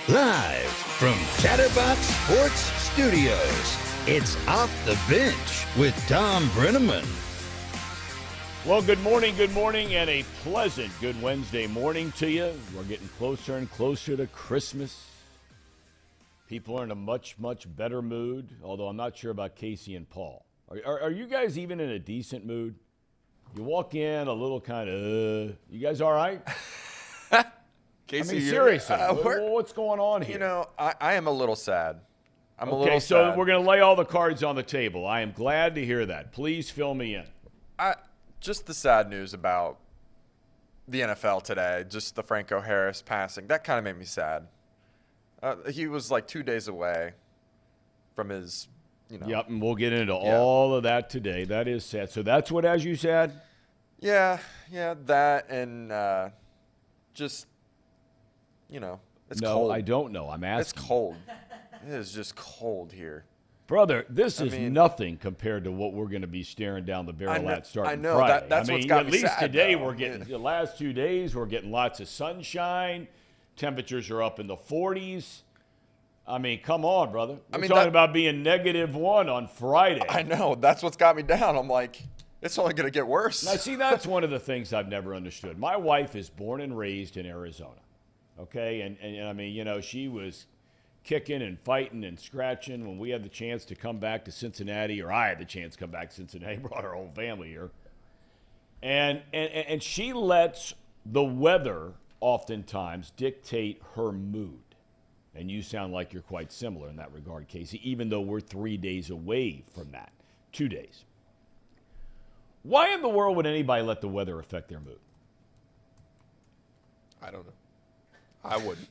Live from Chatterbox Sports Studios, it's Off the Bench with Thom Brennaman. Well, good morning, and a pleasant good Wednesday morning to you. We're getting closer and closer to Christmas. People are in a much, much better mood, although I'm not sure about Casey and Paul. Are you guys even in a decent mood? You walk in a little kind of, you guys all right? Casey, I mean, seriously, what's going on here? You know, I am a little sad. I'm a little Okay, sad. so we're going to lay all the cards on the table. I am glad to hear that. Please fill me in. Just the sad news about the NFL today, just the Franco Harris passing, that kind of made me sad. He was like 2 days away from his, Yep, and we'll get into all of that today. That is sad. So that's what has you sad? Yeah, that and just, it's cold. No, I don't know. I'm asking. It's cold. It is just cold here. Brother, this is nothing compared to what we're going to be staring down the barrel at starting I know. Friday. That's what's got at me least sad, today though. we're getting the last 2 days we're getting lots of sunshine. Temperatures are up in the 40s. I mean, come on, brother. We're talking about being -1 on Friday. I know. That's what's got me down. I'm like, it's only going to get worse. Now, see, that's one of the things I've never understood. My wife is born and raised in Arizona, okay? And I mean, she was kicking and fighting and scratching when we had the chance to come back to Cincinnati, or I had the chance to come back to Cincinnati, brought our whole family here. And she lets the weather oftentimes dictate her mood. And you sound like you're quite similar in that regard, Casey, even though we're 3 days away from that, 2 days. Why in the world would anybody let the weather affect their mood? I don't know. I wouldn't.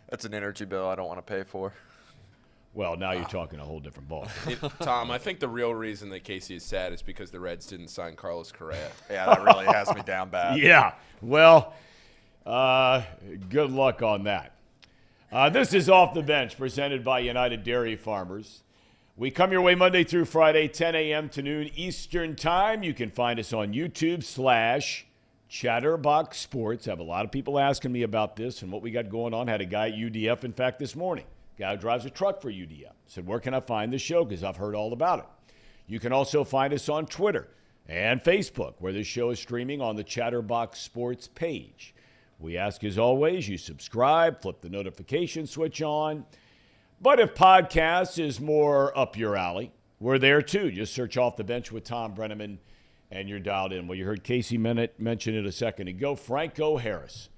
That's an energy bill I don't want to pay for. Well, now you're talking a whole different ball. Tom, I think the real reason that Casey is sad is because the Reds didn't sign Carlos Correa. Yeah, that really has me down bad. Yeah, well, good luck on that. This is Off the Bench, presented by United Dairy Farmers. We come your way Monday through Friday, 10 a.m. to noon Eastern Time. You can find us on YouTube/Chatterbox Sports. I have a lot of people asking me about this and what we got going on. Had a guy at UDF, in fact, this morning. Guy who drives a truck for UDF. Said, where can I find the show? Because I've heard all about it. You can also find us on Twitter and Facebook, where this show is streaming on the Chatterbox Sports page. We ask, as always, you subscribe, flip the notification switch on. But if podcasts is more up your alley, we're there too. Just search Off the Bench with Thom Brennaman, and you're dialed in. Well, you heard Casey mention it a second ago. Franco Harris,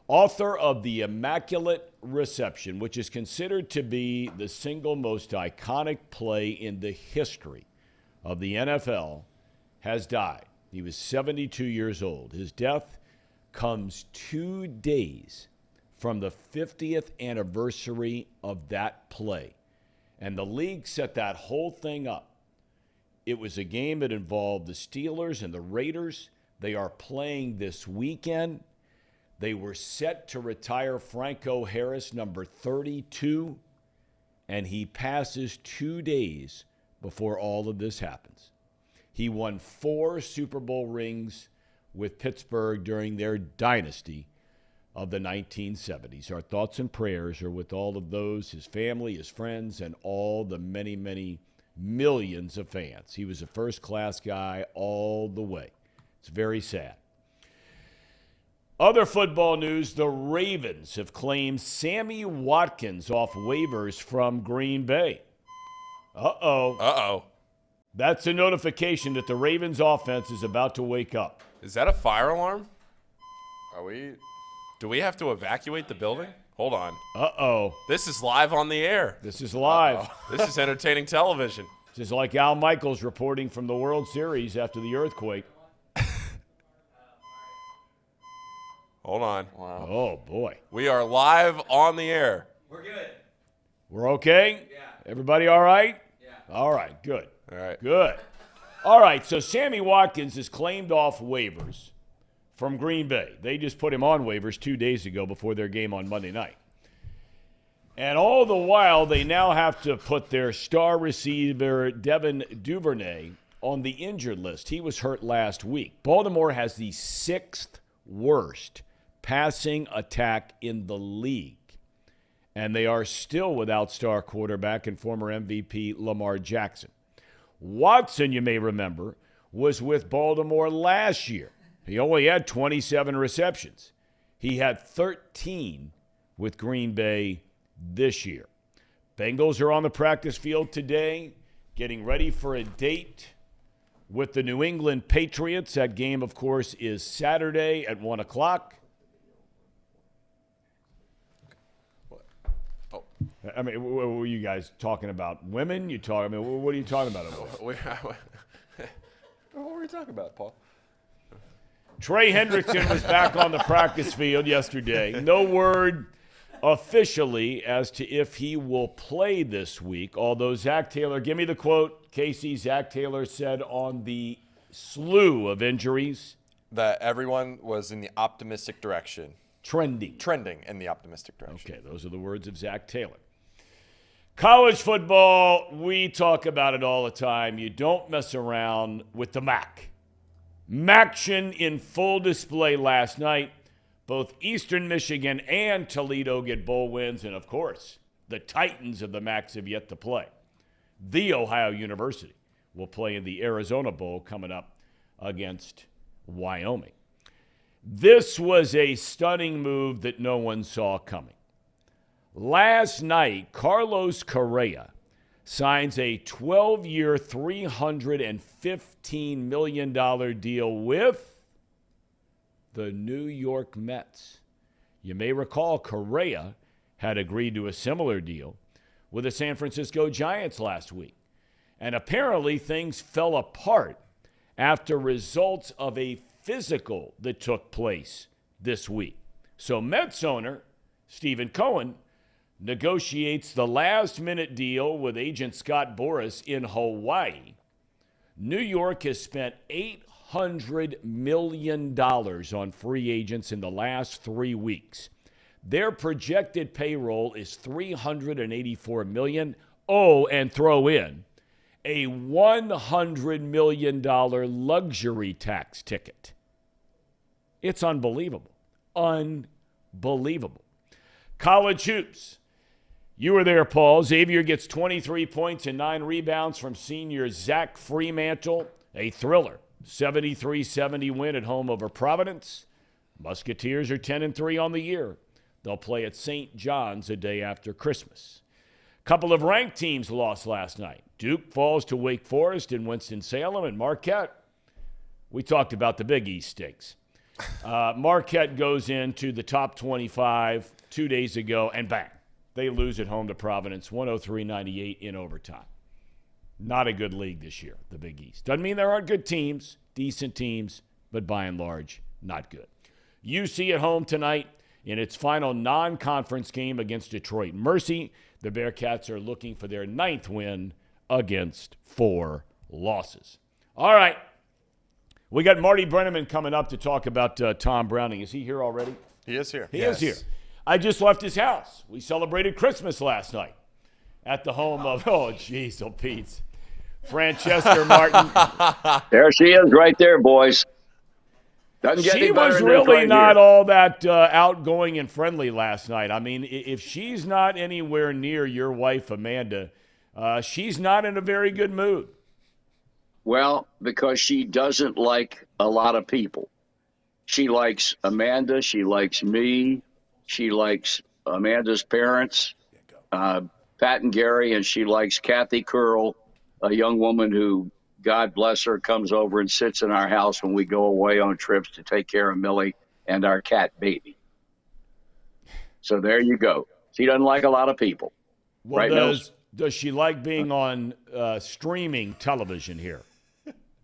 author of The Immaculate Reception, which is considered to be the single most iconic play in the history of the NFL, has died. He was 72 years old. His death comes 2 days from the 50th anniversary of that play. And the league set that whole thing up. It was a game that involved the Steelers and the Raiders. They are playing this weekend. They were set to retire Franco Harris, number 32, and he passes 2 days before all of this happens. He won 4 Super Bowl rings with Pittsburgh during their dynasty of the 1970s. Our thoughts and prayers are with all of those, his family, his friends, and all the many, many millions of fans. He was a first-class guy all the way. It's very sad. Other football news, the Ravens have claimed Sammy Watkins off waivers from Green Bay. Uh-oh. That's a notification that the Ravens offense is about to wake up. Is that a fire alarm? Do we have to evacuate the building? Hold on. Uh-oh. This is live on the air. This is live. This is entertaining television. This is like Al Michaels reporting from the World Series after the earthquake. Hold on. Wow. Oh, boy. We are live on the air. We're good. We're okay? Yeah. Everybody all right? Yeah. All right, good. All right. Good. All right, so Sammy Watkins is claimed off waivers from Green Bay. They just put him on waivers 2 days ago before their game on Monday night. And all the while, they now have to put their star receiver, Devin Duvernay, on the injured list. He was hurt last week. Baltimore has the 6th worst passing attack in the league. and they are still without star quarterback and former MVP Lamar Jackson. Watson, you may remember, was with Baltimore last year. He only had 27 receptions. He had 13 with Green Bay this year. Bengals are on the practice field today, getting ready for a date with the New England Patriots. That game, of course, is Saturday at 1 o'clock. I mean, what were you guys talking about? Women? What are you talking about? What were we talking about, Paul? Trey Hendrickson was back on the practice field yesterday. No word officially as to if he will play this week, although Zach Taylor, give me the quote, Casey. Zach Taylor said on the slew of injuries that everyone was in the optimistic direction. Trending in the optimistic direction. Okay, those are the words of Zach Taylor. College football, we talk about it all the time. You don't mess around with the MAC. MACtion in full display last night. Both Eastern Michigan and Toledo get bowl wins, and of course, the Titans of the MACs have yet to play. The Ohio University will play in the Arizona Bowl coming up against Wyoming. This was a stunning move that no one saw coming. Last night, Carlos Correa signs a 12-year, $315 million deal with the New York Mets. You may recall Correa had agreed to a similar deal with the San Francisco Giants last week. And apparently things fell apart after results of a physical that took place this week. So Mets owner Stephen Cohen negotiates the last-minute deal with agent Scott Boras in Hawaii. New York has spent $800 million on free agents in the last 3 weeks. Their projected payroll is $384 million. Oh, and throw in a $100 million luxury tax ticket. It's unbelievable. Unbelievable. College hoops. You were there, Paul. Xavier gets 23 points and 9 rebounds from senior Zach Fremantle. A thriller. 73-70 win at home over Providence. Musketeers are 10-3 on the year. They'll play at St. John's a day after Christmas. Couple of ranked teams lost last night. Duke falls to Wake Forest in Winston-Salem, and Marquette. We talked about the Big East stinks. Marquette goes into the top 25 2 days ago, and bang, they lose at home to Providence, 103-98 in overtime. Not a good league this year, the Big East. Doesn't mean there aren't good teams, decent teams, but by and large, not good. UC at home tonight in its final non-conference game against Detroit Mercy. The Bearcats are looking for their 9th win against 4 losses. All right. We got Marty Brennaman coming up to talk about Thom Browning. Is he here already? He is here. He is here. I just left his house. We celebrated Christmas last night at the home of, Pete's. Francesca Martin. There she is right there, boys. Doesn't get She any better was than this really right not here. all that outgoing and friendly last night. I mean, if she's not anywhere near your wife, Amanda, she's not in a very good mood. Well, because she doesn't like a lot of people. She likes Amanda. She likes me. She likes Amanda's parents, Pat and Gary, and she likes Kathy Curl, a young woman who, God bless her, comes over and sits in our house when we go away on trips to take care of Millie and our cat baby. So there you go. She doesn't like a lot of people. Well, Right, does she like being on streaming television here?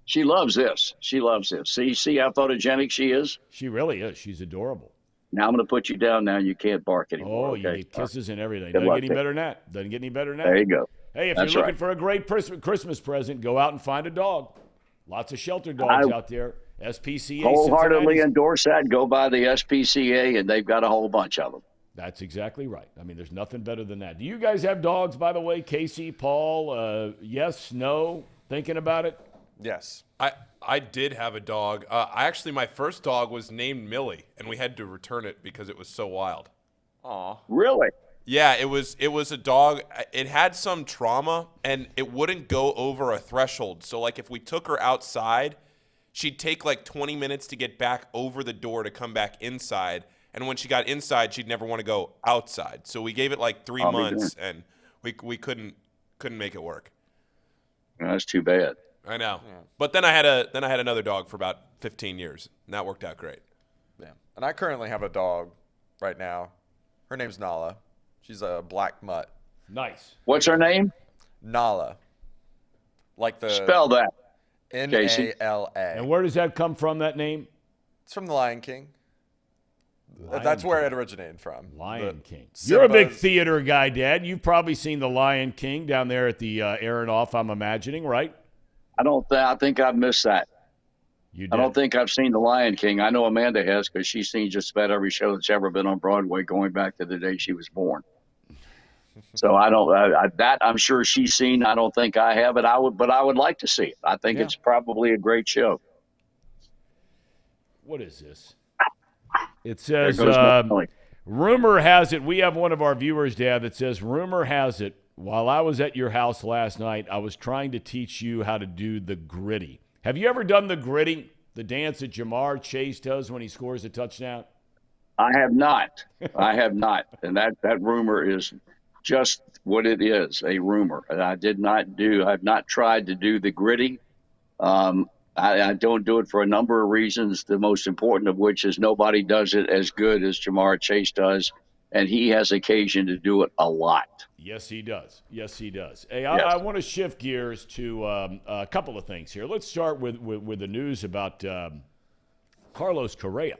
She loves this. She loves this. See how photogenic she is? She really is. She's adorable. Now I'm going to put you down now. You can't bark anymore. Oh, you okay? get kisses and everything. Good Doesn't luck get any to you. better than that. Doesn't get any better than that. There you go. Hey, if That's you're looking right. for a great Christmas present, go out and find a dog. Lots of shelter dogs out there. SPCA. Wholeheartedly Cincinnati. endorse that. Go by the SPCA, and they've got a whole bunch of them. That's exactly right. I mean, there's nothing better than that. Do you guys have dogs, by the way? Casey, Paul, yes, no? Thinking about it? Yes. I did have a dog. My first dog was named Millie, and we had to return it because it was so wild. Aw. Really? Yeah, it was a dog. It had some trauma, and it wouldn't go over a threshold. So, like, if we took her outside, she'd take like 20 minutes to get back over the door to come back inside. And when she got inside, she'd never want to go outside. So we gave it like 3 months, and we couldn't make it work. That's too bad. I know. Yeah. But then I had another dog for about 15 years, and that worked out great. Yeah. And I currently have a dog right now. Her name's Nala. She's a black mutt. Nice. What's her name? Nala. Like the Spell that. Nala. And where does that come from, that name? It's from the Lion King. That's where it originated from. Lion King. You're a big theater guy, Dad. You've probably seen the Lion King down there at the Aronoff, I'm imagining, right? I think I've missed that. You did. I don't think I've seen The Lion King. I know Amanda has because she's seen just about every show that's ever been on Broadway going back to the day she was born. So I'm sure she's seen. I don't think I have it. I would like to see it. I think it's probably a great show. What is this? It says, rumor has it, we have one of our viewers, Dad, that says, rumor has it, while I was at your house last night, I was trying to teach you how to do the gritty. Have you ever done the gritty, the dance that Jamar Chase does when he scores a touchdown? I have not. And that rumor is just what it is, a rumor. I've not tried to do the gritty. I don't do it for a number of reasons, the most important of which is nobody does it as good as Jamar Chase does, and he has occasion to do it a lot. Yes, he does. Hey, I want to shift gears to a couple of things here. Let's start with the news about Carlos Correa.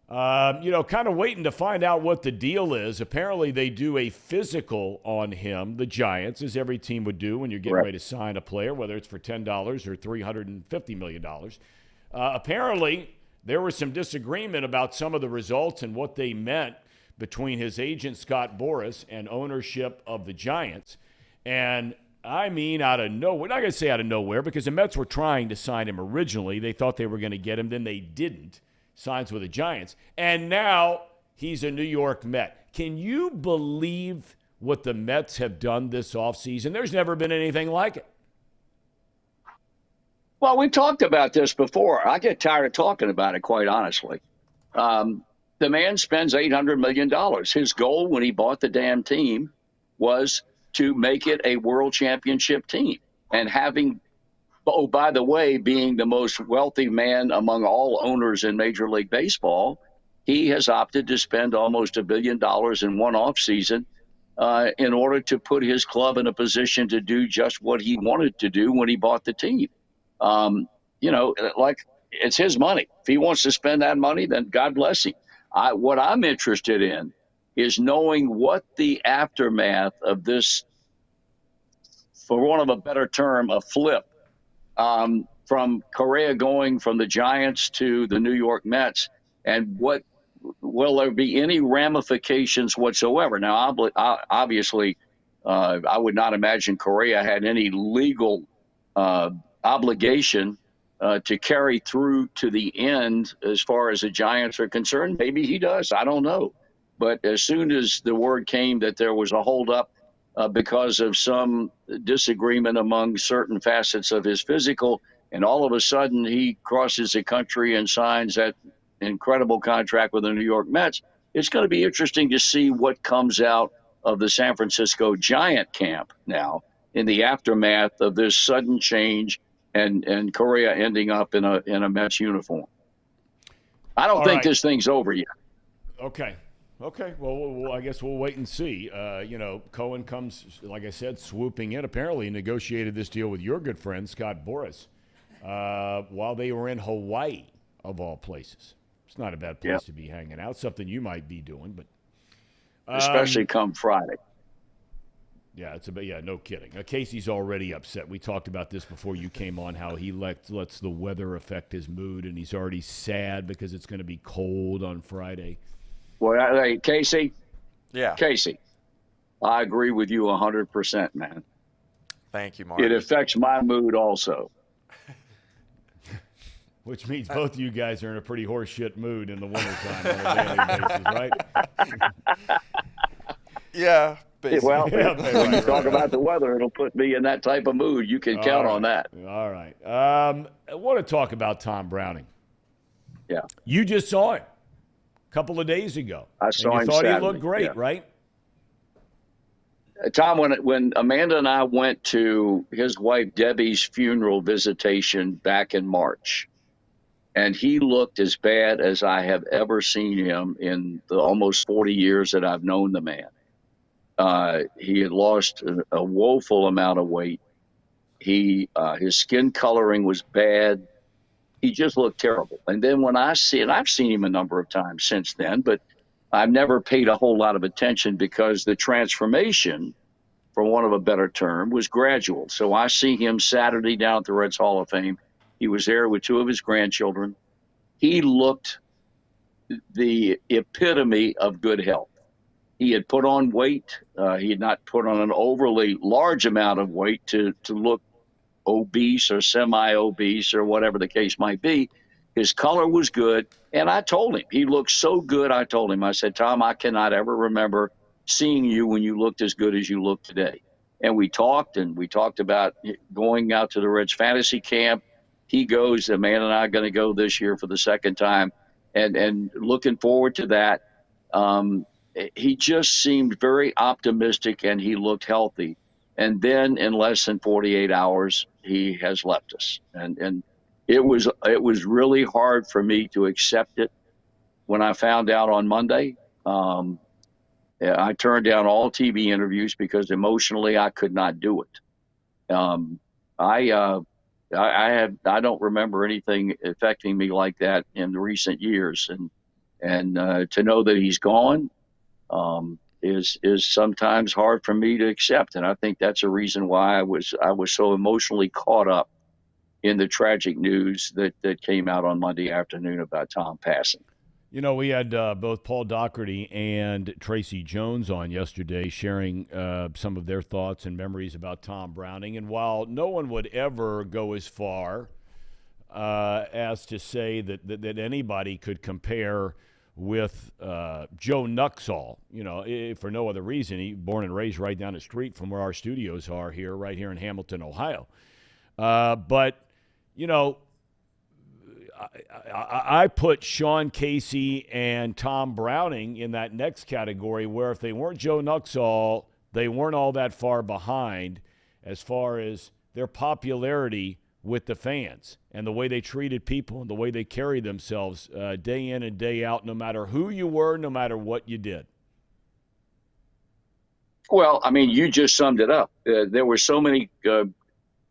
Kind of waiting to find out what the deal is. Apparently, they do a physical on him, the Giants, as every team would do when you're getting ready to sign a player, whether it's for $10 or $350 million. Apparently, there was some disagreement about some of the results and what they meant between his agent, Scott Boras, and ownership of the Giants. And I mean, out of nowhere, not going to say out of nowhere, because the Mets were trying to sign him originally. They thought they were going to get him, then they didn't. Signs with the Giants, and now he's a New York Met. Can you believe what the Mets have done this offseason? There's never been anything like it. Well, we talked about this before. I get tired of talking about it, quite honestly. The man spends $800 million. His goal when he bought the damn team was to make it a world championship team. And by the way, being the most wealthy man among all owners in Major League Baseball, he has opted to spend almost $1 billion in one offseason in order to put his club in a position to do just what he wanted to do when he bought the team. Like it's his money. If he wants to spend that money, then God bless him. What I'm interested in is knowing what the aftermath of this, for want of a better term, a flip, from Correa going from the Giants to the New York Mets, and will there be any ramifications whatsoever? Now, obviously, I would not imagine Correa had any legal obligation to carry through to the end as far as the Giants are concerned. Maybe he does. I don't know. But as soon as the word came that there was a holdup because of some disagreement among certain facets of his physical, and all of a sudden he crosses the country and signs that incredible contract with the New York Mets, it's going to be interesting to see what comes out of the San Francisco Giant camp now in the aftermath of this sudden change and Correa ending up in a Mets uniform. I don't think this thing's over yet. Okay. Well, I guess we'll wait and see. Cohen comes, like I said, swooping in. Apparently he negotiated this deal with your good friend, Scott Boras, while they were in Hawaii, of all places. It's not a bad place to be hanging out, something you might be doing. But especially come Friday. Yeah, no kidding. Casey's already upset. We talked about this before you came on, how he lets the weather affect his mood, and he's already sad because it's going to be cold on Friday. Well, hey, Casey. Yeah. Casey, I agree with you 100%, man. Thank you, Mark. It affects my mood also. Which means both of you guys are in a pretty horseshit mood in the wintertime on a daily basis, right? Yeah, basically. Well, Yeah, when you talk about the weather, it'll put me in that type of mood. You can count on that. All right. I want to talk about Thom Browning. Yeah. You just saw him a couple of days ago. I saw and him you thought Saturday, he looked great, yeah. right? Thom, when Amanda and I went to his wife Debbie's funeral visitation back in March, and he looked as bad as I have ever seen him in the almost 40 years that I've known the man. He had lost a woeful amount of weight. His skin coloring was bad. He just looked terrible. And then when I've seen him a number of times since then, but I've never paid a whole lot of attention because the transformation, for want of a better term, was gradual. So I see him Saturday down at the Reds Hall of Fame. He was there with two of his grandchildren. He looked the epitome of good health. He had put on weight. He had not put on an overly large amount of weight to look obese or semi-obese or whatever the case might be. His color was good. And I told him, he looked so good. I told him, I said, Thom, I cannot ever remember seeing you when you looked as good as you look today. And we talked about going out to the Reds fantasy camp. He goes, the man and I are going to go this year for the second time, and looking forward to that. He just seemed very optimistic, and he looked healthy. And then in less than 48 hours, he has left us. And it was really hard for me to accept it when I found out on Monday. I turned down all TV interviews because emotionally I could not do it. I don't remember anything affecting me like that in the recent years, and to know that he's gone is sometimes hard for me to accept, and I think that's a reason why I was so emotionally caught up in the tragic news that came out on Monday afternoon about Thom passing. You know, we had both Paul Doherty and Tracy Jones on yesterday sharing some of their thoughts and memories about Thom Browning. And while no one would ever go as far as to say that anybody could compare with Joe Nuxall, you know, for no other reason, he born and raised right down the street from where our studios are here, right here in Hamilton, Ohio. But, you know, I put Sean Casey and Thom Browning in that next category where if they weren't Joe Nuxall, they weren't all that far behind as far as their popularity with the fans and the way they treated people and the way they carried themselves day in and day out, no matter who you were, no matter what you did. Well, I mean, you just summed it up. There were so many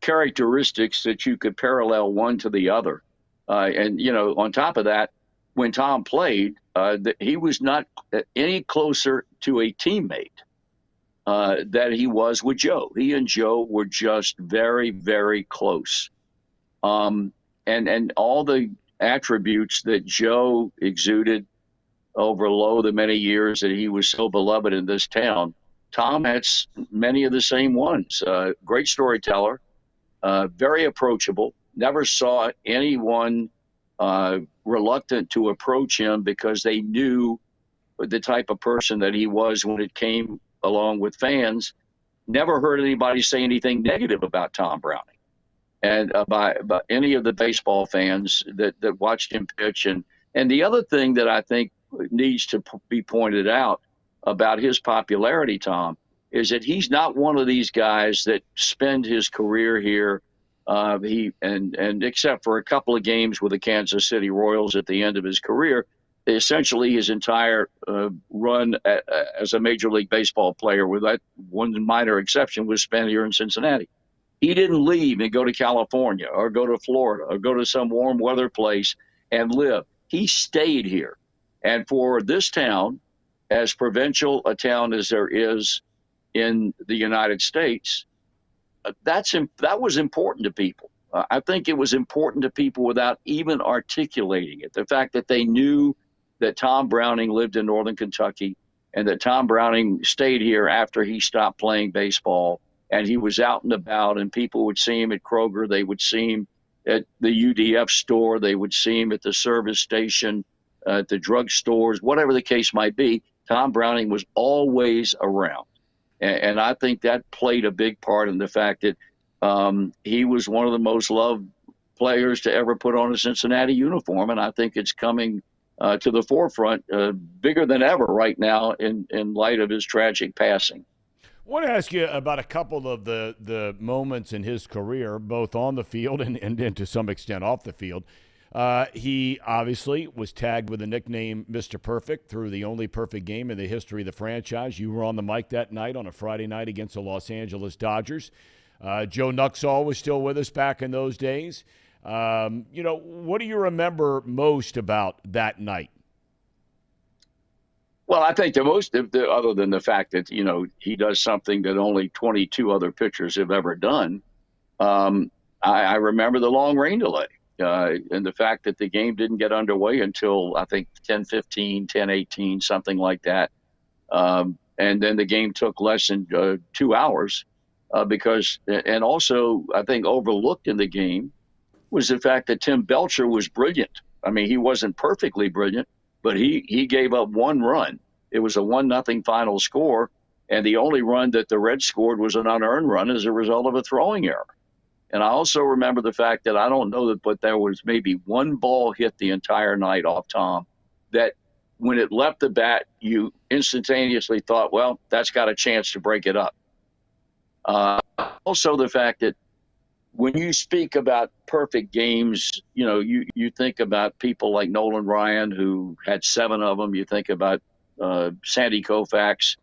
characteristics that you could parallel one to the other. And, you know, on top of that, when Thom played, he was not any closer to a teammate that he was with Joe. He and Joe were just very, very close. And all the attributes that Joe exuded over the many years that he was so beloved in this town, Thom had many of the same ones. Great storyteller, very approachable. Never saw anyone reluctant to approach him because they knew the type of person that he was when it came along with fans. Never heard anybody say anything negative about Thom Browning and about any of the baseball fans that watched him pitch. And the other thing that I think needs to be pointed out about his popularity, Thom, is that he's not one of these guys that spend his career here. And except for a couple of games with the Kansas City Royals at the end of his career, essentially his entire run as a Major League Baseball player, with that one minor exception, was spent here in Cincinnati. He didn't leave and go to California or go to Florida or go to some warm weather place and live. He stayed here. And for this town, as provincial a town as there is in the United States, that was important to people. I think it was important to people without even articulating it. The fact that they knew that Thom Browning lived in Northern Kentucky and that Thom Browning stayed here after he stopped playing baseball, and he was out and about, and people would see him at Kroger, they would see him at the UDF store, they would see him at the service station, at the drug stores, whatever the case might be. Thom Browning was always around. And I think that played a big part in the fact that he was one of the most loved players to ever put on a Cincinnati uniform. And I think it's coming to the forefront bigger than ever right now in light of his tragic passing. I want to ask you about a couple of the moments in his career, both on the field and to some extent off the field. He obviously was tagged with the nickname Mr. Perfect through the only perfect game in the history of the franchise. You were on the mic that night on a Friday night against the Los Angeles Dodgers. Joe Nuxhall was still with us back in those days. What do you remember most about that night? Well, I think the most, other than the fact that, he does something that only 22 other pitchers have ever done, I remember the long rain delay and the fact that the game didn't get underway until, I think, 10:15, 10:18, something like that. And then the game took less than 2 hours and also, I think, overlooked in the game was the fact that Tim Belcher was brilliant. I mean, he wasn't perfectly brilliant, but he gave up one run. It was a 1-0 final score, and the only run that the Reds scored was an unearned run as a result of a throwing error. And I also remember the fact that I don't know that, but there was maybe one ball hit the entire night off Thom that when it left the bat, you instantaneously thought, well, that's got a chance to break it up. Also the fact that when you speak about perfect games, you think about people like Nolan Ryan, who had 7 of them. You think about Sandy Koufax.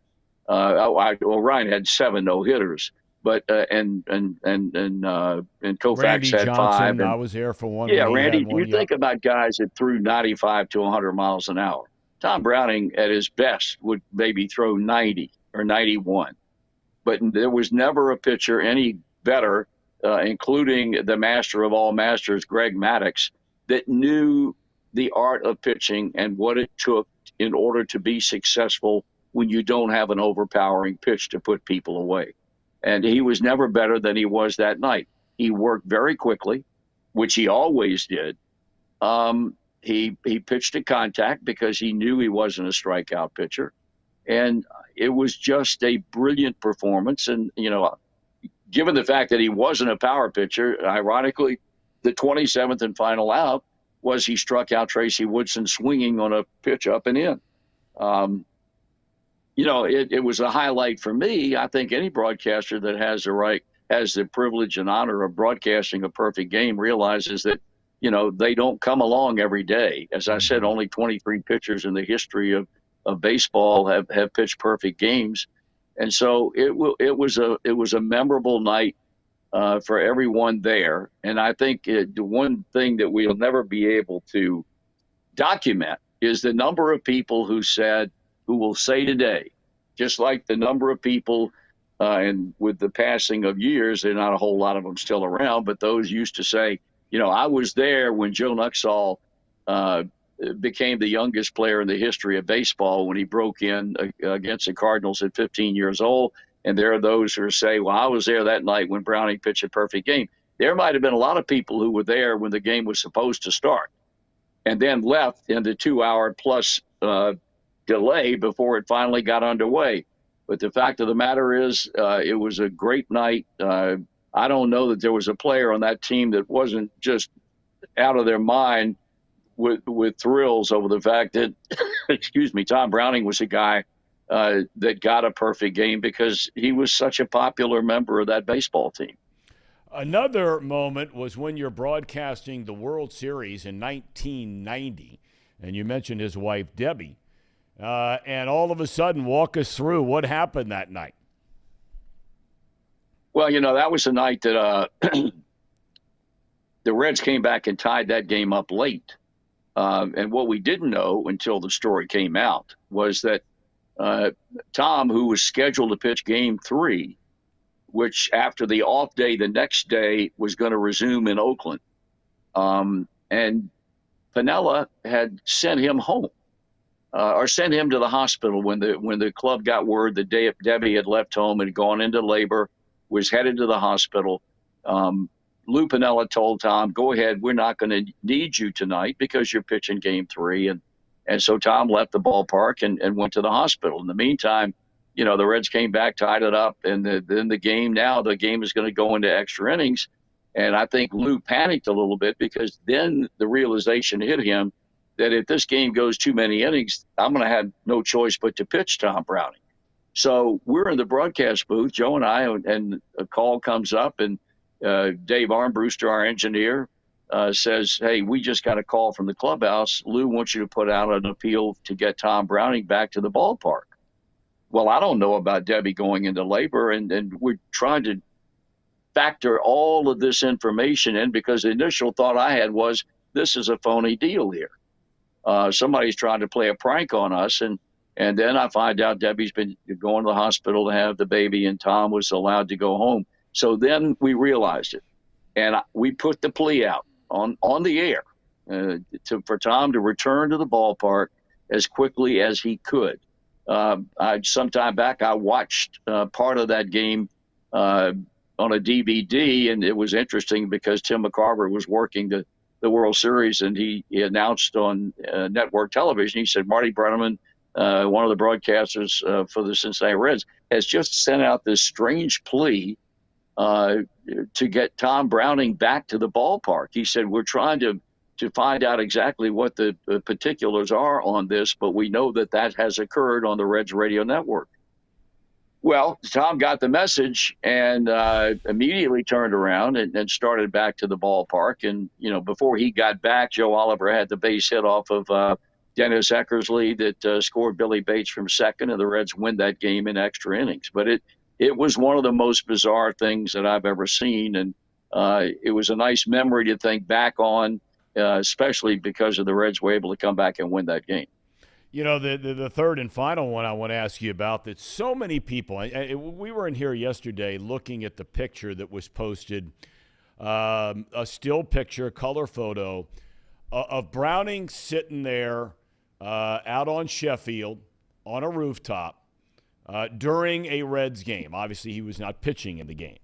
Ryan had 7 no-hitters, but and Koufax Randy had Johnson, 5. And, I was there for one. Yeah, Randy. You think about guys that threw 95 to 100 miles an hour. Thom Browning, at his best, would maybe throw 90 or 91, but there was never a pitcher any better. Including the master of all masters, Greg Maddux, that knew the art of pitching and what it took in order to be successful when you don't have an overpowering pitch to put people away. And he was never better than he was that night. He worked very quickly, which he always did. He pitched to contact because he knew he wasn't a strikeout pitcher. And it was just a brilliant performance. And, given the fact that he wasn't a power pitcher, ironically, the 27th and final out was he struck out Tracy Woodson swinging on a pitch up and in. It was a highlight for me. I think any broadcaster that has the privilege and honor of broadcasting a perfect game realizes that, they don't come along every day. As I said, only 23 pitchers in the history of baseball have pitched perfect games. And so it was a memorable night for everyone there. And I think the one thing that we'll never be able to document is the number of people who will say today, just like the number of people, and with the passing of years, there are not a whole lot of them still around, but those used to say, I was there when Joe Nuxhall became the youngest player in the history of baseball when he broke in against the Cardinals at 15 years old. And there are those who say, well, I was there that night when Browning pitched a perfect game. There might have been a lot of people who were there when the game was supposed to start and then left in the 2-hour plus delay before it finally got underway. But the fact of the matter is, it was a great night. I don't know that there was a player on that team that wasn't just out of their mind with thrills over the fact that, Thom Browning was a guy that got a perfect game because he was such a popular member of that baseball team. Another moment was when you're broadcasting the World Series in 1990, and you mentioned his wife, Debbie, and all of a sudden walk us through what happened that night. Well, that was the night that the Reds came back and tied that game up late. And what we didn't know until the story came out was that Thom, who was scheduled to pitch Game 3, which after the off day the next day was going to resume in Oakland, and Piniella had sent him home or sent him to the hospital when the club got word that Debbie had left home and gone into labor, was headed to the hospital. Lou Piniella told Thom, go ahead, we're not going to need you tonight because you're pitching Game 3. And so Thom left the ballpark and went to the hospital. In the meantime, the Reds came back, tied it up, and then the game is going to go into extra innings. And I think Lou panicked a little bit because then the realization hit him that if this game goes too many innings, I'm going to have no choice but to pitch Thom Browning. So we're in the broadcast booth, Joe and I, and a call comes up, and Dave Armbruster, our engineer, says, "Hey, we just got a call from the clubhouse. Lou wants you to put out an appeal to get Thom Browning back to the ballpark." Well, I don't know about Debbie going into labor, and we're trying to factor all of this information in because the initial thought I had was, this is a phony deal here. Somebody's trying to play a prank on us, and then I find out Debbie's been going to the hospital to have the baby, and Thom was allowed to go home. So then we realized it, and we put the plea out on the air for Thom to return to the ballpark as quickly as he could. Sometime back, I watched part of that game on a DVD, and it was interesting because Tim McCarver was working the World Series, and he announced on network television, he said, Marty Brennaman, one of the broadcasters for the Cincinnati Reds, has just sent out this strange plea to get Thom Browning back to the ballpark. He said, we're trying to find out exactly what the particulars are on this, but we know that has occurred on the Reds radio network. Well, Thom got the message and immediately turned around and started back to the ballpark. And, before he got back, Joe Oliver had the base hit off of Dennis Eckersley that scored Billy Bates from second, and the Reds win that game in extra innings. But it was one of the most bizarre things that I've ever seen. And it was a nice memory to think back on, especially because of the Reds were able to come back and win that game. The third and final one I want to ask you about that so many people, we were in here yesterday looking at the picture that was posted, a still picture, color photo of Browning sitting there out on Sheffield on a rooftop during a Reds game. Obviously, he was not pitching in the game.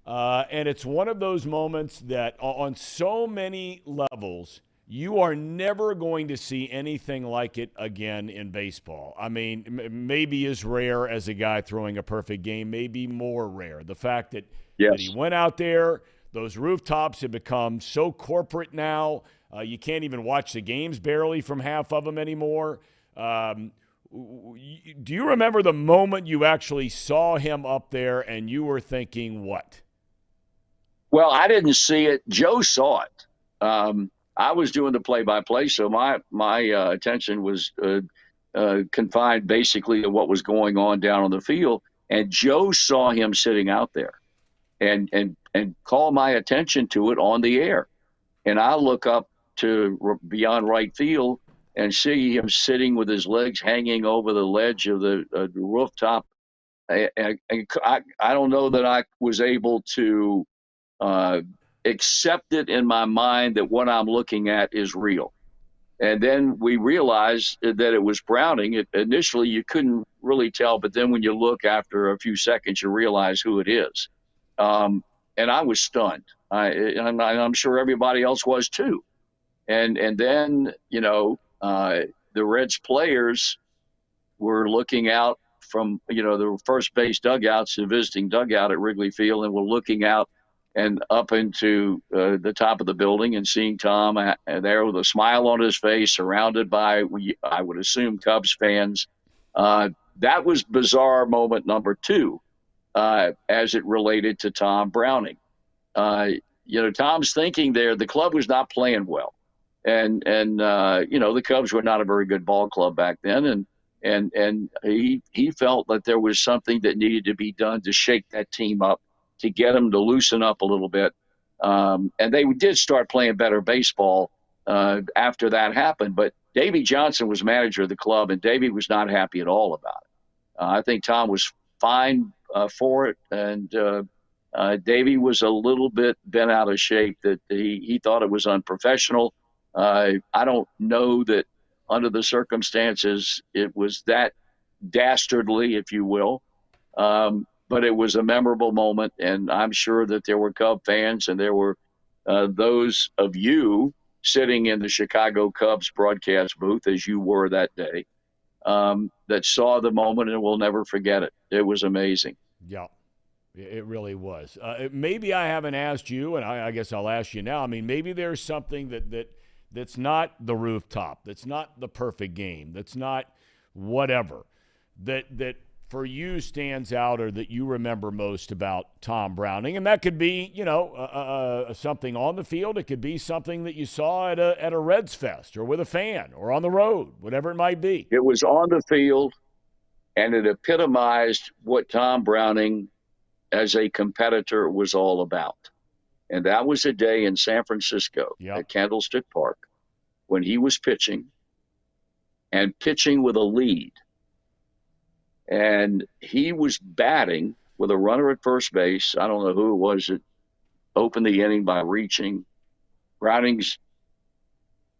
And it's one of those moments that on so many levels, you are never going to see anything like it again in baseball. I mean, maybe as rare as a guy throwing a perfect game, maybe more rare. The fact that he went out there, those rooftops have become so corporate now, you can't even watch the games barely from half of them anymore. Do you remember the moment you actually saw him up there and you were thinking what? Well, I didn't see it. Joe saw it. I was doing the play-by-play, so my attention was confined basically to what was going on down on the field. And Joe saw him sitting out there, and called my attention to it on the air. And I look up to beyond right field and see him sitting with his legs hanging over the ledge of the rooftop. I don't know that I was able to accept it in my mind that what I'm looking at is real. And then we realized that it was Browning. Initially, you couldn't really tell, but then when you look after a few seconds, you realize who it is. And I was stunned. I'm sure everybody else was too. And then, the Reds players were looking out from, the first base dugouts, the visiting dugout at Wrigley Field, and were looking out and up into the top of the building and seeing Thom there with a smile on his face, surrounded by, I would assume, Cubs fans. That was bizarre moment number two as it related to Thom Browning. Thom's thinking there, the club was not playing well. And the Cubs were not a very good ball club back then. And he felt that there was something that needed to be done to shake that team up, to get them to loosen up a little bit. And they did start playing better baseball after that happened. But Davey Johnson was manager of the club, and Davey was not happy at all about it. I think Thom was fine for it, and Davey was a little bit bent out of shape, that he thought it was unprofessional. I don't know that under the circumstances it was that dastardly, if you will. But it was a memorable moment, and I'm sure that there were Cub fans and there were those of you sitting in the Chicago Cubs broadcast booth, as you were that day, that saw the moment and will never forget it. It was amazing. Yeah, it really was. Maybe I haven't asked you, and I guess I'll ask you now. I mean, maybe there's something that's not the rooftop, that's not the perfect game, that's not whatever, that for you stands out or that you remember most about Thom Browning. And that could be, something on the field. It could be something that you saw at a Reds Fest or with a fan or on the road, whatever it might be. It was on the field, and it epitomized what Thom Browning as a competitor was all about. And that was a day in San Francisco at Candlestick Park when he was pitching with a lead. And he was batting with a runner at first base. I don't know who it was that opened the inning by reaching. Browning's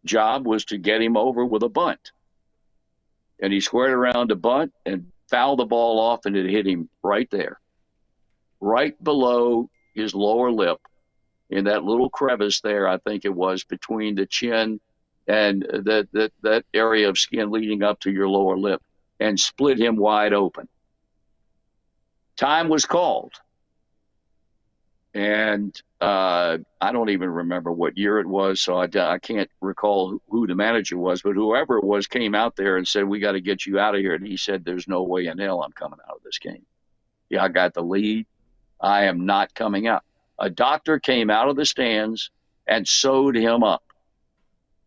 job was to get him over with a bunt. And he squared around a bunt and fouled the ball off, and it hit him right there, right below his lower lip, in that little crevice there, I think it was, between the chin and that area of skin leading up to your lower lip, and split him wide open. Time was called. And I don't even remember what year it was, so I can't recall who the manager was, but whoever it was came out there and said, "We got to get you out of here." And he said, "There's no way in hell I'm coming out of this game. Yeah, I got the lead. I am not coming out." A doctor came out of the stands and sewed him up,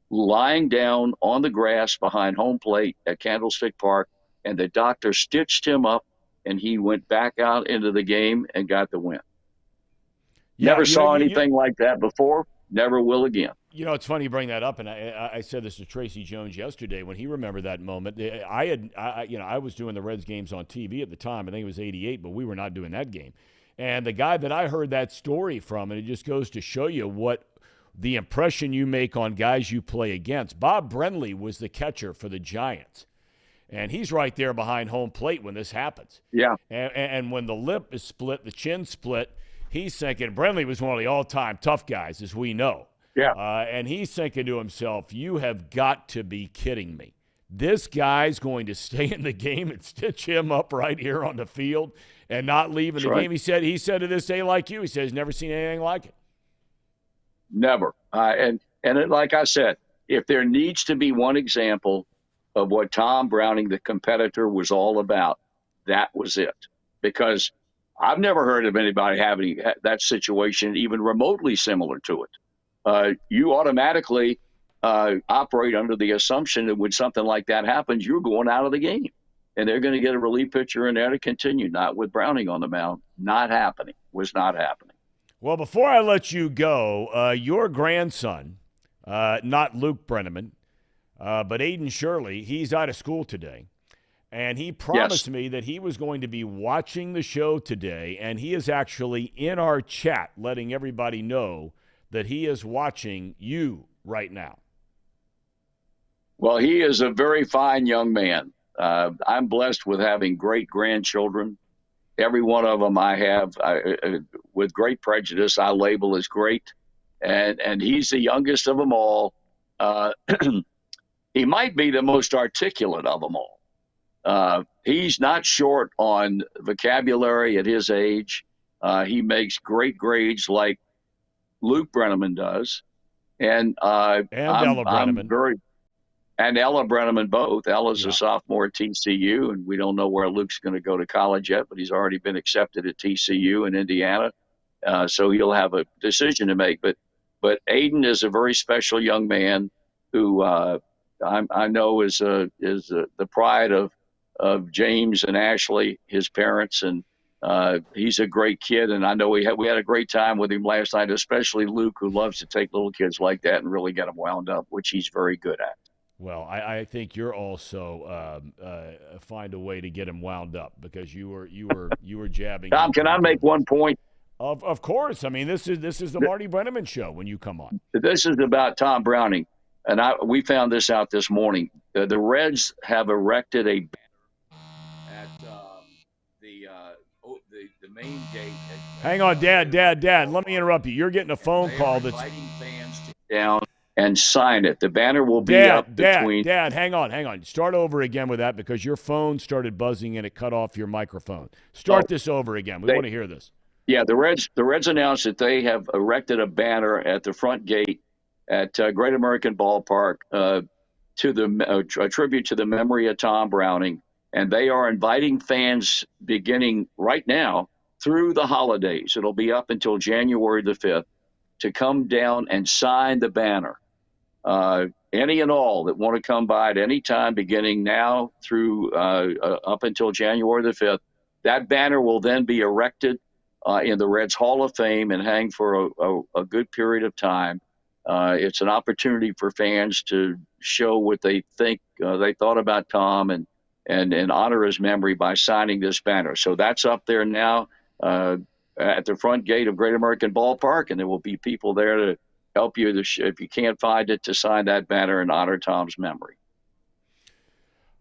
lying down on the grass behind home plate at Candlestick Park, and the doctor stitched him up, and he went back out into the game and got the win. Never saw anything like that before. Never will again. It's funny you bring that up, and I said this to Tracy Jones yesterday when he remembered that moment. I was doing the Reds games on TV at the time. I think it was '88, but we were not doing that game. And the guy that I heard that story from, and it just goes to show you what the impression you make on guys you play against. Bob Brenly was the catcher for the Giants. And he's right there behind home plate when this happens. Yeah. And when the lip is split, the chin split, he's thinking, Brenly was one of the all-time tough guys, as we know. Yeah. And he's thinking to himself, you have got to be kidding me. This guy's going to stay in the game and stitch him up right here on the field and not leave in the game. He said to this day, like you, he says, never seen anything like it. Never. Like I said, if there needs to be one example of what Thom Browning, the competitor, was all about, that was it. Because I've never heard of anybody having that situation even remotely similar to it. You automatically operate under the assumption that when something like that happens, you're going out of the game. And they're going to get a relief pitcher in there to continue. Not with Browning on the mound. Not happening. Was not happening. Well, before I let you go, your grandson, not Luke Brennaman, but Aiden Shirley, he's out of school today. And he promised me that he was going to be watching the show today, and he is actually in our chat letting everybody know that he is watching you right now. Well, he is a very fine young man. I'm blessed with having great grandchildren. Every one of them I have, with great prejudice, I label as great. And he's the youngest of them all. He might be the most articulate of them all. He's not short on vocabulary at his age. He makes great grades like Luke Brennaman does. And Ella Brennaman. And Ella Brennaman both. Ella's a sophomore at TCU, and we don't know where Luke's going to go to college yet, but he's already been accepted at TCU in Indiana. So he'll have a decision to make. But Aiden is a very special young man who I know is the pride of James and Ashley, his parents, and he's a great kid. And I know we had a great time with him last night, especially Luke, who loves to take little kids like that and really get them wound up, which he's very good at. Well, I think you're also find a way to get him wound up because you were jabbing. Tom, can I make one point? Of course. I mean, this is the Marty Brennaman show when you come on. This is about Thom Browning, and we found this out this morning. The Reds have erected a banner at the main gate. Hang on, Dad. Let me interrupt you. You're getting a phone call that's inviting fans down and sign it. The banner will be up between. Dad, hang on. Start over again with that because your phone started buzzing and it cut off your microphone. Start this over again. We want to hear this. Yeah, the Reds announced that they have erected a banner at the front gate at Great American Ballpark to a tribute to the memory of Thom Browning, and they are inviting fans beginning right now through the holidays. It'll be up until January the 5th to come down and sign the banner. Any and all that want to come by at any time beginning now through up until January the 5th, that banner will then be erected in the Reds Hall of Fame and hang for a good period of time. It's an opportunity for fans to show what they think they thought about Thom and honor his memory by signing this banner. So that's up there now at the front gate of Great American Ballpark, and there will be people there to help you if you can't find it to sign that banner and honor Thom's memory.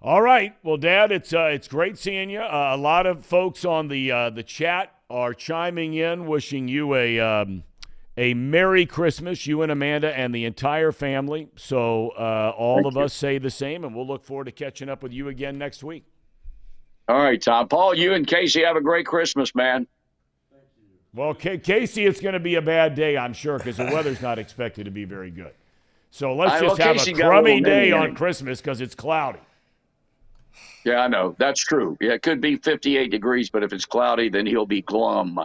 All right. Well, Dad, it's great seeing you. A lot of folks on the chat are chiming in, wishing you a Merry Christmas, you and Amanda and the entire family. So all of us say the same, and we'll look forward to catching up with you again next week. All right, Tom. Paul, you and Casey have a great Christmas, man. Well, Casey, it's going to be a bad day, I'm sure, because the weather's not expected to be very good. So let's just have Casey a crummy day on on Christmas because it's cloudy. Yeah, I know. That's true. Yeah, it could be 58 degrees, but if it's cloudy, then he'll be glum.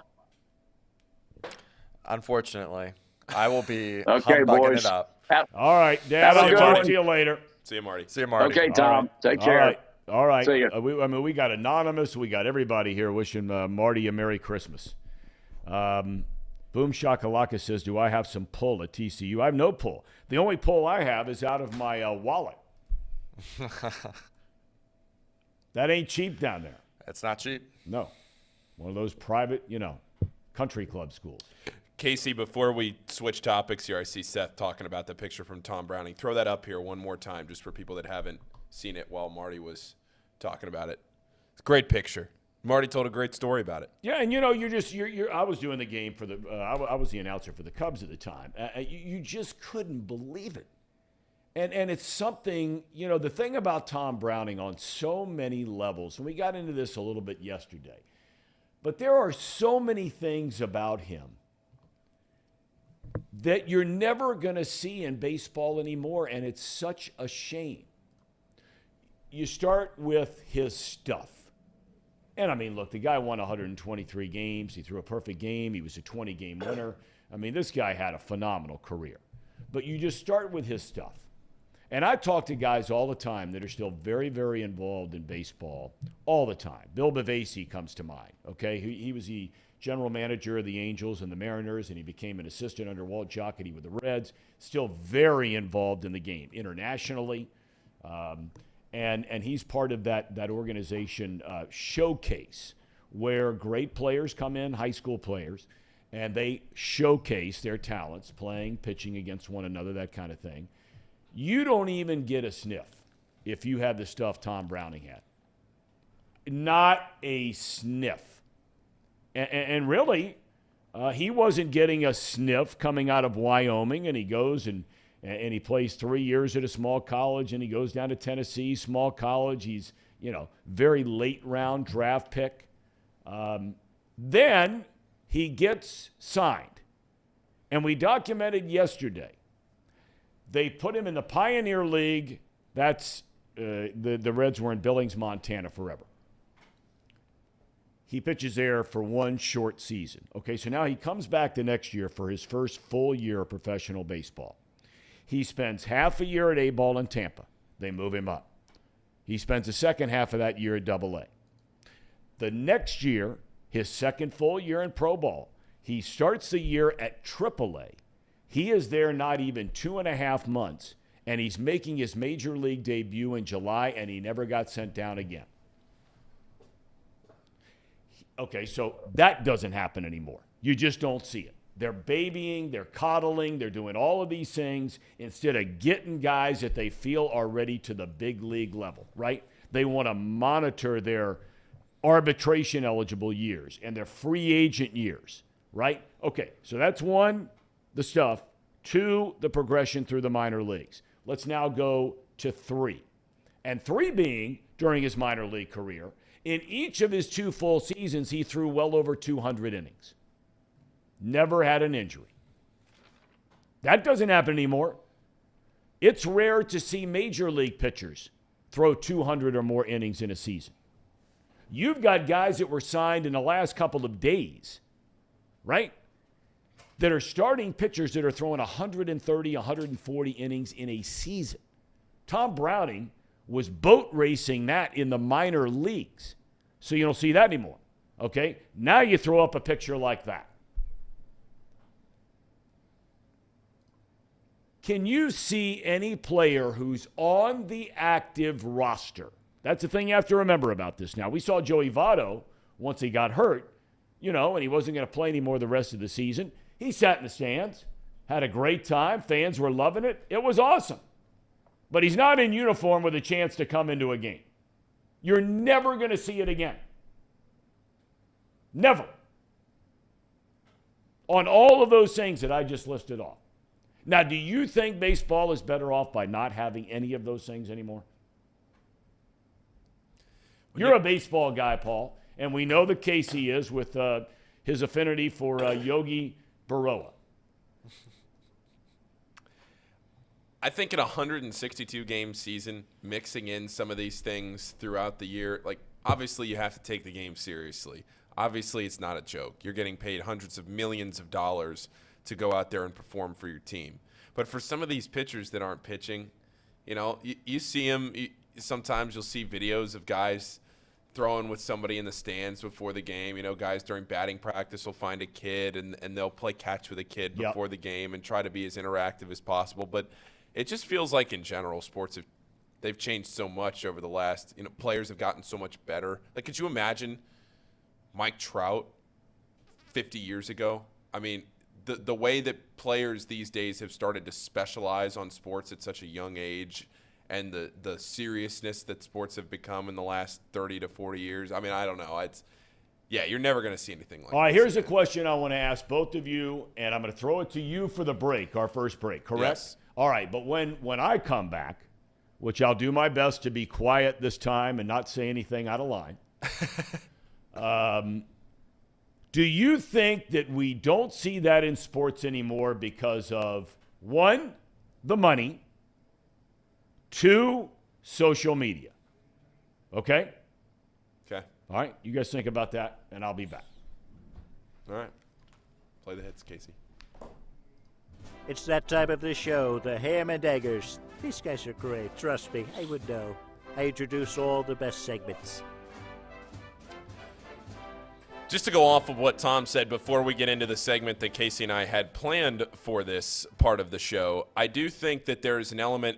Unfortunately, I will be okay, humbugging boys. it up. All right, Dad, I'll talk to you later. See you, Marty. See you, Marty. Okay, Tom. Right. Take care. All right. See ya. We got Anonymous. We got everybody here wishing Marty a Merry Christmas. Boom Shakalaka says, do I have some pull at TCU? I have no pull. The only pull I have is out of my wallet. That ain't cheap down there. It's not cheap. No. One of those private, country club schools. Casey, before we switch topics here, I see Seth talking about the picture from Thom Browning. Throw that up here one more time just for people that haven't seen it while Marty was talking about it. It's a great picture. Marty told a great story about it. Yeah, and I was doing the game for the I was the announcer for the Cubs at the time. You just couldn't believe it. And it's something, the thing about Thom Browning on so many levels, and we got into this a little bit yesterday, but there are so many things about him that you're never going to see in baseball anymore, and it's such a shame. You start with his stuff. And, look, the guy won 123 games. He threw a perfect game. He was a 20-game winner. This guy had a phenomenal career. But you just start with his stuff. And I talk to guys all the time that are still very, very involved in baseball all the time. Bill Bavasi comes to mind, okay? He was the general manager of the Angels and the Mariners, and he became an assistant under Walt Jocketty with the Reds. Still very involved in the game internationally. And he's part of that organization showcase where great players come in, high school players, and they showcase their talents, playing, pitching against one another, that kind of thing. You don't even get a sniff if you have the stuff Thom Browning had. Not a sniff. And really, he wasn't getting a sniff coming out of Wyoming, and he goes and he plays 3 years at a small college, and he goes down to Tennessee, small college. He's, very late round draft pick. Then he gets signed. And we documented yesterday. They put him in the Pioneer League. That's the Reds were in Billings, Montana forever. He pitches there for one short season. Okay, so now he comes back the next year for his first full year of professional baseball. He spends half a year at A-ball in Tampa. They move him up. He spends the second half of that year at Double-A. The next year, his second full year in pro ball, he starts the year at Triple-A. He is there not even 2.5 months, and he's making his major league debut in July, and he never got sent down again. Okay, so that doesn't happen anymore. You just don't see it. They're babying, they're coddling, they're doing all of these things instead of getting guys that they feel are ready to the big league level, right? They want to monitor their arbitration eligible years and their free agent years, right? Okay, so that's one, the stuff. 2, the progression through the minor leagues. Let's now go to 3. And 3 being, during his minor league career, in each of his 2 full seasons, he threw well over 200 innings. Never had an injury. That doesn't happen anymore. It's rare to see major league pitchers throw 200 or more innings in a season. You've got guys that were signed in the last couple of days, right, that are starting pitchers that are throwing 130, 140 innings in a season. Thom Browning was boat racing that in the minor leagues. So you don't see that anymore, okay? Now you throw up a picture like that. Can you see any player who's on the active roster? That's the thing you have to remember about this now. We saw Joey Votto once he got hurt, and he wasn't going to play anymore the rest of the season. He sat in the stands, had a great time. Fans were loving it. It was awesome. But he's not in uniform with a chance to come into a game. You're never going to see it again. Never. On all of those things that I just listed off. Now, do you think baseball is better off by not having any of those things anymore? You're a baseball guy, Paul, and we know that Casey is with his affinity for Yogi Berra. I think in a 162-game season, mixing in some of these things throughout the year, like obviously you have to take the game seriously. Obviously it's not a joke. You're getting paid hundreds of millions of dollars to go out there and perform for your team. But for some of these pitchers that aren't pitching, you see them. Sometimes you'll see videos of guys throwing with somebody in the stands before the game. Guys during batting practice will find a kid and they'll play catch with a kid before the game and try to be as interactive as possible. But it just feels like in general, sports they've changed so much over the last, players have gotten so much better. Like, could you imagine Mike Trout 50 years ago? I mean, the way that players these days have started to specialize on sports at such a young age and the seriousness that sports have become in the last 30 to 40 years. I mean, I don't know. You're never going to see anything like that. All right, here's a question I want to ask both of you, and I'm going to throw it to you for the break, our first break, correct? Yes. All right, but when I come back, which I'll do my best to be quiet this time and not say anything out of line, do you think that we don't see that in sports anymore because of, 1, the money, 2, social media? Okay? Okay. All right, you guys think about that, and I'll be back. All right. Play the hits, Casey. It's that time of the show, the Ham and Eggers. These guys are great, trust me, I would know. I introduce all the best segments. Just to go off of what Thom said before we get into the segment that Casey and I had planned for this part of the show, I do think that there's an element.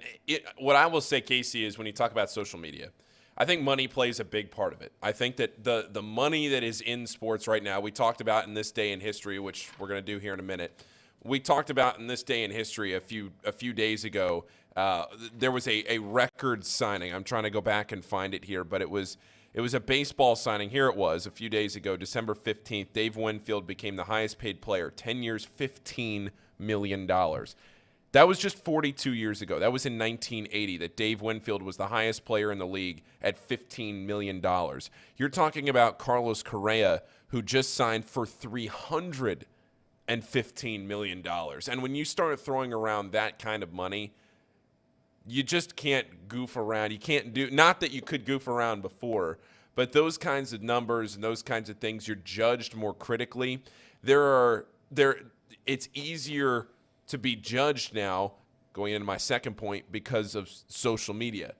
What I will say, Casey, is when you talk about social media, I think money plays a big part of it. I think that the money that is in sports right now, we talked about in this day in history, which we're going to do here in a minute. We talked about in this day in history a few days ago. There was a record signing. I'm trying to go back and find it here, but it was a baseball signing. Here it was a few days ago, December 15th. Dave Winfield became the highest paid player, 10 years, $15 million. That was just 42 years ago. That was in 1980 that Dave Winfield was the highest player in the league at $15 million. You're talking about Carlos Correa, who just signed for $315 million. And when you start throwing around that kind of money, you just can't goof around. You can't do, not that you could goof around before, but those kinds of numbers and those kinds of things, you're judged more critically. It's easier to be judged now, going into my second point, because of social media.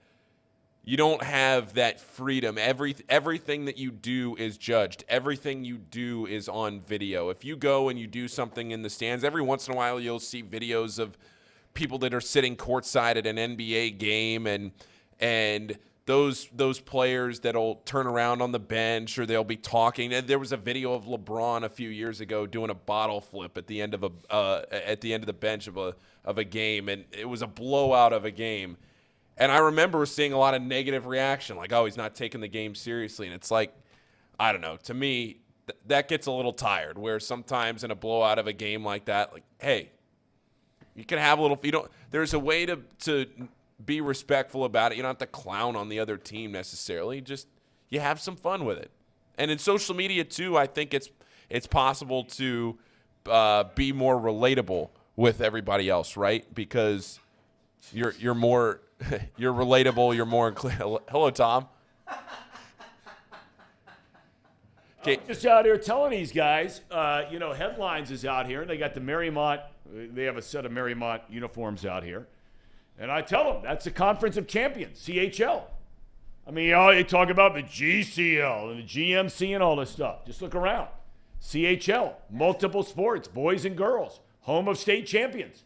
You don't have that freedom. Everything that you do is judged. Everything you do is on video. If you go and you do something in the stands, every once in a while you'll see videos of people that are sitting courtside at an NBA game and those players that'll turn around on the bench or they'll be talking. And there was a video of LeBron a few years ago doing a bottle flip at the end of the bench of a game, and it was a blowout of a game. And I remember seeing a lot of negative reaction, like, oh, he's not taking the game seriously. And it's like, I don't know. To me, that gets a little tired, where sometimes in a blowout of a game like that, like, hey, You can have a little. There's a way to be respectful about it. You don't have to clown on the other team necessarily. Just you have some fun with it. And in social media too, I think it's possible to be more relatable with everybody else, right? Because you're more you're relatable. You're more inclusive. Hello, Thom. I'm just out here telling these guys, Headlines is out here, and they got the Marymount. They have a set of Marymount uniforms out here. And I tell them, that's the Conference of Champions, CHL. I mean, they talk about the GCL and the GMC and all this stuff. Just look around. CHL, multiple sports, boys and girls, home of state champions.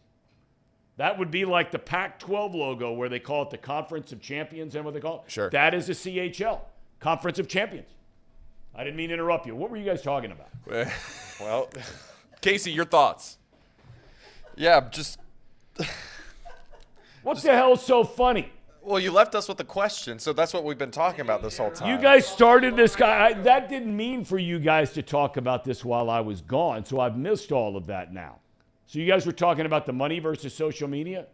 That would be like the Pac-12 logo where they call it the Conference of Champions and what they call it. Sure. That is the CHL, Conference of Champions. I didn't mean to interrupt you. What were you guys talking about? Well, Casey, your thoughts? yeah, just What the hell is so funny? well, you left us with a question, so that's what we've been talking about this whole time. You guys started this guy. That didn't mean for you guys to talk about this while I was gone, so I've missed all of that now. So you guys were talking about the money versus social media?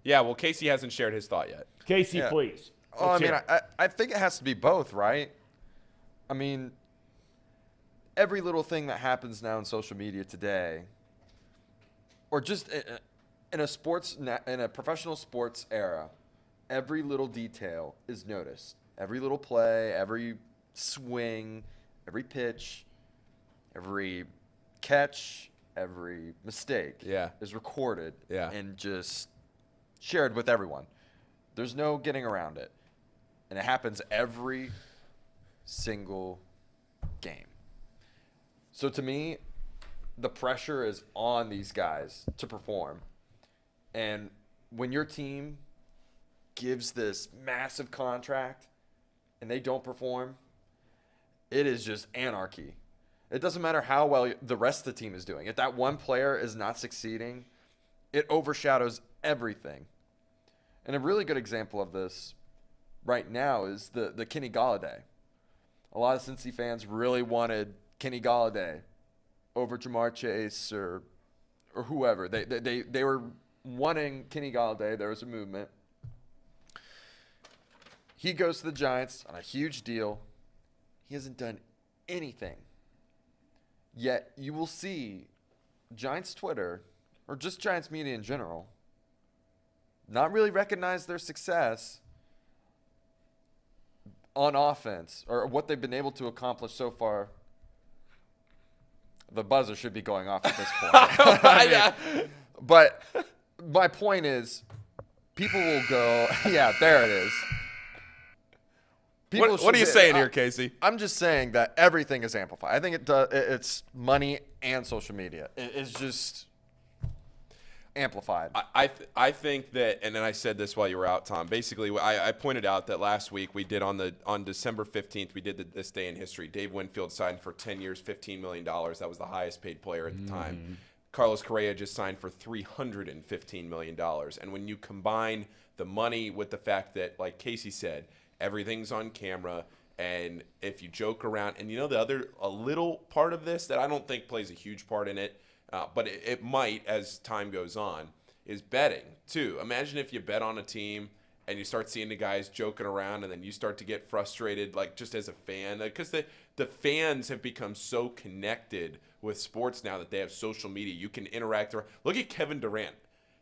Yeah, well, Casey hasn't shared his thought yet. Casey, Yeah. please. Well, I Let's mean, hear it. I think it has to be both, right? I mean, every little thing that happens now in social media today, or just in a professional sports era, every little detail is noticed. Every little play, every swing, every pitch, every catch, every mistake is recorded and just shared with everyone. There's no getting around it. And it happens every single game. So to me, the pressure is on these guys to perform. And when your team gives this massive contract and they don't perform, it is just anarchy. It doesn't matter how well the rest of the team is doing. If that one player is not succeeding, it overshadows everything. And a really good example of this right now is the Kenny Golladay. A lot of Cincy fans really wanted Kenny Golladay over Jamar Chase or whoever. They were wanting Kenny Golladay. There was a movement. He goes to the Giants on a huge deal. He hasn't done anything. Yet you will see Giants Twitter, or just Giants media in general, not really recognize their success on offense or what they've been able to accomplish so far. The buzzer should be going off at this point. But my point is, people will go, yeah, there it is. What are you saying here, Casey? I'm just saying that everything is amplified. I think it's money and social media. It's just amplified. I think that, and then I said this while you were out, Thom. Basically, I pointed out that last week we did on December 15th, we did this day in history. Dave Winfield signed for 10 years, $15 million. That was the highest paid player at the time. Carlos Correa just signed for $315 million. And when you combine the money with the fact that, like Casey said, everything's on camera, and if you joke around, and a little part of this that I don't think plays a huge part in it, but it might as time goes on, is betting too. Imagine if you bet on a team and you start seeing the guys joking around, and then you start to get frustrated, like just as a fan, because the fans have become so connected with sports now that they have social media. You can interact. Look at Kevin Durant.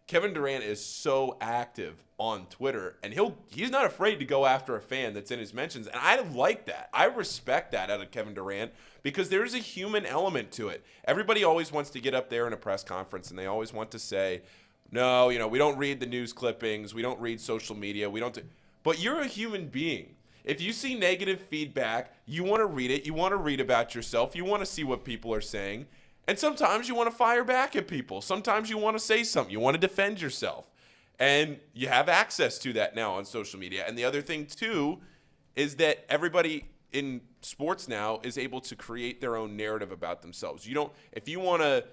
Kevin Durant is so active on Twitter, and he's not afraid to go after a fan that's in his mentions, and I like that. I respect that out of Kevin Durant because there's a human element to it. Everybody always wants to get up there in a press conference, and they always want to say, no, we don't read the news clippings, we don't read social media, but you're a human being. If you see negative feedback, you want to read it, you want to read about yourself, you want to see what people are saying. And sometimes you want to fire back at people. Sometimes you want to say something. You want to defend yourself. And you have access to that now on social media. And the other thing, too, is that everybody in sports now is able to create their own narrative about themselves. If you want to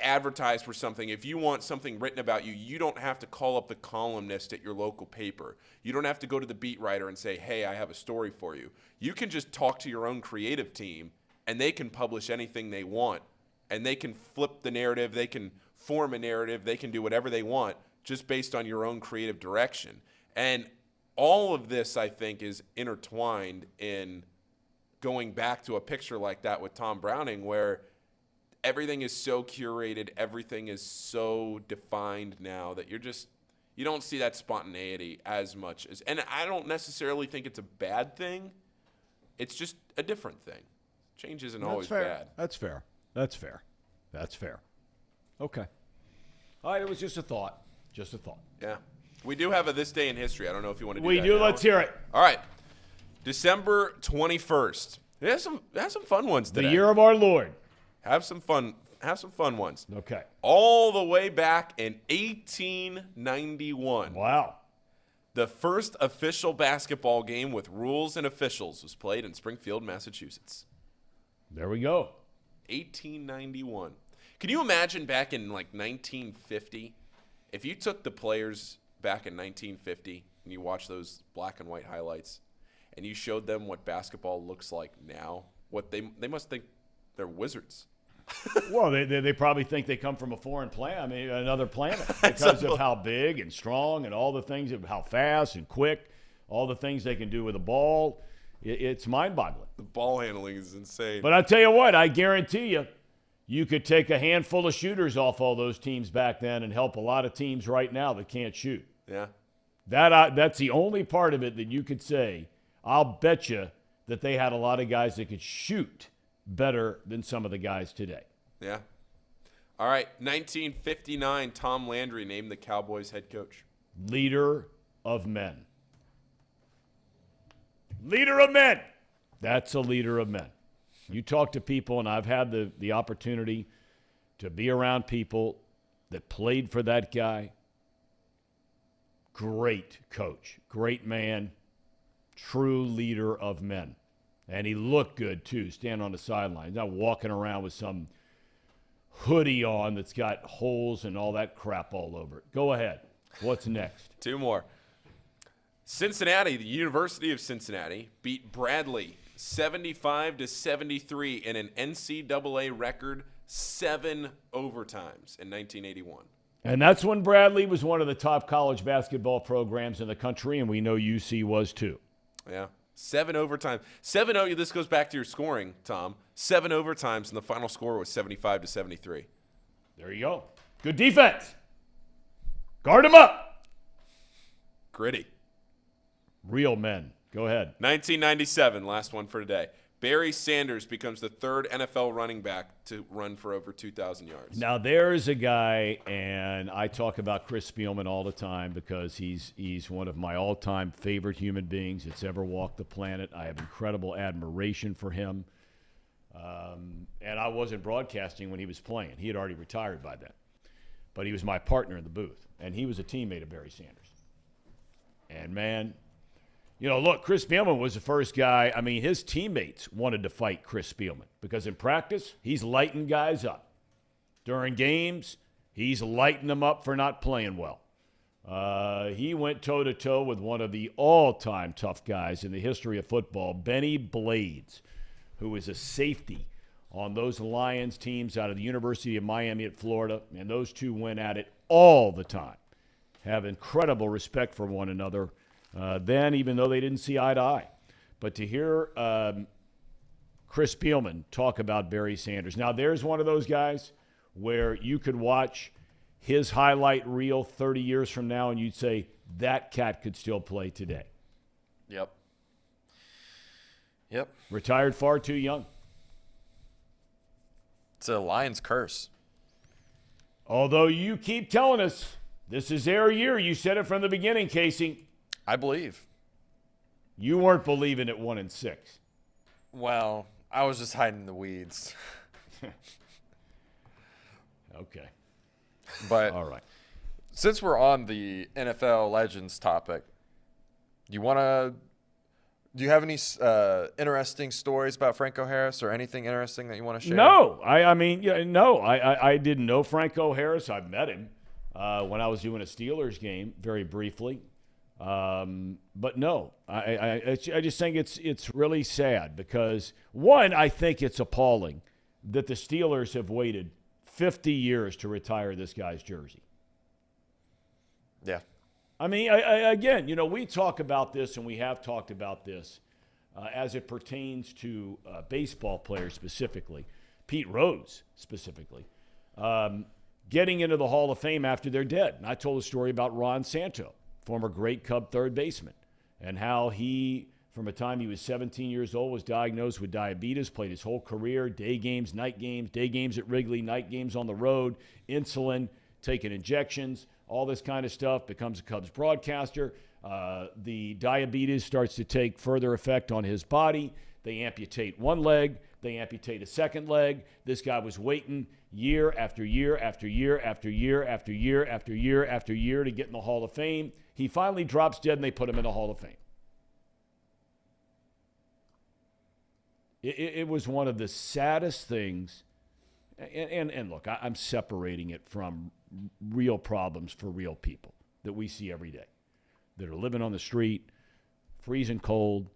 advertise for something, if you want something written about you, you don't have to call up the columnist at your local paper. You don't have to go to the beat writer and say, hey, I have a story for you. You can just talk to your own creative team, and they can publish anything they want. And they can flip the narrative. They can form a narrative. They can do whatever they want just based on your own creative direction. And all of this, I think, is intertwined in going back to a picture like that with Thom Browning, where everything is so curated, everything is so defined now that you don't see that spontaneity as much as, and I don't necessarily think it's a bad thing. It's just a different thing. Change isn't always bad. That's fair. That's fair. That's fair. Okay. All right, it was just a thought. Just a thought. Yeah. We do have a This Day in History. I don't know if you want to do We that do. now. Let's hear it. All right. December 21st. It has some fun ones today. The year of our Lord. Have some fun ones. Okay. All the way back in 1891. Wow. The first official basketball game with rules and officials was played in Springfield, Massachusetts. There we go. 1891. Can you imagine back in like 1950, if you took the players back in 1950 and you watch those black and white highlights and you showed them what basketball looks like now, what they must think they're wizards. Well, they probably think they come from a foreign planet, another planet, because of how big and strong and all the things, how fast and quick, all the things they can do with a ball. It's mind-boggling. The ball handling is insane. But I tell you what, I guarantee you could take a handful of shooters off all those teams back then and help a lot of teams right now that can't shoot. Yeah. That's the only part of it that you could say, I'll bet you that they had a lot of guys that could shoot better than some of the guys today. Yeah. All right, 1959, Tom Landry named the Cowboys head coach. Leader of men. Leader of men. That's a leader of men. You talk to people, and I've had the opportunity to be around people that played for that guy. Great coach, great man, true leader of men. And he looked good, too, standing on the sideline. He's not walking around with some hoodie on that's got holes and all that crap all over it. Go ahead. What's next? Two more. Cincinnati, the University of Cincinnati, beat Bradley 75-73 in an NCAA record 7 overtimes in 1981. And that's when Bradley was one of the top college basketball programs in the country, and we know UC was too. Yeah. 7 overtimes. 7-0, this goes back to your scoring, Tom. 7 overtimes, and the final score was 75-73. There you go. Good defense. Guard him up. Gritty. Real men. Go ahead. 1997, last one for today. Barry Sanders becomes the third NFL running back to run for over 2,000 yards. Now, there's a guy, and I talk about Chris Spielman all the time because he's one of my all-time favorite human beings that's ever walked the planet. I have incredible admiration for him. And I wasn't broadcasting when he was playing. He had already retired by then. But he was my partner in the booth, and he was a teammate of Barry Sanders. And, man, you know, look, Chris Spielman was the first guy. I mean, his teammates wanted to fight Chris Spielman because in practice, he's lighting guys up. During games, he's lighting them up for not playing well. He went toe-to-toe with one of the all-time tough guys in the history of football, Benny Blades, who was a safety on those Lions teams out of the University of Miami at Florida, and those two went at it all the time. Have incredible respect for one another. Then, even though they didn't see eye to eye. But to hear Chris Spielman talk about Barry Sanders. Now, there's one of those guys where you could watch his highlight reel 30 years from now and you'd say, that cat could still play today. Yep. Retired far too young. It's a Lions curse. Although you keep telling us this is their year. You said it from the beginning, Casey. I believe. You weren't believing at 1-6. Well, I was just hiding in the weeds. Okay. But all right. Since we're on the NFL legends topic, do you have any interesting stories about Franco Harris or anything interesting that you want to share? No. I didn't know Franco Harris. I met him when I was doing a Steelers game very briefly. But no, I just think it's really sad because, one, I think it's appalling that the Steelers have waited 50 years to retire this guy's jersey. Yeah. I mean, again, we talk about this, and we have talked about this as it pertains to baseball players specifically, Pete Rose specifically, getting into the Hall of Fame after they're dead. And I told a story about Ron Santo, former great Cub third baseman, and how he, from the time he was 17 years old, was diagnosed with diabetes, played his whole career, day games at Wrigley, night games on the road, insulin, taking injections, all this kind of stuff, becomes a Cubs broadcaster. The diabetes starts to take further effect on his body. They amputate one leg. They amputate a second leg. This guy was waiting year after year after year after year after year after year after year to get in the Hall of Fame. He finally drops dead, and they put him in the Hall of Fame. It was one of the saddest things. And look, I'm separating it from real problems for real people that we see every day, that are living on the street, freezing cold,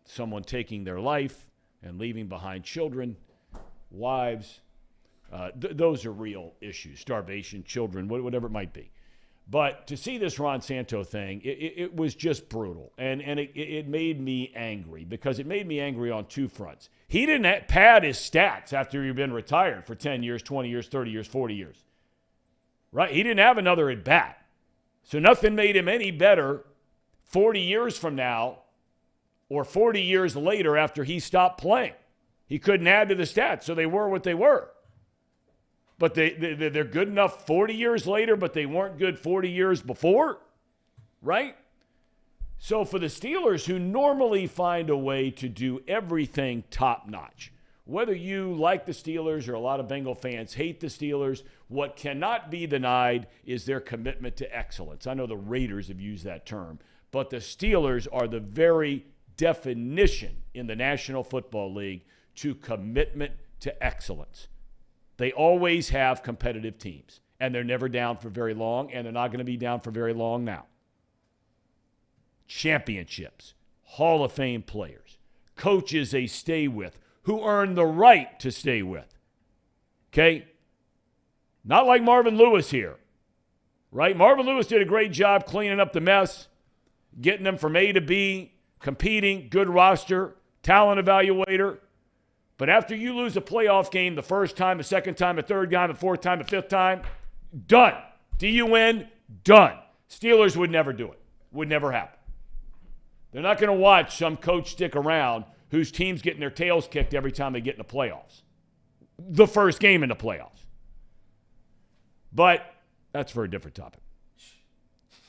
someone taking their life and leaving behind children, wives. Those are real issues, starvation, children, whatever it might be. But to see this Ron Santo thing, it was just brutal. And it made me angry, because it made me angry on two fronts. He didn't pad his stats after he'd been retired for 10 years, 20 years, 30 years, 40 years. Right? He didn't have another at bat. So nothing made him any better 40 years from now or 40 years later after he stopped playing. He couldn't add to the stats, so they were what they were. But they're good enough 40 years later, but they weren't good 40 years before, right? So for the Steelers, who normally find a way to do everything top-notch, whether you like the Steelers or a lot of Bengal fans hate the Steelers, what cannot be denied is their commitment to excellence. I know the Raiders have used that term, but the Steelers are the very definition in the National Football League to commitment to excellence. They always have competitive teams, and they're never down for very long, and they're not going to be down for very long now. Championships, Hall of Fame players, coaches they stay with, who earn the right to stay with. Okay? Not like Marvin Lewis here, right? Marvin Lewis did a great job cleaning up the mess, getting them from A to B, competing, good roster, talent evaluator. But after you lose a playoff game the first time, the second time, the third time, the fourth time, the fifth time, done. D-U-N, done. Steelers would never do it. Would never happen. They're not going to watch some coach stick around whose team's getting their tails kicked every time they get in the playoffs. The first game in the playoffs. But that's for a different topic.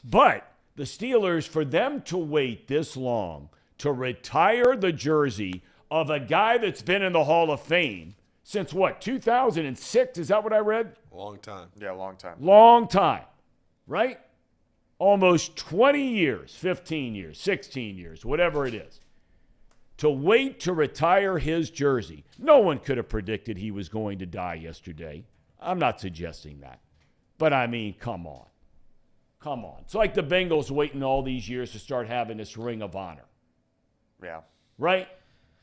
But the Steelers, for them to wait this long to retire the jersey of a guy that's been in the Hall of Fame since, 2006? Is that what I read? Long time. Yeah, long time. Long time, right? Almost 20 years, 15 years, 16 years, whatever it is. To wait to retire his jersey. No one could have predicted he was going to die yesterday. I'm not suggesting that. But, I mean, come on. Come on. It's like the Bengals waiting all these years to start having this Ring of Honor. Yeah. Right?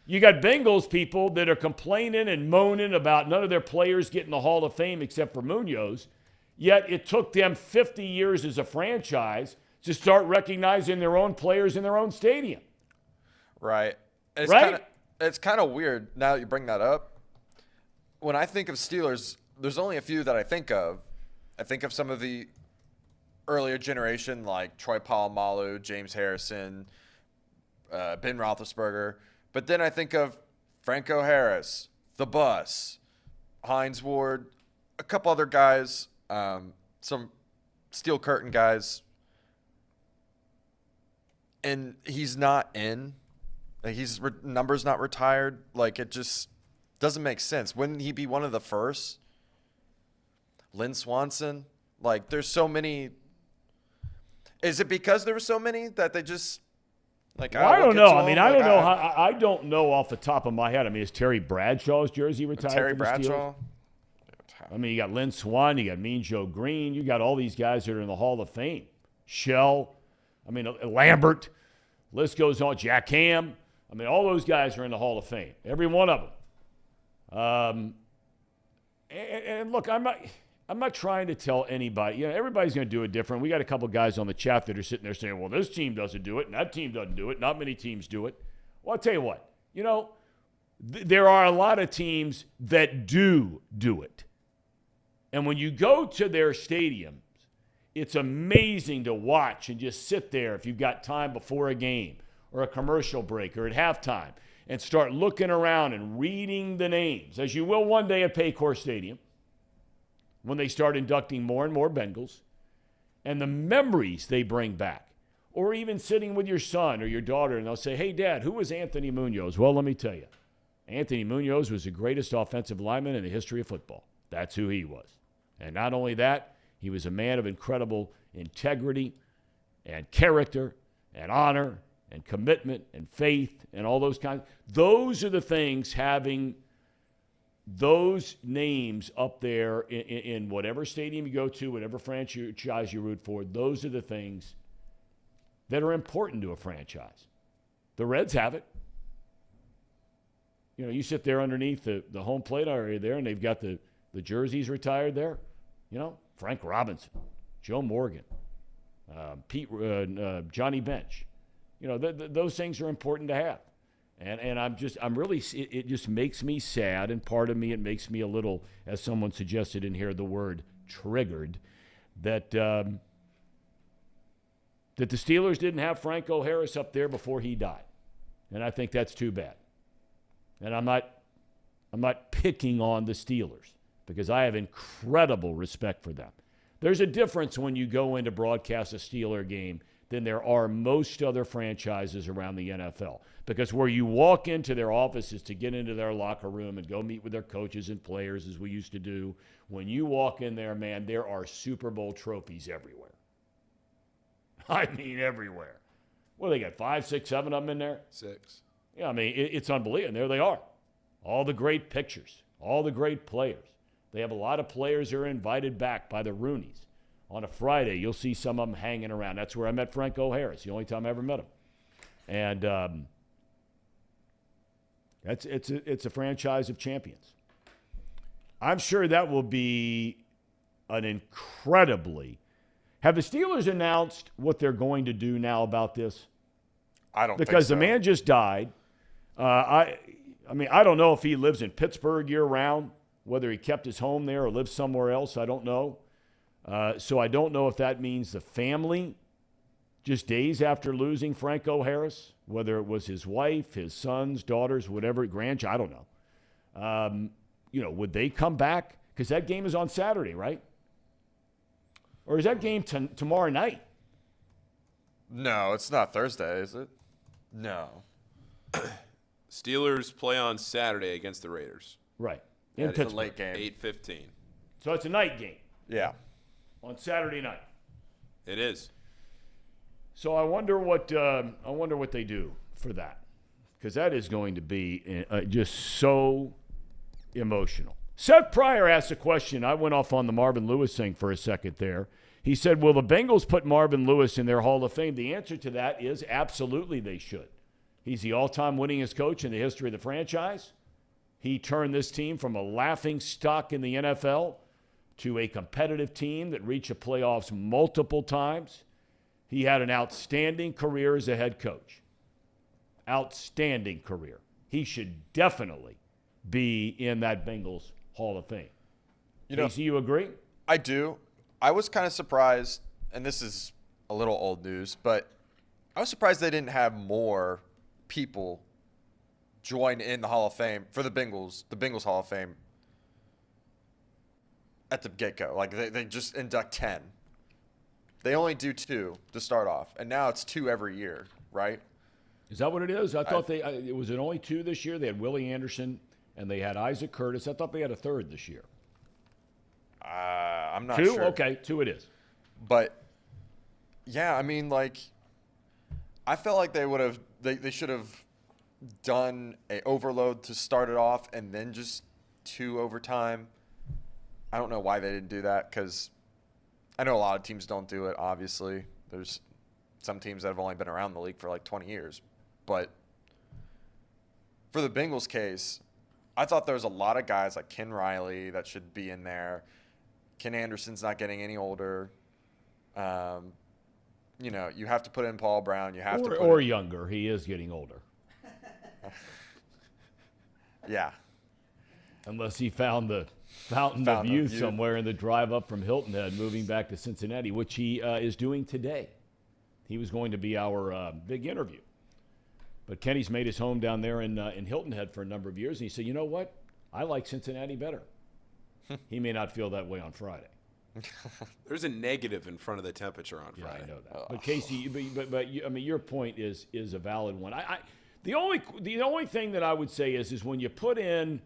You got Bengals people that are complaining and moaning about none of their players getting the Hall of Fame except for Munoz, yet it took them 50 years as a franchise to start recognizing their own players in their own stadium. Right. Right? It's kind of weird now that you bring that up. When I think of Steelers, there's only a few that I think of. I think of some of the earlier generation like Troy Polamalu, James Harrison, Ben Roethlisberger. But then I think of Franco Harris, The Bus, Hines Ward, a couple other guys, some Steel Curtain guys. And he's not in. Like his number's not retired. Like it just doesn't make sense. Wouldn't he be one of the first? Lynn Swanson? Like there's so many. Is it because there were so many that they just... Well, I don't know. I mean, I don't know. I don't know off the top of my head. I mean, is Terry Bradshaw's jersey retired? Terry for the Bradshaw. Steelers? I mean, you got Lynn Swann, you got Mean Joe Green, you got all these guys that are in the Hall of Fame. Shell, I mean, Lambert, list goes on. Jack Ham, I mean, all those guys are in the Hall of Fame, every one of them. And look, I'm not trying to tell anybody. You know, everybody's going to do it different. We got a couple guys on the chat that are sitting there saying, well, this team doesn't do it, and that team doesn't do it. Not many teams do it. Well, I'll tell you what. You know, there are a lot of teams that do it. And when you go to their stadiums, it's amazing to watch and just sit there if you've got time before a game or a commercial break or at halftime and start looking around and reading the names, as you will one day at Paycor Stadium when they start inducting more and more Bengals, and the memories they bring back. Or even sitting with your son or your daughter and they'll say, hey, Dad, who was Anthony Munoz? Well, let me tell you. Anthony Munoz was the greatest offensive lineman in the history of football. That's who he was. And not only that, he was a man of incredible integrity and character and honor and commitment and faith and all those kinds. Those are the things, having those names up there in whatever stadium you go to, whatever franchise you root for, those are the things that are important to a franchise. The Reds have it. You know, you sit there underneath the home plate area there, and they've got the jerseys retired there. You know, Frank Robinson, Joe Morgan, Johnny Bench. You know, those things are important to have. And it just makes me sad, and part of me, it makes me a little, as someone suggested in here, the word triggered, that the Steelers didn't have Franco Harris up there before he died. And I think that's too bad. And I'm not picking on the Steelers because I have incredible respect for them. There's a difference when you go in to broadcast a Steeler game than there are most other franchises around the NFL. Because where you walk into their offices to get into their locker room and go meet with their coaches and players, as we used to do, when you walk in there, man, there are Super Bowl trophies everywhere. I mean, everywhere. Well, they got 5, 6, 7 of them in there? 6. Yeah, I mean, it's unbelievable. And there they are. All the great pictures, all the great players. They have a lot of players that are invited back by the Rooneys. On a Friday, you'll see some of them hanging around. That's where I met Franco Harris, the only time I ever met him. And it's a franchise of champions. I'm sure that will be an incredibly... Have the Steelers announced what they're going to do now about this? I don't think so. Because the man just died. I mean, I don't know if he lives in Pittsburgh year-round, whether he kept his home there or lives somewhere else. I don't know. So I don't know if that means the family, just days after losing Franco Harris, whether it was his wife, his sons, daughters, whatever, grandchild, I don't know. You know, would they come back? Because that game is on Saturday, right? Or is that game tomorrow night? No, it's not Thursday, is it? No. Steelers play on Saturday against the Raiders. Right. It's a late game. 8:15. So it's a night game. Yeah. On Saturday night. It is. So I wonder what they do for that, because that is going to be just so emotional. Seth Pryor asked a question. I went off on the Marvin Lewis thing for a second there. He said, will the Bengals put Marvin Lewis in their Hall of Fame? The answer to that is absolutely they should. He's the all-time winningest coach in the history of the franchise. He turned this team from a laughing stock in the NFL to a competitive team that reached the playoffs multiple times. He had an outstanding career as a head coach. Outstanding career. He should definitely be in that Bengals Hall of Fame. Casey, you agree? I do. I was kind of surprised, and this is a little old news, but I was surprised they didn't have more people join in the Hall of Fame for the Bengals Hall of Fame at the get-go. Like, they just induct 10. They only do 2 to start off, and now it's 2 every year, right? Is that what it is? I thought it was only 2 this year. They had Willie Anderson, and they had Isaac Curtis. I thought they had a 3rd this year. I'm not 2? sure. Okay, 2 it is. But, yeah, I mean, like, I felt like they should have done a overload to start it off and then just 2 overtime. I don't know why they didn't do that, because I know a lot of teams don't do it, obviously. There's some teams that have only been around the league for like 20 years. But for the Bengals case, I thought there was a lot of guys like Ken Riley that should be in there. Ken Anderson's not getting any older. You know, you have to put in Paul Brown. You have to put or in, younger. He is getting older. yeah. Unless he found the fountain of youth somewhere in the drive up from Hilton Head, moving back to Cincinnati, which he is doing today. He was going to be our big interview. But Kenny's made his home down there in Hilton Head for a number of years, and he said, you know what? I like Cincinnati better. He may not feel that way on Friday. There's a negative in front of the temperature on Friday. Yeah, I know that. But Casey, but I mean, your point is a valid one. The only thing that I would say is when you put in,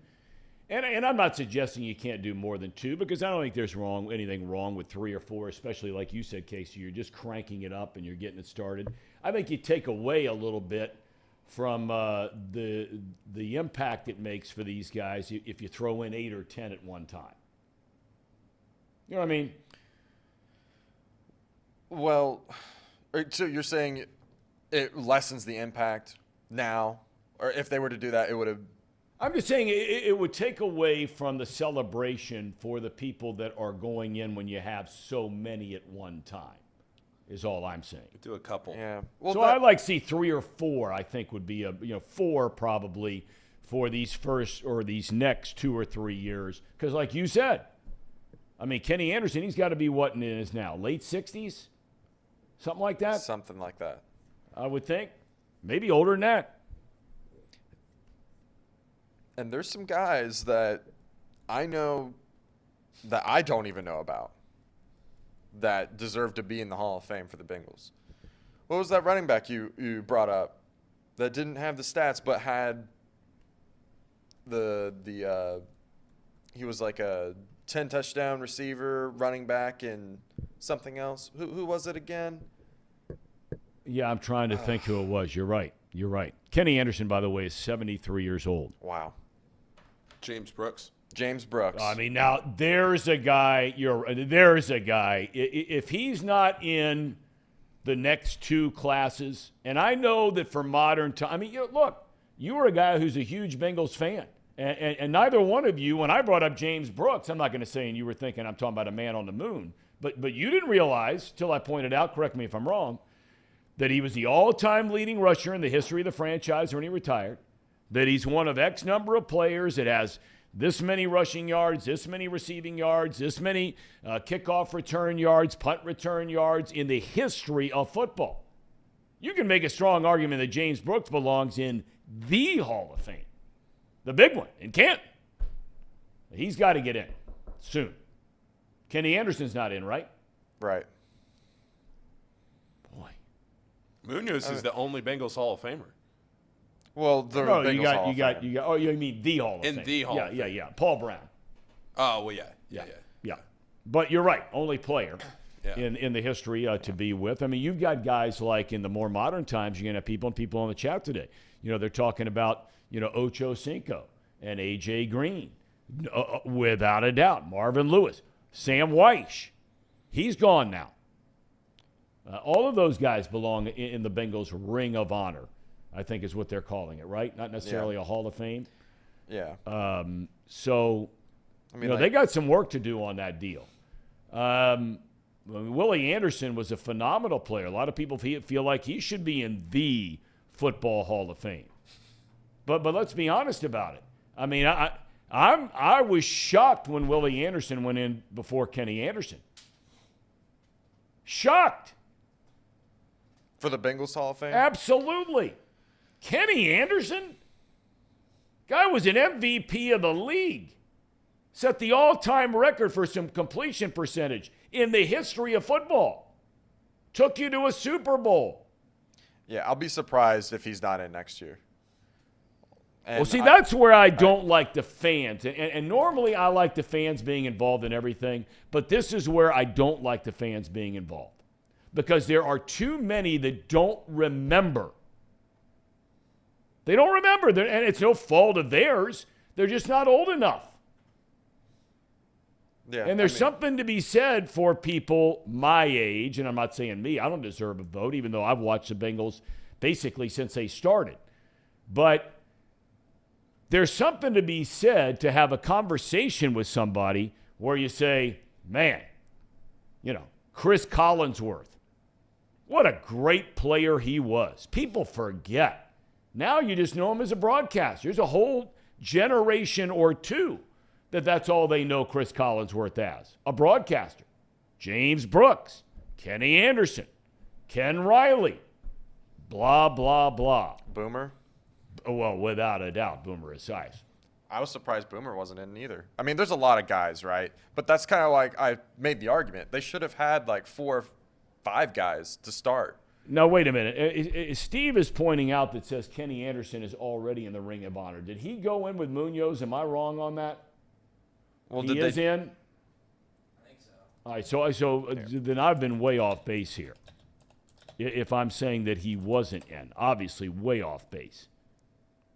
and I'm not suggesting you can't do more than 2, because I don't think there's anything wrong with 3 or 4, especially like you said, Casey, you're just cranking it up and you're getting it started. I think you take away a little bit from the impact it makes for these guys if you throw in 8 or 10 at one time. You know what I mean? Well, so you're saying it lessens the impact now? Or if they were to do that, it would have... I'm just saying it would take away from the celebration for the people that are going in when you have so many at one time, is all I'm saying. Do a couple. Yeah. Well, So I'd like to see 3 or 4, I think would be 4 probably for these first or these next 2 or 3 years. Because like you said, I mean, Kenny Anderson, he's got to be what in his now? Late 60s? Something like that? Something like that. I would think. Maybe older than that. And there's some guys that I know that I don't even know about that deserve to be in the Hall of Fame for the Bengals. What was that running back you brought up that didn't have the stats but had he was like a 10 touchdown receiver, running back, and something else? Who was it again? Yeah, I'm trying to think who it was. You're right. Kenny Anderson, by the way, is 73 years old. Wow. James Brooks. James Brooks. I mean, now there's a guy. There's a guy. If he's not in the next 2 classes, and I know that for modern time, I mean, look, you were a guy who's a huge Bengals fan, and neither one of you, when I brought up James Brooks, I'm not going to say, and you were thinking I'm talking about a man on the moon, but you didn't realize till I pointed out. Correct me if I'm wrong. That he was the all-time leading rusher in the history of the franchise when he retired, that he's one of X number of players that has this many rushing yards, this many receiving yards, this many kickoff return yards, punt return yards in the history of football. You can make a strong argument that James Brooks belongs in the Hall of Fame, the big one in Canton. He's got to get in soon. Kenny Anderson's not in, right? Right. Munoz is the only Bengals Hall of Famer. Well, the No, Bengals you Hall of got. Fame. Oh, you mean the Hall of Fame? In the Hall of Fame. Yeah. Paul Brown. Oh, well, yeah. But you're right, only player Yeah. in the history to be with. I mean, you've got guys like in the more modern times. You're gonna have people on the chat today. You know, they're talking about Ocho Cinco and AJ Green, without a doubt. Marvin Lewis, Sam Weish, he's gone now. All of those guys belong in the Bengals Ring of Honor, I think is what they're calling it, right? Not necessarily a Hall of Fame. Yeah. So, I mean, they got some work to do on that deal. Willie Anderson was a phenomenal player. A lot of people feel like he should be in the Football Hall of Fame. But let's be honest about it. I mean, I was shocked when Willie Anderson went in before Kenny Anderson. Shocked. for the Bengals Hall of Fame? Absolutely. Kenny Anderson? Guy was an MVP of the league. Set the all-time record for some completion percentage in the history of football. Took you to a Super Bowl. Yeah, I'll be surprised if he's not in next year. And Well, see, that's where I don't like the fans. And normally I like the fans being involved in everything, but this is where I don't like the fans being involved. Because there are too many that don't remember. They don't remember, and it's no fault of theirs. They're just not old enough. Yeah, And there's something to be said for people my age, and I'm not saying me. I don't deserve a vote, even though I've watched the Bengals basically since they started. But there's something to be said to have a conversation with somebody where you say, man, Chris Collinsworth, what a great player he was. People forget. Now you just know him as a broadcaster. There's a whole generation or two that's all they know Chris Collinsworth as, a broadcaster. James Brooks, Kenny Anderson, Ken Riley, blah, blah, blah. Boomer? Well, without a doubt, Boomer is size. I was surprised Boomer wasn't in either. I mean, there's a lot of guys, right? But that's kind of like I made the argument. They should have had like 4 or 5 guys to start. Now, wait a minute. Steve is pointing out that says Kenny Anderson is already in the Ring of Honor. Did he go in with Munoz? Am I wrong on that? Well, he is in? I think so. All right, so then I've been way off base here. If I'm saying that he wasn't in, obviously way off base.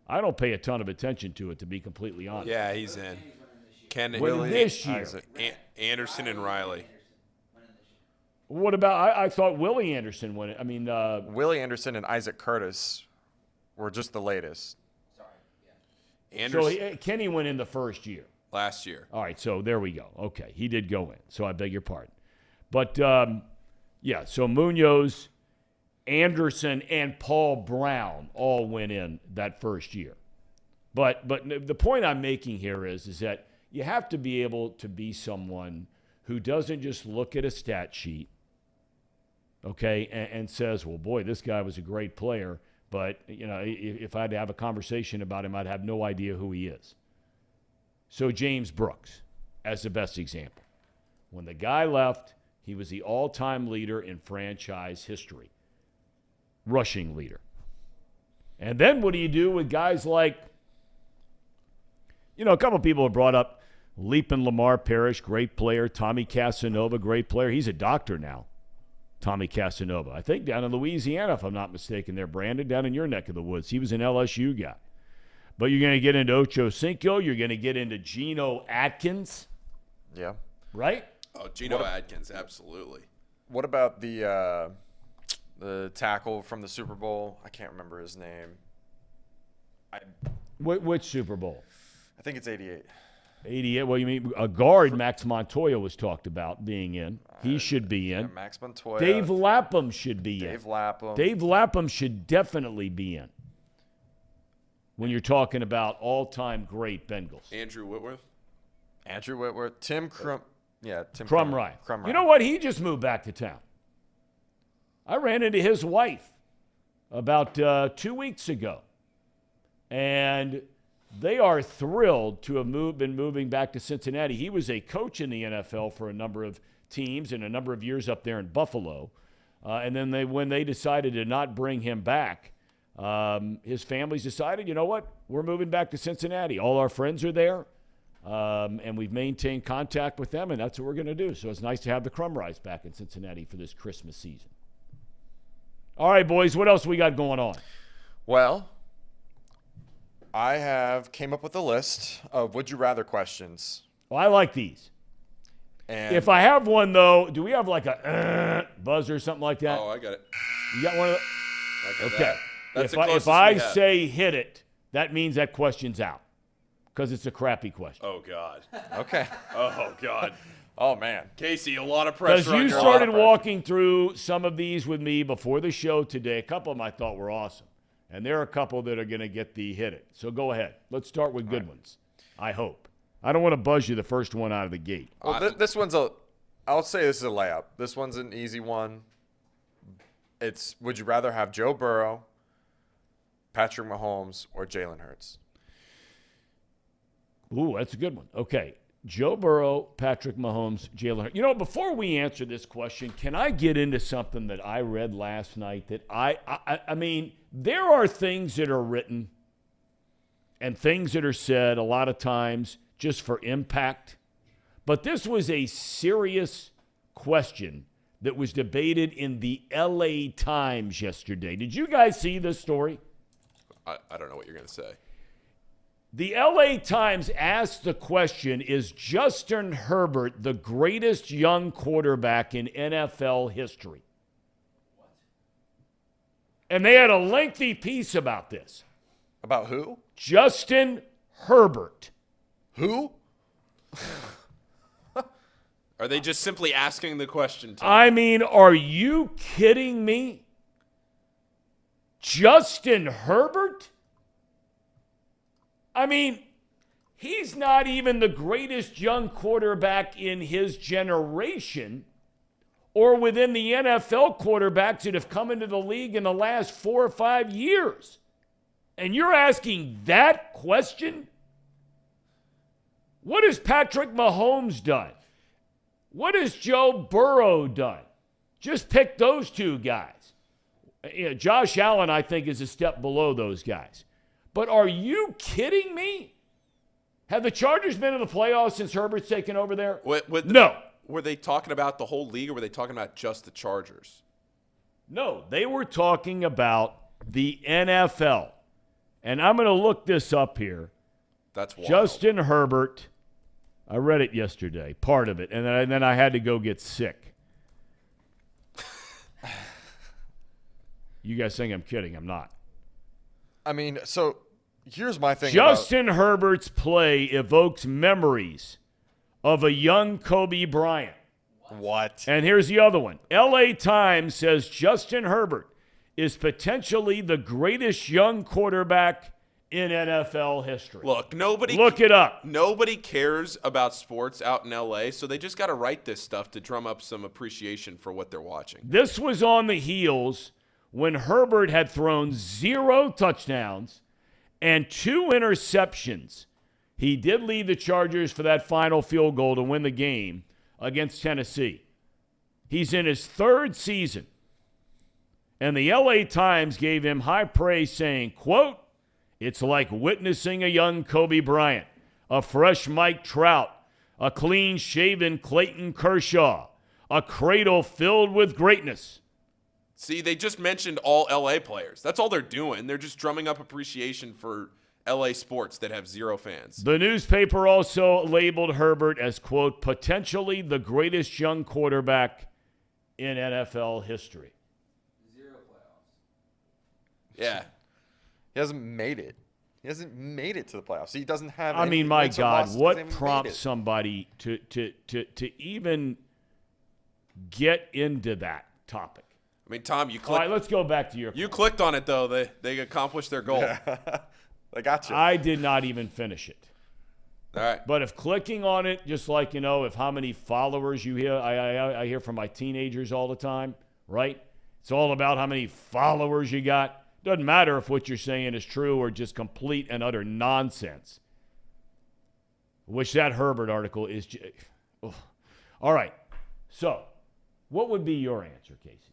I don't pay a ton of attention to it, to be completely honest. Yeah, he's in. Ken Willie, this year. Anderson and Riley. What about, I thought Willie Anderson won it. I mean, Willie Anderson and Isaac Curtis were just the latest. Sorry, yeah. Anderson, so Kenny went in the first year. Last year. All right, so there we go. Okay, he did go in, so I beg your pardon. But, yeah, so Munoz, Anderson, and Paul Brown all went in that first year. But the point I'm making here is that you have to be able to be someone who doesn't just look at a stat sheet, okay, and says, well, boy, this guy was a great player, but, if I had to have a conversation about him, I'd have no idea who he is. So James Brooks, as the best example. When the guy left, he was the all-time leader in franchise history. Rushing leader. And then what do you do with guys like, a couple of people have brought up Leapin Lamar Parrish, great player. Tommy Casanova, great player. He's a doctor now, Tommy Casanova. I think down in Louisiana, if I'm not mistaken there, Brandon, down in your neck of the woods. He was an LSU guy. But you're going to get into Ocho Cinco. You're going to get into Geno Atkins. Yeah. Right? Oh, Geno Atkins, absolutely. What about the tackle from the Super Bowl? I can't remember his name. Which Super Bowl? I think it's 88. 88. Well, you mean a guard, Max Montoya, was talked about being in. He should be in. Yeah, Max Montoya. Dave Lapham should be in. Dave Lapham should definitely be in. When you're talking about all-time great Bengals. Andrew Whitworth. Tim Crumrye. You know what? He just moved back to town. I ran into his wife about 2 weeks ago, and they are thrilled to have been moving back to Cincinnati. He was a coach in the NFL for a number of teams and a number of years up there in Buffalo. And then when they decided to not bring him back, his family's decided, you know what, we're moving back to Cincinnati. All our friends are there, and we've maintained contact with them, and that's what we're going to do. So it's nice to have the Crumryes back in Cincinnati for this Christmas season. All right, boys, what else we got going on? Well, I came up with a list of would you rather questions. Well, I like these. And if I have one, though, do we have like a buzzer or something like that? Oh, I got it. You got one of those? Okay. That's if I say hit it, that means that question's out because it's a crappy question. Oh, God. Okay. Oh, God. Oh, man. Casey, a lot of pressure. Because you started walking through some of these with me before the show today. A couple of them I thought were awesome. And there are a couple that are going to get the hit it. So go ahead. Let's start with good ones, I hope. I don't want to buzz you the first one out of the gate. Well, this one's I'll say this is a layup. This one's an easy one. It's would you rather have Joe Burrow, Patrick Mahomes, or Jalen Hurts? Ooh, that's a good one. Okay. Joe Burrow, Patrick Mahomes, Jalen Hurts. You know, before we answer this question, can I get into something that I read last night that I mean, there are things that are written and things that are said a lot of times just for impact. But this was a serious question that was debated in the LA Times yesterday. Did you guys see this story? I don't know what you're going to say. The LA Times asked the question, is Justin Herbert the greatest young quarterback in NFL history? What? And they had a lengthy piece about this. About who? Justin Herbert. Who? Are they just simply asking the question? I mean, are you kidding me? Justin Herbert? I mean, he's not even the greatest young quarterback in his generation or within the NFL quarterbacks that have come into the league in the last 4 or 5 years. And you're asking that question? What has Patrick Mahomes done? What has Joe Burrow done? Just pick those two guys. Josh Allen, I think, is a step below those guys. But are you kidding me? Have the Chargers been in the playoffs since Herbert's taken over there? No. Were they talking about the whole league, or were they talking about just the Chargers? No, they were talking about the NFL. And I'm going to look this up here. That's wild. Justin Herbert. I read it yesterday, part of it, and then I had to go get sick. You guys think I'm kidding. I'm not. I mean, so here's my thing. Justin Herbert's play evokes memories of a young Kobe Bryant. What? And here's the other one. LA Times says Justin Herbert is potentially the greatest young quarterback in NFL history. Look it up. Nobody cares about sports out in LA, so they just got to write this stuff to drum up some appreciation for what they're watching. This was on the heels when Herbert had thrown 0 touchdowns and 2 interceptions. He did lead the Chargers for that final field goal to win the game against Tennessee. He's in his 3rd season, and the LA Times gave him high praise, saying, quote, "It's like witnessing a young Kobe Bryant, a fresh Mike Trout, a clean-shaven Clayton Kershaw, a cradle filled with greatness." See, they just mentioned all LA players. That's all they're doing. They're just drumming up appreciation for LA sports that have 0 fans. The newspaper also labeled Herbert as, quote, "potentially the greatest young quarterback in NFL history." 0 playoffs. Yeah. He hasn't made it. He hasn't made it to the playoffs. He doesn't have. I mean, my wins or God, losses. He what hasn't even prompts made it. somebody to even get into that topic? I mean, Tom, you All clicked. right, let's go back to your You clicked on it though. They accomplished their goal. I got you. I did not even finish it. All right. But if clicking on it, just like, if how many followers you hear, I hear from my teenagers all the time, right? It's all about how many followers you got. Doesn't matter if what you're saying is true or just complete and utter nonsense. Which that Herbert article is. All right. So, what would be your answer, Casey?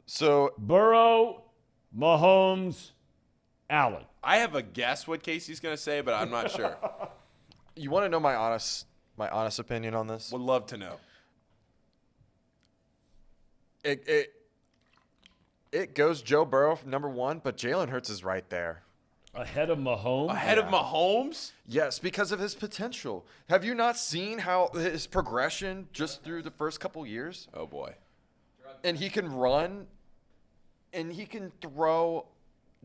So Burrow, Mahomes, Allen. I have a guess what Casey's going to say, but I'm not sure. you want to know my honest opinion on this? Would love to know. It goes Joe Burrow number 1, but Jalen Hurts is right there. Ahead of Mahomes? Ahead of Mahomes? Yes, because of his potential. Have you not seen how his progression just through the first couple years? Oh, boy. And he can run, and he can throw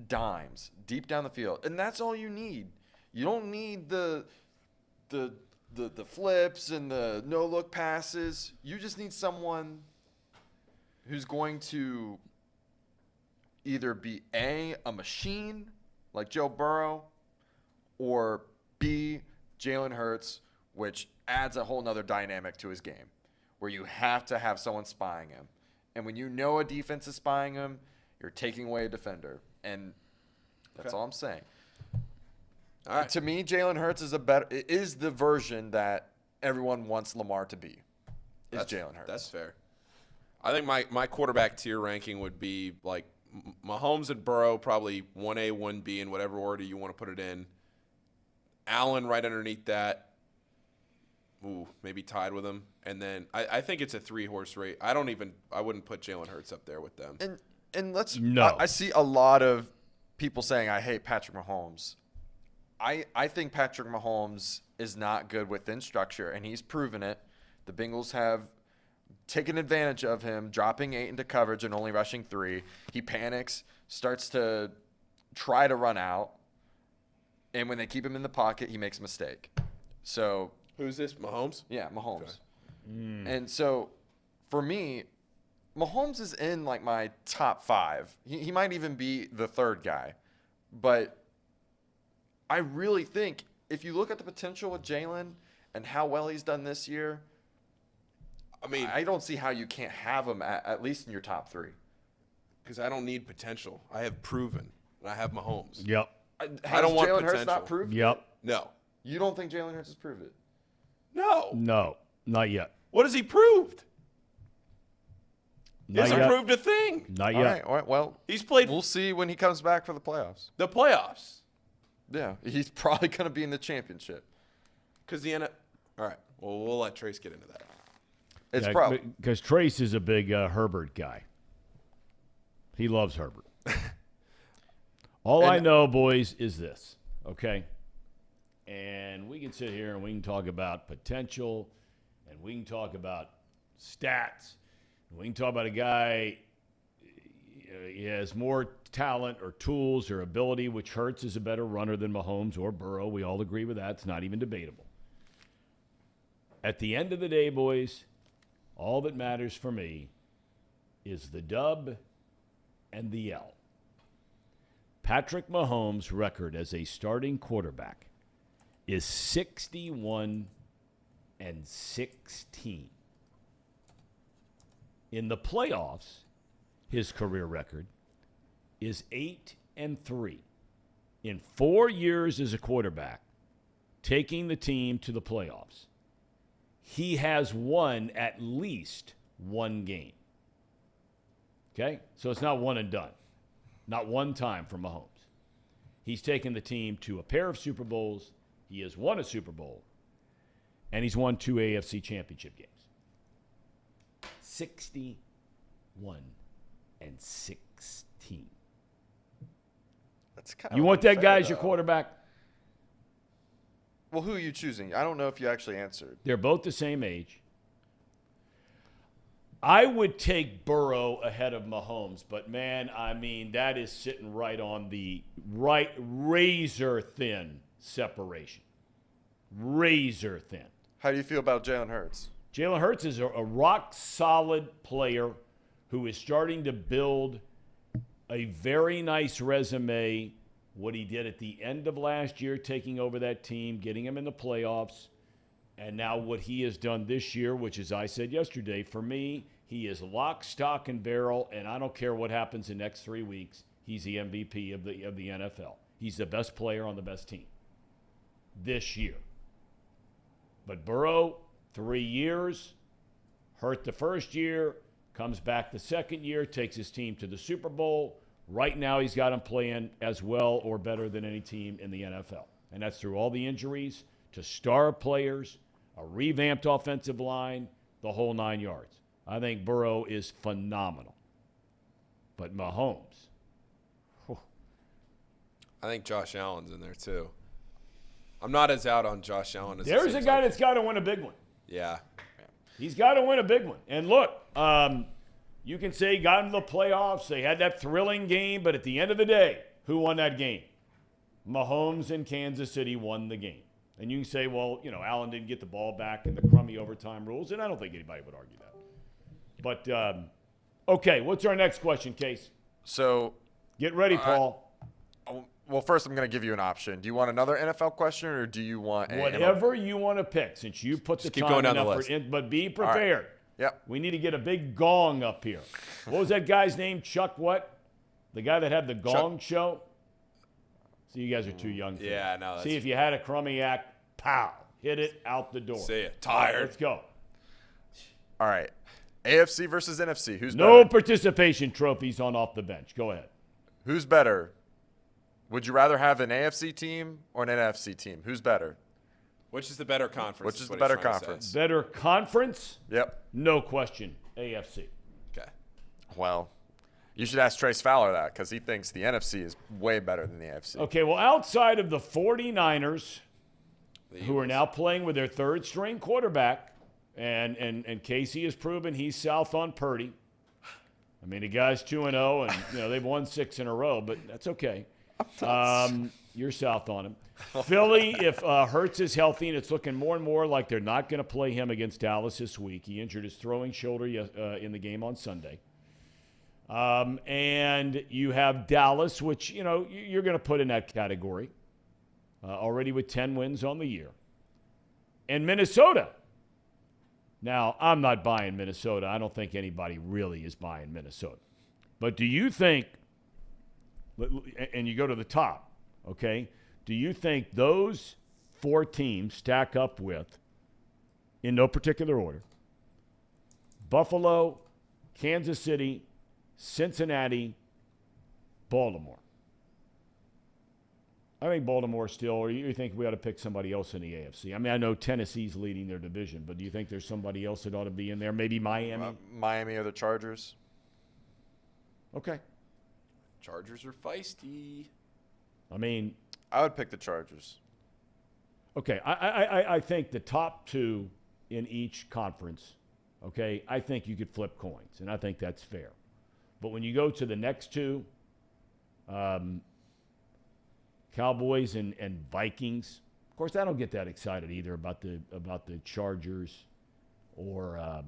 dimes deep down the field, and that's all you need. You don't need the flips and the no-look passes. You just need someone who's going to either be a machine like Joe Burrow or B, Jalen Hurts, which adds a whole nother dynamic to his game where you have to have someone spying him. And when you know a defense is spying him, you're taking away a defender. And that's all I'm saying. All right. To me, Jalen Hurts is the version that everyone wants Lamar to be. Jalen Hurts. That's fair. I think my quarterback tier ranking would be like Mahomes and Burrow, probably 1A, 1B in whatever order you want to put it in. Allen right underneath that. Ooh, maybe tied with him. And then I think it's a 3-horse race. I wouldn't put Jalen Hurts up there with them. And let's No. I see a lot of people saying I hate Patrick Mahomes. I think Patrick Mahomes is not good within structure, and he's proven it. The Bengals have taken advantage of him, dropping 8 into coverage and only rushing 3. He panics, starts to try to run out. And when they keep him in the pocket, he makes a mistake. So, Who's this? Mahomes? yeah, Mahomes. And so, for me, Mahomes is in like my top 5. He might even be the third guy. But I really think if you look at the potential with Jalen and how well he's done this year, I mean, I don't see how you can't have him at least in your top 3. because I don't need potential. I have proven, and I have Mahomes. Yep. Has don't want Jalen Hurts potential. not proved it? Yep. No. You don't think Jalen Hurts has proved it? No. No, not yet. What has he proved? He Not hasn't yet. proved a thing. Not All yet. right. Well, He's played we'll see when he comes back for the playoffs. the playoffs. Yeah, he's probably going to be in the championship. Because the NFL. All right. Well, we'll let Trace get into that. It's Yeah, probably because Trace is a big Herbert guy. He loves Herbert. All I know, boys, is this, okay? And we can sit here and we can talk about potential, and we can talk about stats, and we can talk about a guy, he has more talent or tools or ability, which Hurts is a better runner than Mahomes or Burrow. We all agree with that. It's not even debatable. At the end of the day, boys, all that matters for me is the dub and the L. Patrick Mahomes' record as a starting quarterback is 61-16. In the playoffs, his career record is 8-3. In 4 years as a quarterback, taking the team to the playoffs, he has won at least one game. Okay? So it's not one and done. Not one time for Mahomes. He's taken the team to a pair of Super Bowls. He has won a Super Bowl. And he's won 2 AFC championship games. 61-16. that's kind of You want that unfair, guy as your though. quarterback? Well, who are you choosing? I don't know if you actually answered. They're both the same age. I would take Burrow ahead of Mahomes, but man, I mean, that is sitting right on the right razor thin separation. Razor thin. How do you feel about Jalen Hurts? Jalen Hurts is a rock solid player who is starting to build a very nice resume. What he did at the end of last year, taking over that team, getting him in the playoffs, and now what he has done this year, which, as I said yesterday, for me, he is lock, stock, and barrel, and I don't care what happens in the next 3 weeks. He's the MVP of the NFL. He's the best player on the best team this year. But Burrow, 3 years, hurt the first year, comes back the second year, takes his team to the Super Bowl. Right now, he's got him playing as well or better than any team in the NFL. And that's through all the injuries to star players, a revamped offensive line, the whole 9 yards. I think Burrow is phenomenal. But Mahomes, I think Josh Allen's in there, too. I'm not as out on Josh Allen as it there's a seems guy like. that's got to win a big one. Yeah. He's got to win a big one. And look, you can say he got into the playoffs. They had that thrilling game, but at the end of the day, who won that game? Mahomes and Kansas City won the game. And you can say, well, you know, Allen didn't get the ball back in the crummy overtime rules, and I don't think anybody would argue that. But, okay, what's our next question, Case? So, Get ready, Paul. well, first I'm going to give you an option. Do you want another NFL question, or do you want Whatever you want to pick, since you put the keep time going and down the effort list. in, but be prepared. Yep. We need to get a big gong up here. What was that guy's name? Chuck what? The guy that had the gong show? See, you guys are too young for Yeah, that. no, that's- See, if you had a crummy act, pow, hit it out the door. See ya. All right, Tired. let's go. All right. AFC versus NFC. Who's No better? participation trophies on off the bench. Go ahead. Who's better? Would you rather have an AFC team or an NFC team? Who's better? Which is the better conference? Which is the what better he's trying to say. conference? Better conference? Yep. No question. AFC. Okay. Well, you should ask Trace Fowler that because he thinks the NFC is way better than the AFC. Okay, well, outside of the 49ers, The who are Eagles. now playing with their third string quarterback, and Casey has proven he's south on Purdy. I mean, the guy's 2-0, and you know they've won 6 in a row, but that's okay. You're south on him. Philly, if Hurts is healthy, and it's looking more and more like they're not going to play him against Dallas this week. He injured his throwing shoulder in the game on Sunday. And you have Dallas, which, you're going to put in that category, already with 10 wins on the year. And Minnesota. Now, I'm not buying Minnesota. I don't think anybody really is buying Minnesota. But do you think, and you go to the top, okay, do you think those 4 teams stack up with, in no particular order, Buffalo, Kansas City, Cincinnati, Baltimore? I think Baltimore still, or you think we ought to pick somebody else in the AFC? I mean, I know Tennessee's leading their division, but do you think there's somebody else that ought to be in there? Maybe Miami? Miami or the Chargers. Okay. Chargers are feisty. I mean, I would pick the Chargers. Okay, I think the top 2 in each conference, okay, I think you could flip coins, and I think that's fair. But when you go to the next 2, Cowboys and Vikings, of course, I don't get that excited either about the Chargers or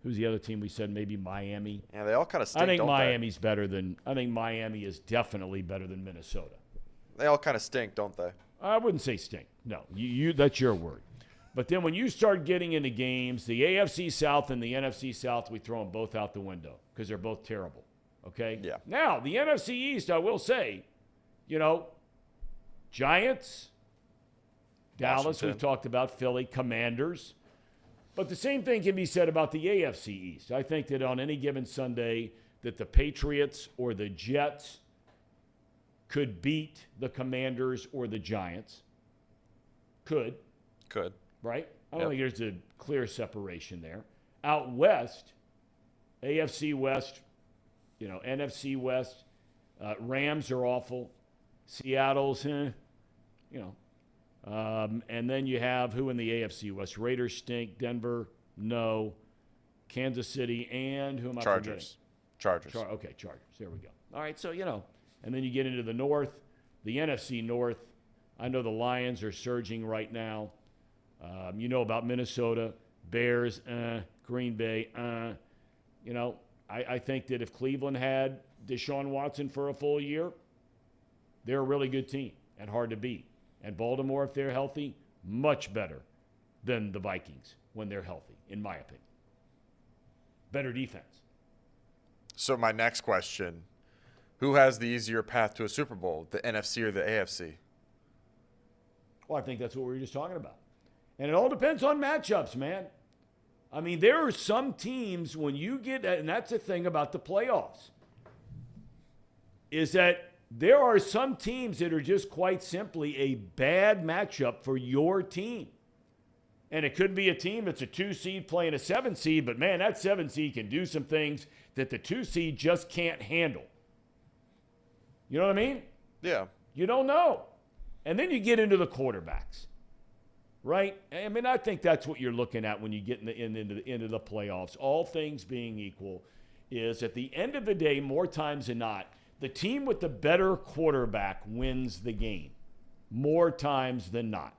who's the other team we said, maybe Miami. Yeah, they all kind of stink, I think don't Miami's better than – I think Miami is definitely better than Minnesota. They all kind of stink, don't they? I wouldn't say stink. No, you that's your word. But then when you start getting into games, the AFC South and the NFC South, we throw them both out the window because they're both terrible, okay? Yeah. Now, the NFC East, I will say, Giants, Dallas, Washington. we've talked about, Philly, Commanders. But the same thing can be said about the AFC East. I think that on any given Sunday that the Patriots or the Jets could beat the Commanders or the Giants. Could. Right? I don't think there's a clear separation there. Out west, AFC West, NFC West, Rams are awful. Seattle's, and then you have who in the AFC West? Raiders stink. Denver, no. Kansas City, and who am I forgetting? Chargers. Okay, Chargers. There we go. All right, so, and then you get into the North, the NFC North. I know the Lions are surging right now. You know about Minnesota, Bears, Green Bay, I think that if Cleveland had Deshaun Watson for a full year, they're a really good team and hard to beat. And Baltimore, if they're healthy, much better than the Vikings when they're healthy, in my opinion. Better defense. So my next question, who has the easier path to a Super Bowl, the NFC or the AFC? Well, I think that's what we were just talking about. And it all depends on matchups, man. I mean, there are some teams when you get, and that's the thing about the playoffs, is that there are some teams that are just quite simply a bad matchup for your team. And it could be a team that's a 2 seed playing a 7 seed, but man, that 7 seed can do some things that the 2 seed just can't handle. You know what I mean? Yeah. You don't know. And then you get into the quarterbacks, right? I mean, I think that's what you're looking at when you get into the playoffs. All things being equal, is at the end of the day, more times than not, the team with the better quarterback wins the game more times than not.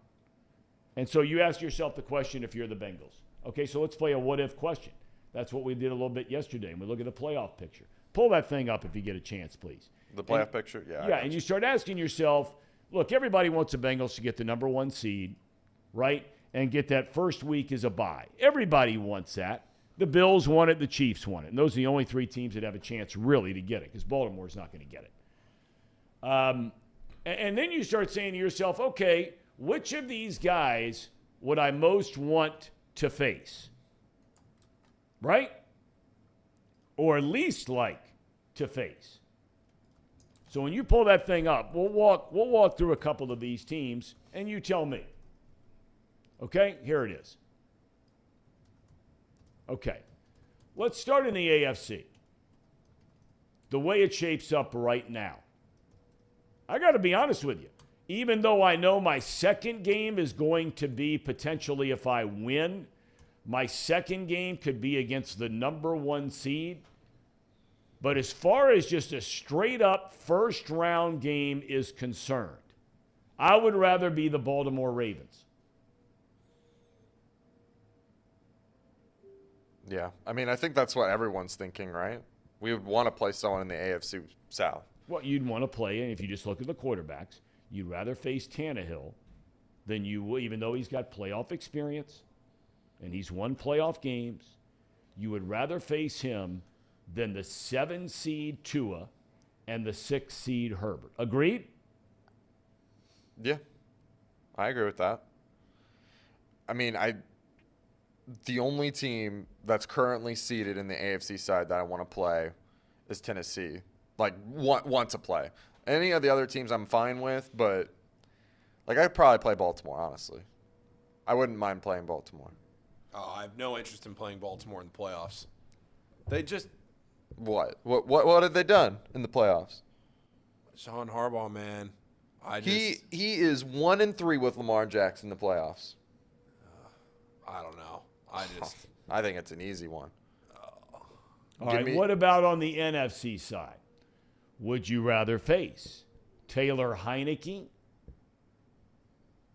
And so you ask yourself the question if you're the Bengals. Okay, so let's play a what-if question. That's what we did a little bit yesterday, and we look at the playoff picture. Pull that thing up if you get a chance, please. The playoff picture? Yeah. Yeah, and you start asking yourself, look, everybody wants the Bengals to get the number 1 seed, right, and get that first week as a bye. Everybody wants that. The Bills want it, the Chiefs want it. And those are the only 3 teams that have a chance really to get it, because Baltimore's not going to get it. And then you start saying to yourself, okay, which of these guys would I most want to face? Right? Or least like to face? So when you pull that thing up, we'll walk through a couple of these teams, and you tell me. Okay? Here it is. Okay. Let's start in the AFC. The way it shapes up right now. I got to be honest with you. Even though I know my second game is going to be potentially, if I win, my second game could be against the number 1 seed. But as far as just a straight-up first-round game is concerned, I would rather be the Baltimore Ravens. Yeah. I mean, I think that's what everyone's thinking, right? We would want to play someone in the AFC South. Well, you'd want to play, and if you just look at the quarterbacks, you'd rather face Tannehill than you would, even though he's got playoff experience and he's won playoff games, you would rather face him than the 7-seed Tua and the 6-seed Herbert. Agreed? Yeah, I agree with that. I mean, the only team that's currently seated in the AFC side that I want to play is Tennessee. Like, want to play. Any of the other teams I'm fine with, but, like, I'd probably play Baltimore, honestly. I wouldn't mind playing Baltimore. Oh, I have no interest in playing Baltimore in the playoffs. They just What have they done in the playoffs? Sean Harbaugh, man. He is 1-3 with Lamar Jackson in the playoffs. I don't know. I think it's an easy one. All right, what about on the NFC side? Would you rather face Taylor Heineke,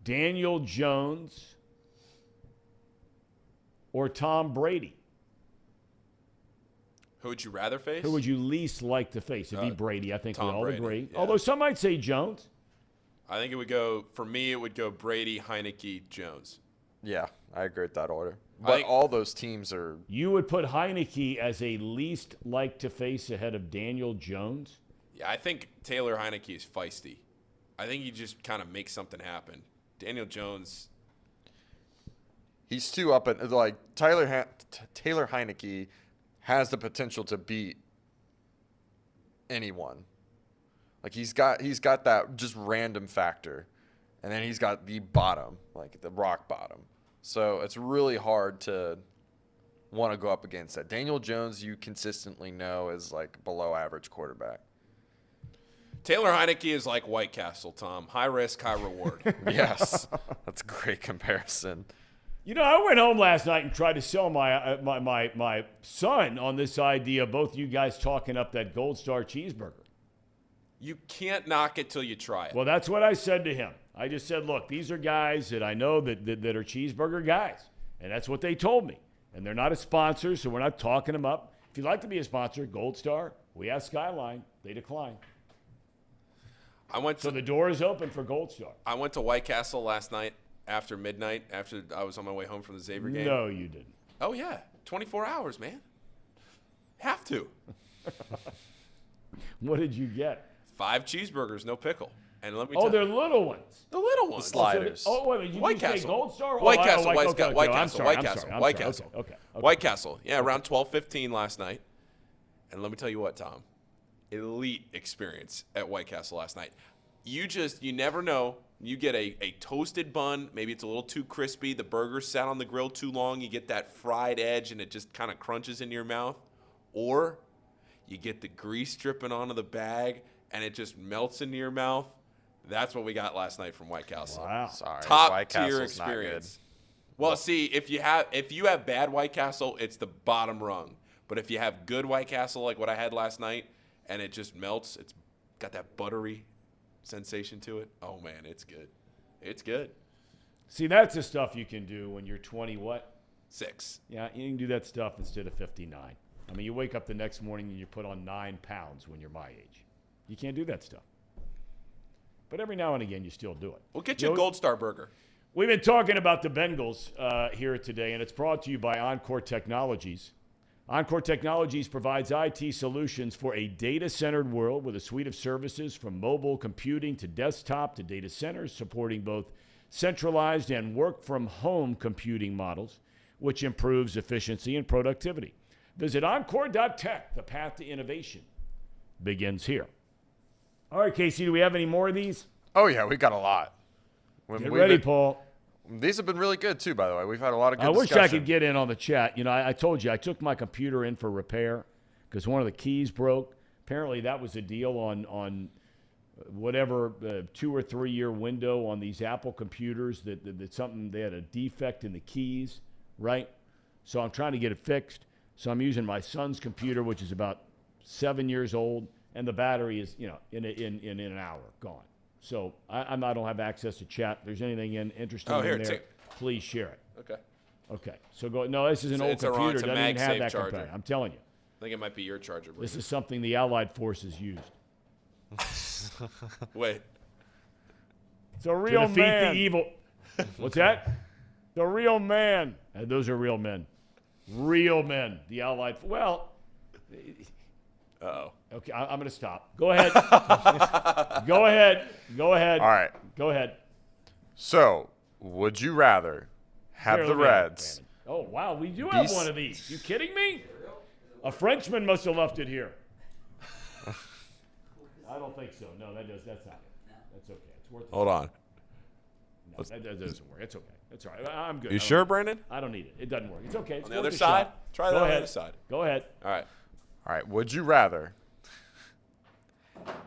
Daniel Jones, or Tom Brady? Who would you rather face? Who would you least like to face? It'd be Brady. I think we Tom all Brady, agree. yeah. Although some might say Jones. I think it would go, for me, it would go Brady, Heineke, Jones. Yeah, I agree with that order. But all those teams are... You would put Heineke as a least like to face ahead of Daniel Jones? Yeah, I think Taylor Heineke is feisty. I think he just kind of makes something happen. Daniel Jones... He's too up and like Taylor Heineke has the potential to beat anyone. Like he's got that just random factor, and then he's got the bottom, like the rock bottom. So it's really hard to want to go up against that. Daniel Jones, you consistently know, is like below average quarterback. Taylor Heineke is like White Castle, Tom. High risk, high reward. Yes, that's a great comparison. You know, I went home last night and tried to sell my son on this idea of both you guys talking up that Gold Star cheeseburger. You can't knock it till you try it. Well, that's what I said to him. I just said, look, these are guys that I know that are cheeseburger guys. And that's what they told me. And they're not a sponsor, so we're not talking them up. If you'd like to be a sponsor, Gold Star, we asked Skyline. They declined. So the door is open for Gold Star. I went to White Castle last night after midnight, after I was on my way home from the Xavier game. No, you didn't. Oh, yeah. 24 hours, man. Have to. What did you get? 5 cheeseburgers, no pickle. And let me Oh, tell they're you. little ones. The little ones. Sliders. Oh, wait, did you White say Castle. Gold Star? White Oh, Castle. White okay, White I'm Castle. sorry, White I'm Castle. sorry, I'm White sorry. Castle. Okay. White Castle. Yeah, around 12:15 last night. And let me tell you what, Tom. Elite experience at White Castle last night. You never know. You get a toasted bun. Maybe it's a little too crispy. The burger sat on the grill too long. You get that fried edge, and it just kind of crunches into your mouth. Or you get the grease dripping onto the bag, and it just melts into your mouth. That's what we got last night from White Castle. Wow. Sorry, Top White tier Castle's experience. Well, see, if you have bad White Castle, it's the bottom rung. But if you have good White Castle like what I had last night, and it just melts, it's got that buttery sensation to it. Oh man, it's good. It's good. See, that's the stuff you can do when you're 20 what? 6. Yeah, you can do that stuff instead of 59. I mean, you wake up the next morning and you put on 9 pounds when you're my age. You can't do that stuff. But every now and again, you still do it. We'll get you a Gold Star burger. We've been talking about the Bengals here today, and it's brought to you by Encore Technologies. Encore Technologies provides IT solutions for a data-centered world with a suite of services from mobile computing to desktop to data centers, supporting both centralized and work-from-home computing models, which improves efficiency and productivity. Visit Encore.tech. The path to innovation begins here. All right, Casey, do we have any more of these? Oh, yeah, we got a lot. Get ready, Paul. These have been really good, too, by the way. We've had a lot of good I wish discussion. I could get in on the chat. You know, I told you I took my computer in for repair because one of the keys broke. Apparently, that was a deal on whatever 2 or 3 year window on these Apple computers that something, they had a defect in the keys, right? So I'm trying to get it fixed. So I'm using my son's computer, which is about 7 years old, and the battery is, in an hour gone. So I don't have access to chat. If there's anything interesting in there, please share it. Okay. So go. No, this is an old computer. Doesn't even have that component. I'm telling you. I think it might be your charger. This is something the Allied forces used. Wait. It's a real man. To defeat the evil. What's that? The real man. And those are real men. Real men. The Allied. Well. Uh-oh. Okay, I'm going to stop. Go ahead. Go ahead. All right. Go ahead. So, would you rather have the Reds? Oh, wow. We do have one of these. You kidding me? A Frenchman must have left it here. I don't think so. No, that's not it. That's okay. It's worth it. Hold on. No, that doesn't work. It's okay. That's all right. I'm good. You sure, Brandon? I don't need it. It doesn't work. It's okay. It's on the other side? Try that on the other side. Go ahead. All right. Would you rather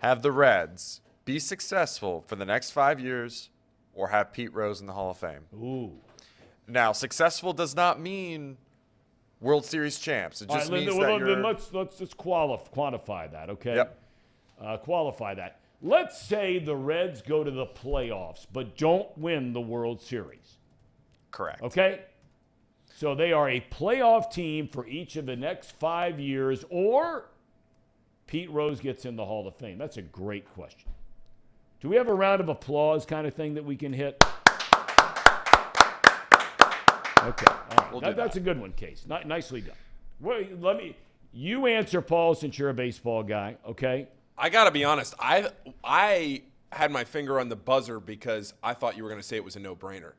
have the Reds be successful for the next 5 years or have Pete Rose in the Hall of Fame? Ooh. Now, successful does not mean World Series champs. It just means that you're... Then let's quantify that, okay? Yep. Qualify that. Let's say the Reds go to the playoffs but don't win the World Series. Correct. Okay? So they are a playoff team for each of the next 5 years, or Pete Rose gets in the Hall of Fame. That's a great question. Do we have a round of applause kind of thing that we can hit? Okay. All right. That's a good one, Case. Nicely done. Well, you answer, Paul, since you're a baseball guy, okay? I got to be honest. I had my finger on the buzzer because I thought you were going to say it was a no-brainer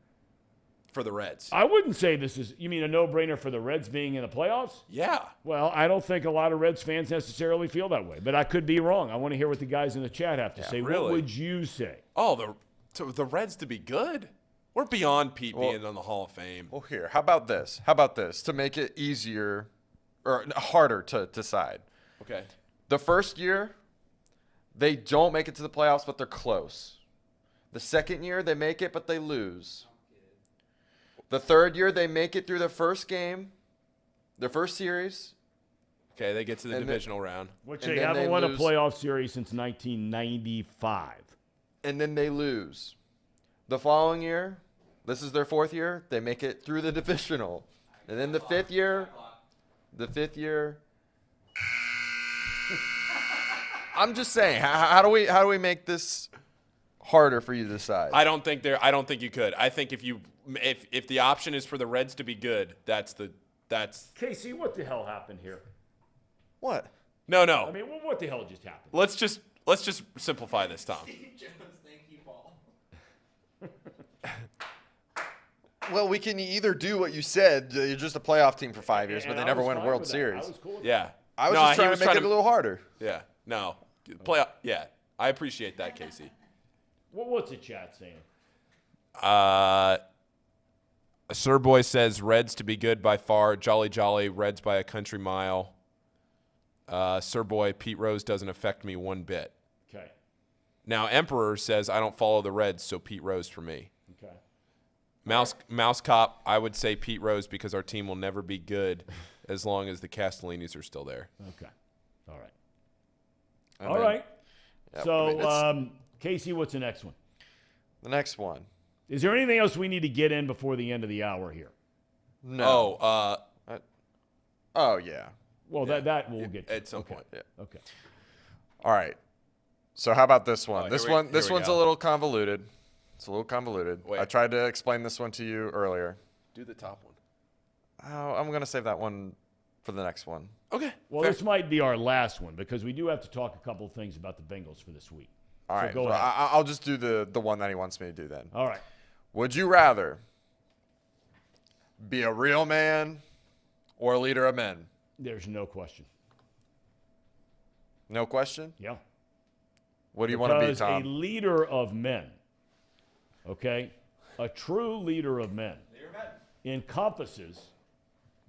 for the Reds. I wouldn't say you mean a no-brainer for the Reds being in the playoffs? Yeah. Well, I don't think a lot of Reds fans necessarily feel that way, but I could be wrong. I want to hear what the guys in the chat have to say. Really? What would you say? Oh, the Reds to be good? We're beyond Pete being on the Hall of Fame. Well, here, how about this? To make it easier or harder to decide. Okay. The first year, they don't make it to the playoffs, but they're close. The second year, they make it, but they lose. The third year, they make it through the first game, their first series. Okay, they get to the divisional round. Which they haven't won a playoff series since 1995. And then they lose. The following year, this is their fourth year, they make it through the divisional. And then the fifth year, I'm just saying, how do we make this harder for you to decide? I don't think you could. I think if the option is for the Reds to be good, that's Casey, what the hell happened here? What? No. I mean, what the hell just happened? Let's just simplify this, Tom. Well, we can either do what you said. You're just a playoff team for 5 years, but they never win a World Series. I was cool with Yeah. I was just trying to make it a little harder. Yeah. No. Playoff. Yeah. I appreciate that, Casey. What's the chat saying? Sir Boy says Reds to be good by far. Jolly Reds by a country mile. Sir Boy, Pete Rose doesn't affect me one bit. Okay. Now Emperor says I don't follow the Reds, so Pete Rose for me. Okay. Mouse Cop, I would say Pete Rose because our team will never be good as long as the Castellinis are still there. Okay. All right. All right. Yep, So, Casey, what's the next one? The next one. Is there anything else we need to get in before the end of the hour here? No. Oh, yeah. Well, that we'll get to. At some point. Yeah. Okay. All right. So how about this one? Oh, this here we one's go. a little convoluted. It's a little convoluted. Wait. I tried to explain this one to you earlier. Do the top one. Oh, I'm going to save that one for the next one. Okay. Well, fair. this might be our last one because we do have to talk a couple of things about the Bengals for this week. All right. go Well, ahead. I'll just do the one that he wants me to do then. All right. Would you rather be a real man or a leader of men? There's no question. No question? Yeah. What do you want to be, Because Tom? a leader of men, okay, a true leader of men encompasses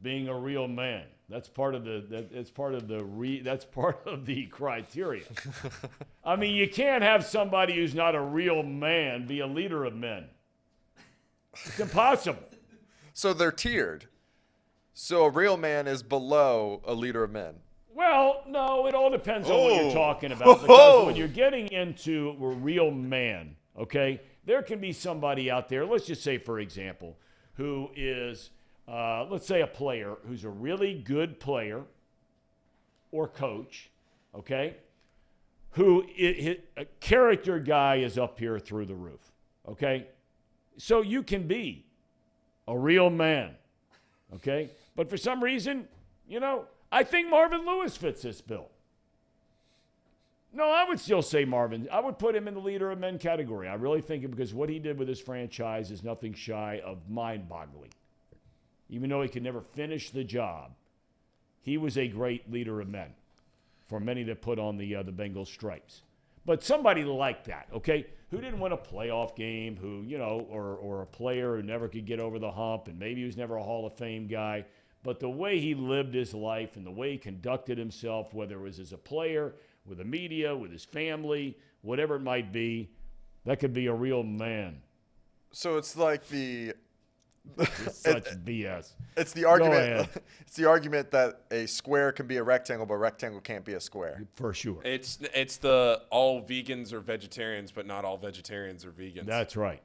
being a real man. That's part of that's part of the criteria. I mean, you can't have somebody who's not a real man be a leader of men. It's impossible. So they're tiered. So a real man is below a leader of men. Well, no, it all depends on what you're talking about. Because when you're getting into a real man, okay, there can be somebody out there, let's just say, for example, who is, let's say, a player who's a really good player or coach, okay, who a character guy is up here through the roof, okay? So you can be a real man, okay? But for some reason, I think Marvin Lewis fits this bill. No, I would still say Marvin. I would put him in the leader of men category. I really think it because what he did with his franchise is nothing shy of mind-boggling. Even though he could never finish the job, he was a great leader of men for many that put on the Bengals stripes. But somebody like that, okay, who didn't win a playoff game, who, or a player who never could get over the hump, and maybe he was never a Hall of Fame guy, but the way he lived his life and the way he conducted himself, whether it was as a player, with the media, with his family, whatever it might be, that could be a real man. So it's like the such BS. It's the argument. It's the argument that a square can be a rectangle, but a rectangle can't be a square. For sure. It's the all vegans are vegetarians, but not all vegetarians are vegans. That's right.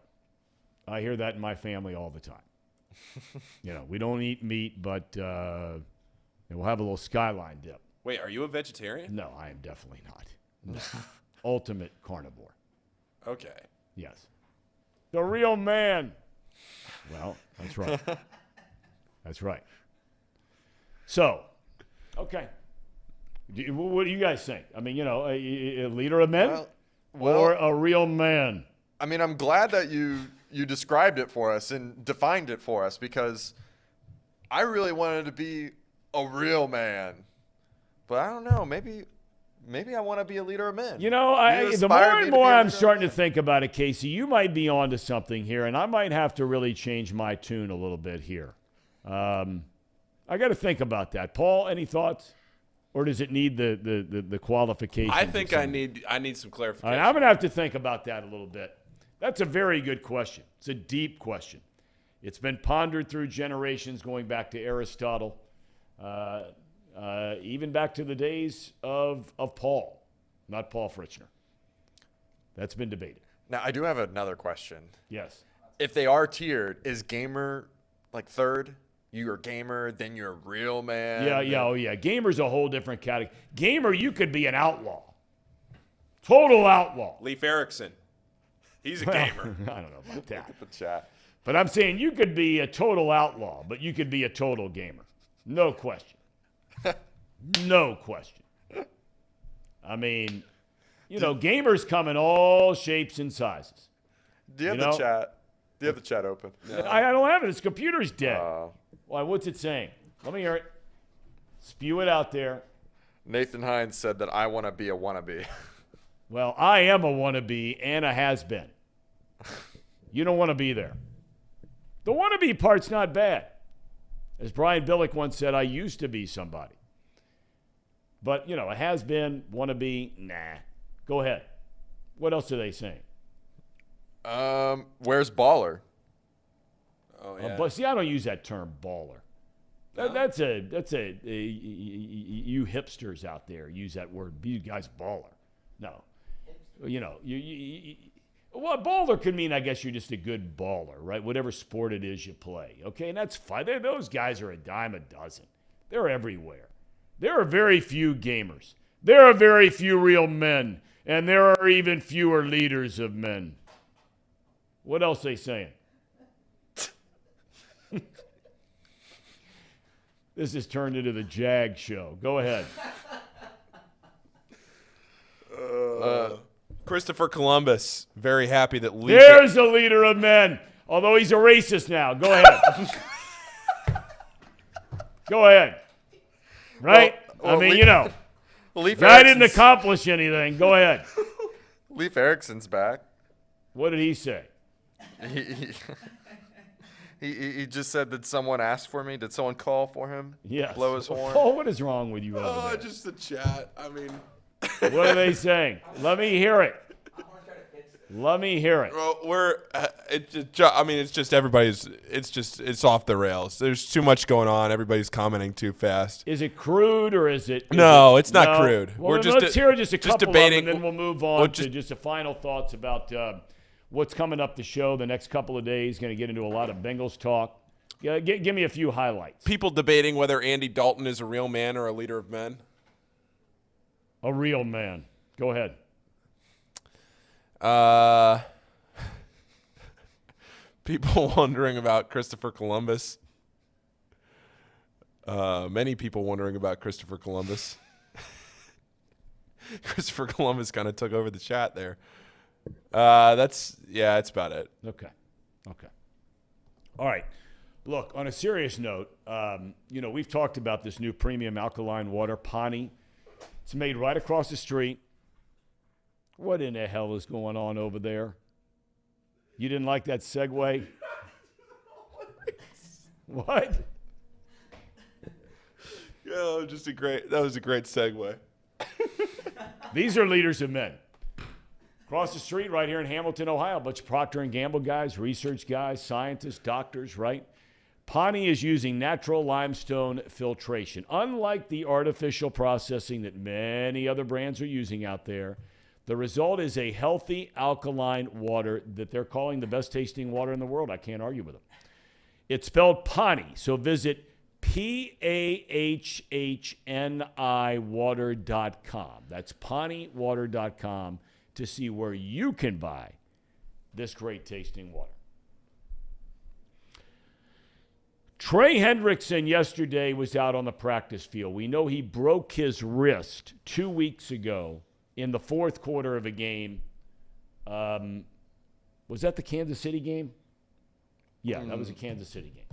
I hear that in my family all the time. We don't eat meat, but we'll have a little skyline dip. Wait, are you a vegetarian? No, I am definitely not. No. Ultimate carnivore. Okay. Yes. The real man. Well, that's right. That's right. So, okay. What do you guys think? I mean, a leader of men or a real man? I mean, I'm glad that you described it for us and defined it for us because I really wanted to be a real man. But I don't know. Maybe I want to be a leader of men. The more and more I'm starting to think about it, Casey, you might be onto something here, and I might have to really change my tune a little bit here. I got to think about that. Paul, any thoughts? Or does it need the qualifications? I think I need some clarification. All right, I'm going to have to think about that a little bit. That's a very good question. It's a deep question. It's been pondered through generations going back to Aristotle. Even back to the days of Paul, not Paul Fritzner. That's been debated. Now, I do have another question. Yes. If they are tiered, is gamer like third? You're a gamer, then you're a real man. Yeah. Gamer's a whole different category. Gamer, you could be an outlaw. Total outlaw. Leif Erikson. He's a gamer. I don't know about that. Look at the chat. But I'm saying you could be a total outlaw, but you could be a total gamer. No question. No question. I mean, gamers come in all shapes and sizes. Do you have the chat? Do you have the chat open? No. I don't have it. This computer's dead. Why? What's it saying? Let me hear it. Spew it out there. Nathan Hines said that I want to be a wannabe. Well, I am a wannabe and a has-been. You don't want to be there. The wannabe part's not bad. As Brian Billick once said, I used to be somebody. But, a has-been, wannabe, nah. Go ahead. What else are they saying? Where's baller? Oh, yeah. But see, I don't use that term, baller. No? That's you hipsters out there use that word. You guys baller. No. Well, baller could mean, I guess, you're just a good baller, right? Whatever sport it is you play. Okay, and that's fine. Those guys are a dime a dozen. They're everywhere. There are very few gamers. There are very few real men. And there are even fewer leaders of men. What else are they saying? This has turned into the Jag show. Go ahead. Christopher Columbus, very happy that There's a leader of men. Although he's a racist now. Go ahead. Go ahead. Right? Guy didn't accomplish anything. Go ahead. Leif Erikson's back. What did he say? He just said, did someone ask for me? Did someone call for him? Yes. Blow his horn? Paul, what is wrong with you over there? just the chat. I mean. What are they saying? Let me hear it. I want to try to fix this. Let me hear it. Well, it's just everybody's. It's off the rails. There's too much going on. Everybody's commenting too fast. Is it crude or is it? No, it's not crude. Well, We're let's hear just a couple debating, of them, and then we'll move on to just the final thoughts about what's coming up the show the next couple of days. Going to get into a lot of Bengals talk. Give me a few highlights. People debating whether Andy Dalton is a real man or a leader of men. A real man. Go ahead. People wondering about Christopher Columbus. Many people wondering about Christopher Columbus. Christopher Columbus kind of took over the chat there. That's about it. Okay. All right. Look, on a serious note, we've talked about this new premium alkaline water, Pani. It's made right across the street. What in the hell is going on over there? You didn't like that segue? What? Yeah, that was a great segue. These are leaders of men. Across the street right here in Hamilton, Ohio, a bunch of Procter & Gamble guys, research guys, scientists, doctors, right? Pani is using natural limestone filtration. Unlike the artificial processing that many other brands are using out there, the result is a healthy alkaline water that they're calling the best tasting water in the world. I can't argue with them. It's spelled Pani, so visit PAHHNI water.com. That's PaniWater.com to see where you can buy this great tasting water. Trey Hendrickson yesterday was out on the practice field. We know he broke his wrist 2 weeks ago in the fourth quarter of a game. Was that the Kansas City game? Yeah, that was a Kansas City game.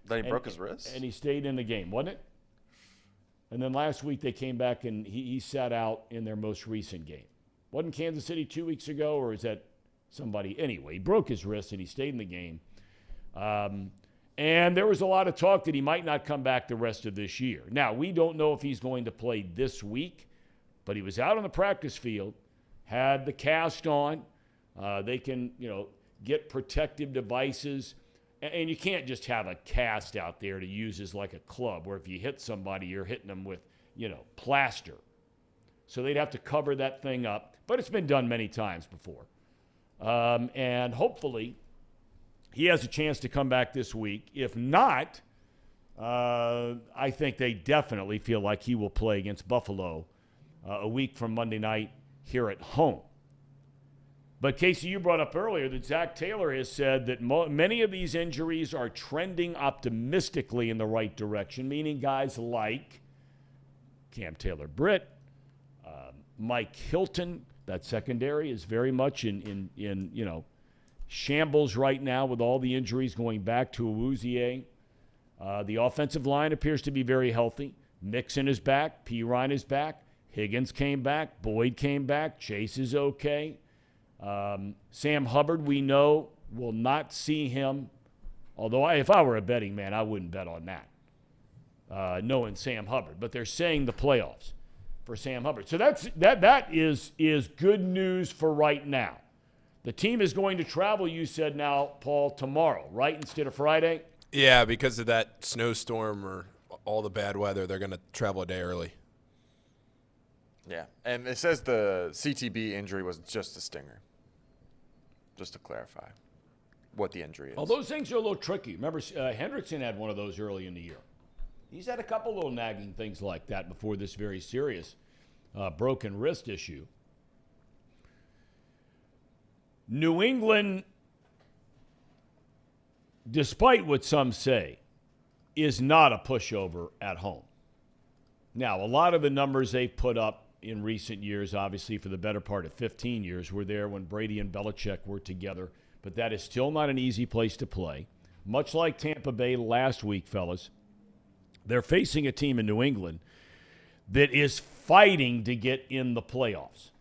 Then he broke his wrist? And he stayed in the game, wasn't it? And then last week they came back and he sat out in their most recent game. Wasn't Kansas City 2 weeks ago, or is that somebody? Anyway, he broke his wrist and he stayed in the game. And there was a lot of talk that he might not come back the rest of this year. Now, we don't know if he's going to play this week, but he was out on the practice field, had the cast on. They can, get protective devices. And you can't just have a cast out there to use as like a club, where if you hit somebody, you're hitting them with, plaster. So they'd have to cover that thing up. But it's been done many times before. And hopefully he has a chance to come back this week. If not, I think they definitely feel like he will play against Buffalo a week from Monday night here at home. But, Casey, you brought up earlier that Zach Taylor has said that many of these injuries are trending optimistically in the right direction, meaning guys like Cam Taylor-Britt, Mike Hilton. That secondary is very much in shambles right now with all the injuries going back to Awuzie. The offensive line appears to be very healthy. Mixon is back. Pirine is back. Higgins came back. Boyd came back. Chase is okay. Sam Hubbard, we know, will not see him. Although if I were a betting man, I wouldn't bet on that, knowing Sam Hubbard. But they're saying the playoffs for Sam Hubbard. So that is good news for right now. The team is going to travel, you said now, Paul, tomorrow, right, instead of Friday? Yeah, because of that snowstorm or all the bad weather, they're going to travel a day early. Yeah, and it says the CTB injury was just a stinger. Just to clarify what the injury is. Well, those things are a little tricky. Remember, Hendrickson had one of those early in the year. He's had a couple little nagging things like that before this very serious broken wrist issue. New England, despite what some say, is not a pushover at home. Now, a lot of the numbers they've put up in recent years, obviously for the better part of 15 years, were there when Brady and Belichick were together. But that is still not an easy place to play. Much like Tampa Bay last week, fellas, they're facing a team in New England that is fighting to get in the playoffs.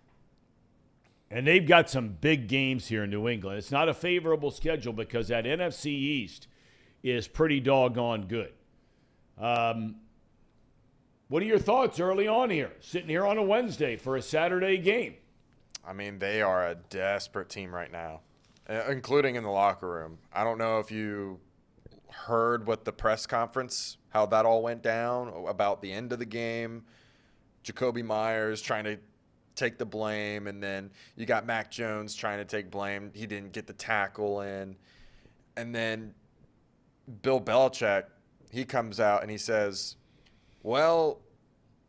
And they've got some big games here in New England. It's not a favorable schedule because that NFC East is pretty doggone good. What are your thoughts early on here, sitting here on a Wednesday for a Saturday game? I mean, they are a desperate team right now, including in the locker room. I don't know if you heard what the press conference, how that all went down about the end of the game. Jacoby Myers trying to take the blame, and then you got Mac Jones trying to take blame. He didn't get the tackle in. And then Bill Belichick, he comes out and he says, well,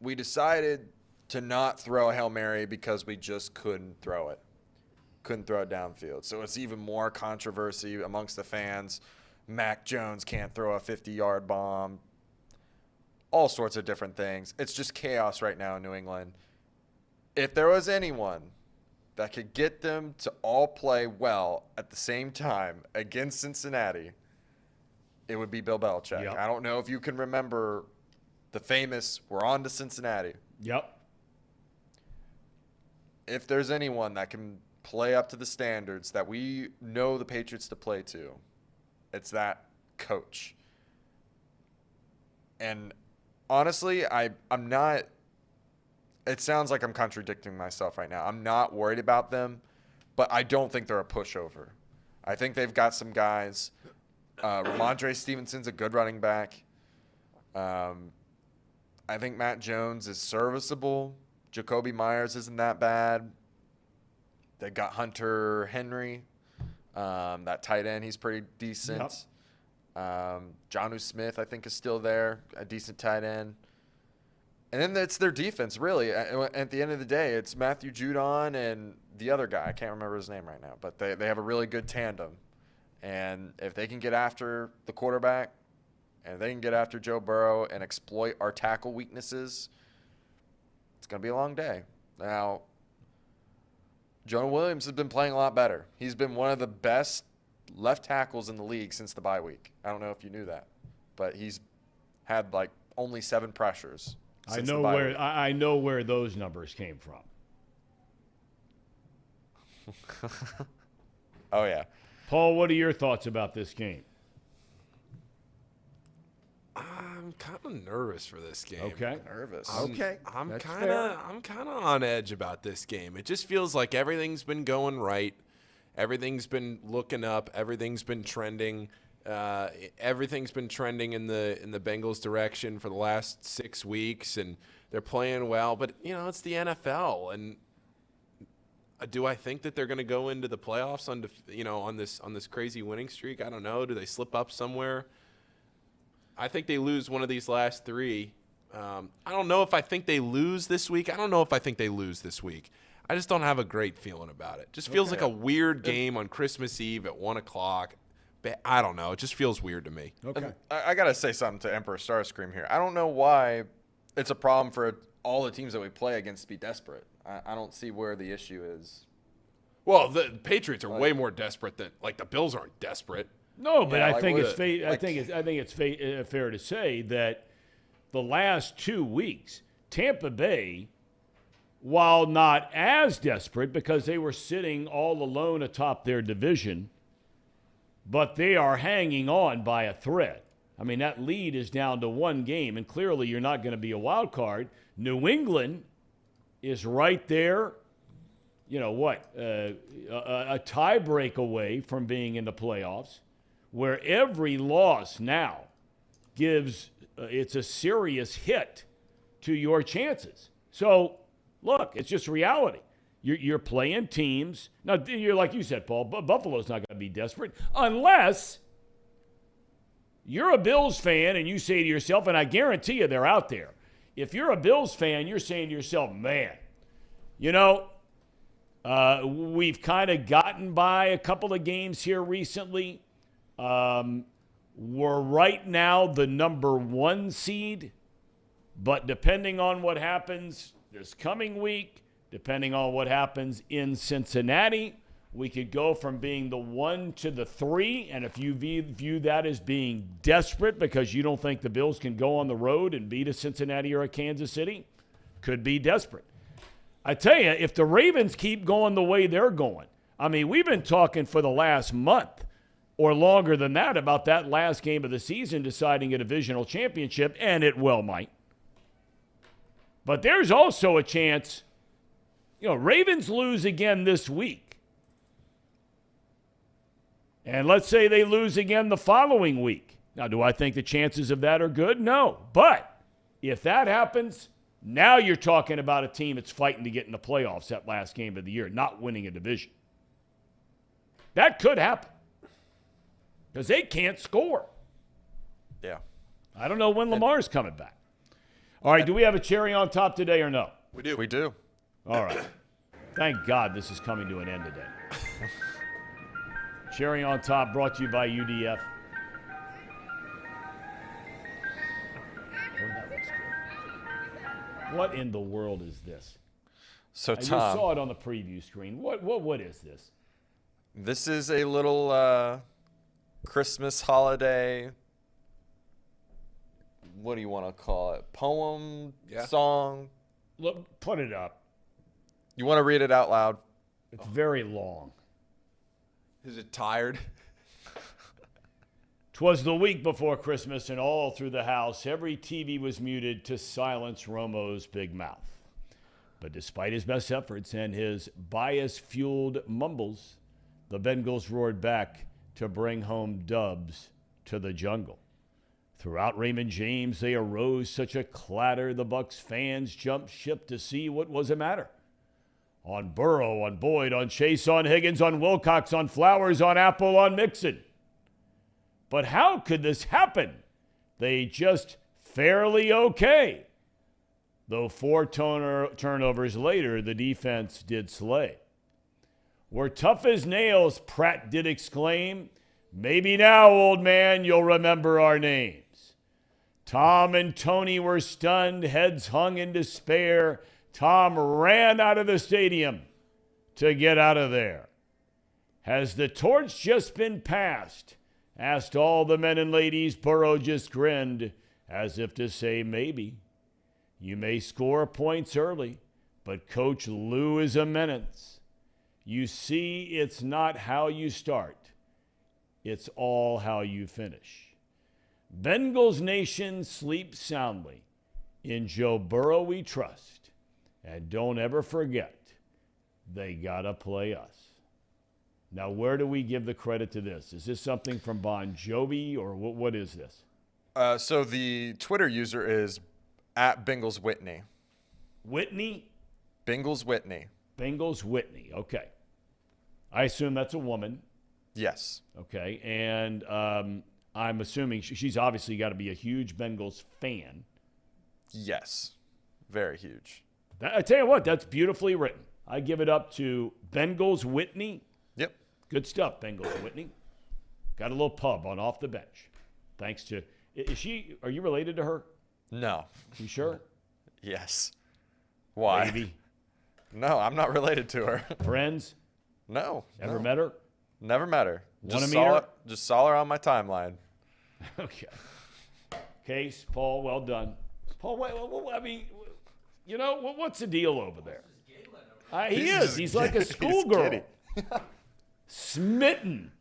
we decided to not throw a Hail Mary because we just couldn't throw it. Couldn't throw it downfield. So it's even more controversy amongst the fans. Mac Jones can't throw a 50-yard bomb. All sorts of different things. It's just chaos right now in New England. If there was anyone that could get them to all play well at the same time against Cincinnati, it would be Bill Belichick. Yep. I don't know if you can remember the famous "We're on to Cincinnati." Yep. If there's anyone that can play up to the standards that we know the Patriots to play to, it's that coach. And honestly, I'm not – it sounds like I'm contradicting myself right now. I'm not worried about them, but I don't think they're a pushover. I think they've got some guys. Ramondre Stevenson's a good running back. I think Matt Jones is serviceable. Jacoby Myers isn't that bad. They got Hunter Henry, that tight end. He's pretty decent. Yep. Jonnu Smith, I think, is still there, a decent tight end. And then it's their defense, really. At the end of the day, it's Matthew Judon and the other guy. I can't remember his name right now, but they have a really good tandem. And if they can get after the quarterback and they can get after Joe Burrow and exploit our tackle weaknesses, it's going to be a long day. Now, Jonah Williams has been playing a lot better. He's been one of the best left tackles in the league since the bye week. I don't know if you knew that, but he's had like only 7 pressures. I know where those numbers came from. Oh yeah. Paul, what are your thoughts about this game? I'm kind of nervous for this game. Okay. Nervous. I'm kind of on edge about this game. It just feels like everything's been going right. Everything's been looking up. Everything's been trending. Everything's been trending in the Bengals' direction for the last 6 weeks, and they're playing well. But it's the NFL, and do I think that they're going to go into the playoffs on this crazy winning streak? I don't know. Do they slip up somewhere? I think they lose one of these last 3. I don't know if I think they lose this week. I don't know if I think they lose this week. I just don't have a great feeling about it. Just feels like a weird game on Christmas Eve at 1 o'clock. I don't know. It just feels weird to me. Okay. I got to say something to Emperor Starscream here. I don't know why it's a problem for all the teams that we play against to be desperate. I don't see where the issue is. Well, the Patriots are way more desperate than the Bills aren't desperate. No, but Yeah, I think it's what? fair to say that the last 2 weeks, Tampa Bay, while not as desperate because they were sitting all alone atop their division, but they are hanging on by a thread. I mean, that lead is down to 1 game, and clearly you're not going to be a wild card. New England is right there, a tie break away from being in the playoffs, where every loss now gives it's a serious hit to your chances. So, look, it's just reality. You're playing teams. Now, you're like you said, Paul, Buffalo's not going to be desperate unless you're a Bills fan and you say to yourself, and I guarantee you they're out there. If you're a Bills fan, you're saying to yourself, man, we've kind of gotten by a couple of games here recently. We're right now the number 1 seed, but depending on what happens this coming week, depending on what happens in Cincinnati, we could go from being the 1 to the 3. And if you view that as being desperate because you don't think the Bills can go on the road and beat a Cincinnati or a Kansas City, could be desperate. I tell you, if the Ravens keep going the way they're going, I mean, we've been talking for the last month or longer than that about that last game of the season deciding a divisional championship, and it well might. But there's also a chance Ravens lose again this week. And let's say they lose again the following week. Now, do I think the chances of that are good? No. But if that happens, now you're talking about a team that's fighting to get in the playoffs that last game of the year, not winning a division. That could happen because they can't score. Yeah. I don't know when Lamar's coming back. All right, do we have a cherry on top today or no? We do. We do. All right. Thank God this is coming to an end today. Cherry on top brought to you by UDF. Oh, that looks good. What in the world is this? So, I just Thom, saw it on the preview screen. What is this? this is a little Christmas holiday. What do you want to call it? Poem, song. Look, put it up. You want to read it out loud? It's very long. Is it tired? 'Twas the week before Christmas, and all through the house, every TV was muted to silence Romo's big mouth. But despite his best efforts and his bias-fueled mumbles, the Bengals roared back to bring home dubs to the jungle. Throughout Raymond James, they arose such a clatter, the Bucs fans jumped ship to see what was the matter. On Burrow, on Boyd, on Chase, on Higgins, on Wilcox, on Flowers, on Apple, on Mixon. But how could this happen? They just fairly okay. Though 4 turnovers later, the defense did slay. We're tough as nails, Pratt did exclaim. Maybe now, old man, you'll remember our names. Thom and Tony were stunned, heads hung in despair. Thom ran out of the stadium to get out of there. Has the torch just been passed? Asked all the men and ladies. Burrow just grinned as if to say maybe. You may score points early, but Coach Lou is a menace. You see, it's not how you start. It's all how you finish. Bengals Nation, sleep soundly. In Joe Burrow we trust. And don't ever forget, they got to play us. Now, where do we give the credit to this? Is this something from Bon Jovi, or what is this? So the Twitter user is at Bengals Whitney. Whitney? Bengals Whitney. Bengals Whitney, okay. I assume that's a woman. Yes. Okay, and I'm assuming she's obviously got to be a huge Bengals fan. Yes. Very huge. I tell you what, that's beautifully written. I give it up to Bengals Whitney. Yep. Good stuff, Bengals Whitney. Got a little pub on Off the Bench. Thanks to are you related to her? No. You sure? Yes. Why? Maybe. No, I'm not related to her. Friends? No. Ever met her? Never met her. Wanna meet her? Just saw her on my timeline. Okay. Case, Paul, well done. Paul, I mean, what's the deal over there? He is. He's like a schoolgirl. Smitten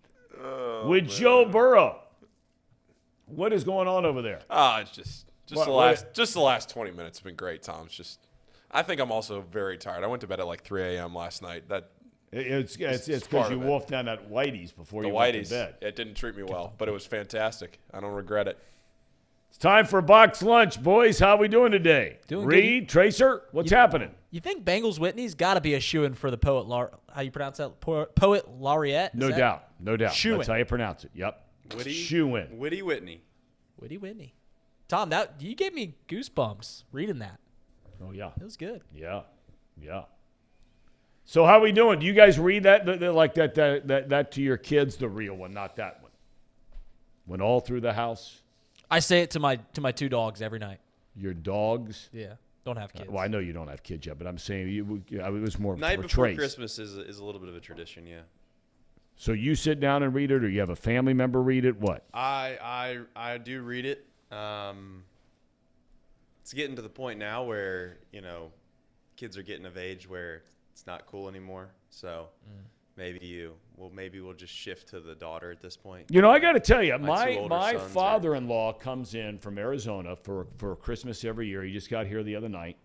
with Joe Burrow. What is going on over there? It's just the last 20 minutes have been great, Tom. I think I'm also very tired. I went to bed at like 3 a.m. last night. It's because you wolfed down that Whitey's before you went to bed. It didn't treat me well, but it was fantastic. I don't regret it. It's time for box lunch, boys. How we doing today? Doing Reed, good. Tracer, what's happening? You think Bengals Whitney's got to be a shoo-in for the how you pronounce that? Poet laureate? No doubt. Shoo-in. That's how you pronounce it. Yep. Shoo-in. Witty Whitney. Witty Whitney. Tom, you gave me goosebumps reading that. Oh, yeah. It was good. Yeah. So how we doing? Do you guys read that like that to your kids? The real one, not that one. Went all through the house. I say it to my 2 dogs every night. Your dogs? Yeah. Don't have kids. Well, I know you don't have kids yet, but I'm saying it was more Night for before Trace. Christmas is a little bit of a tradition, yeah. So you sit down and read it, or you have a family member read it? What? I do read it. It's getting to the point now where, kids are getting of age where it's not cool anymore. So maybe we'll just shift to the daughter at this point. I got to tell you, My 2 older my sons father-in-law comes in from Arizona for Christmas every year. He just got here the other night,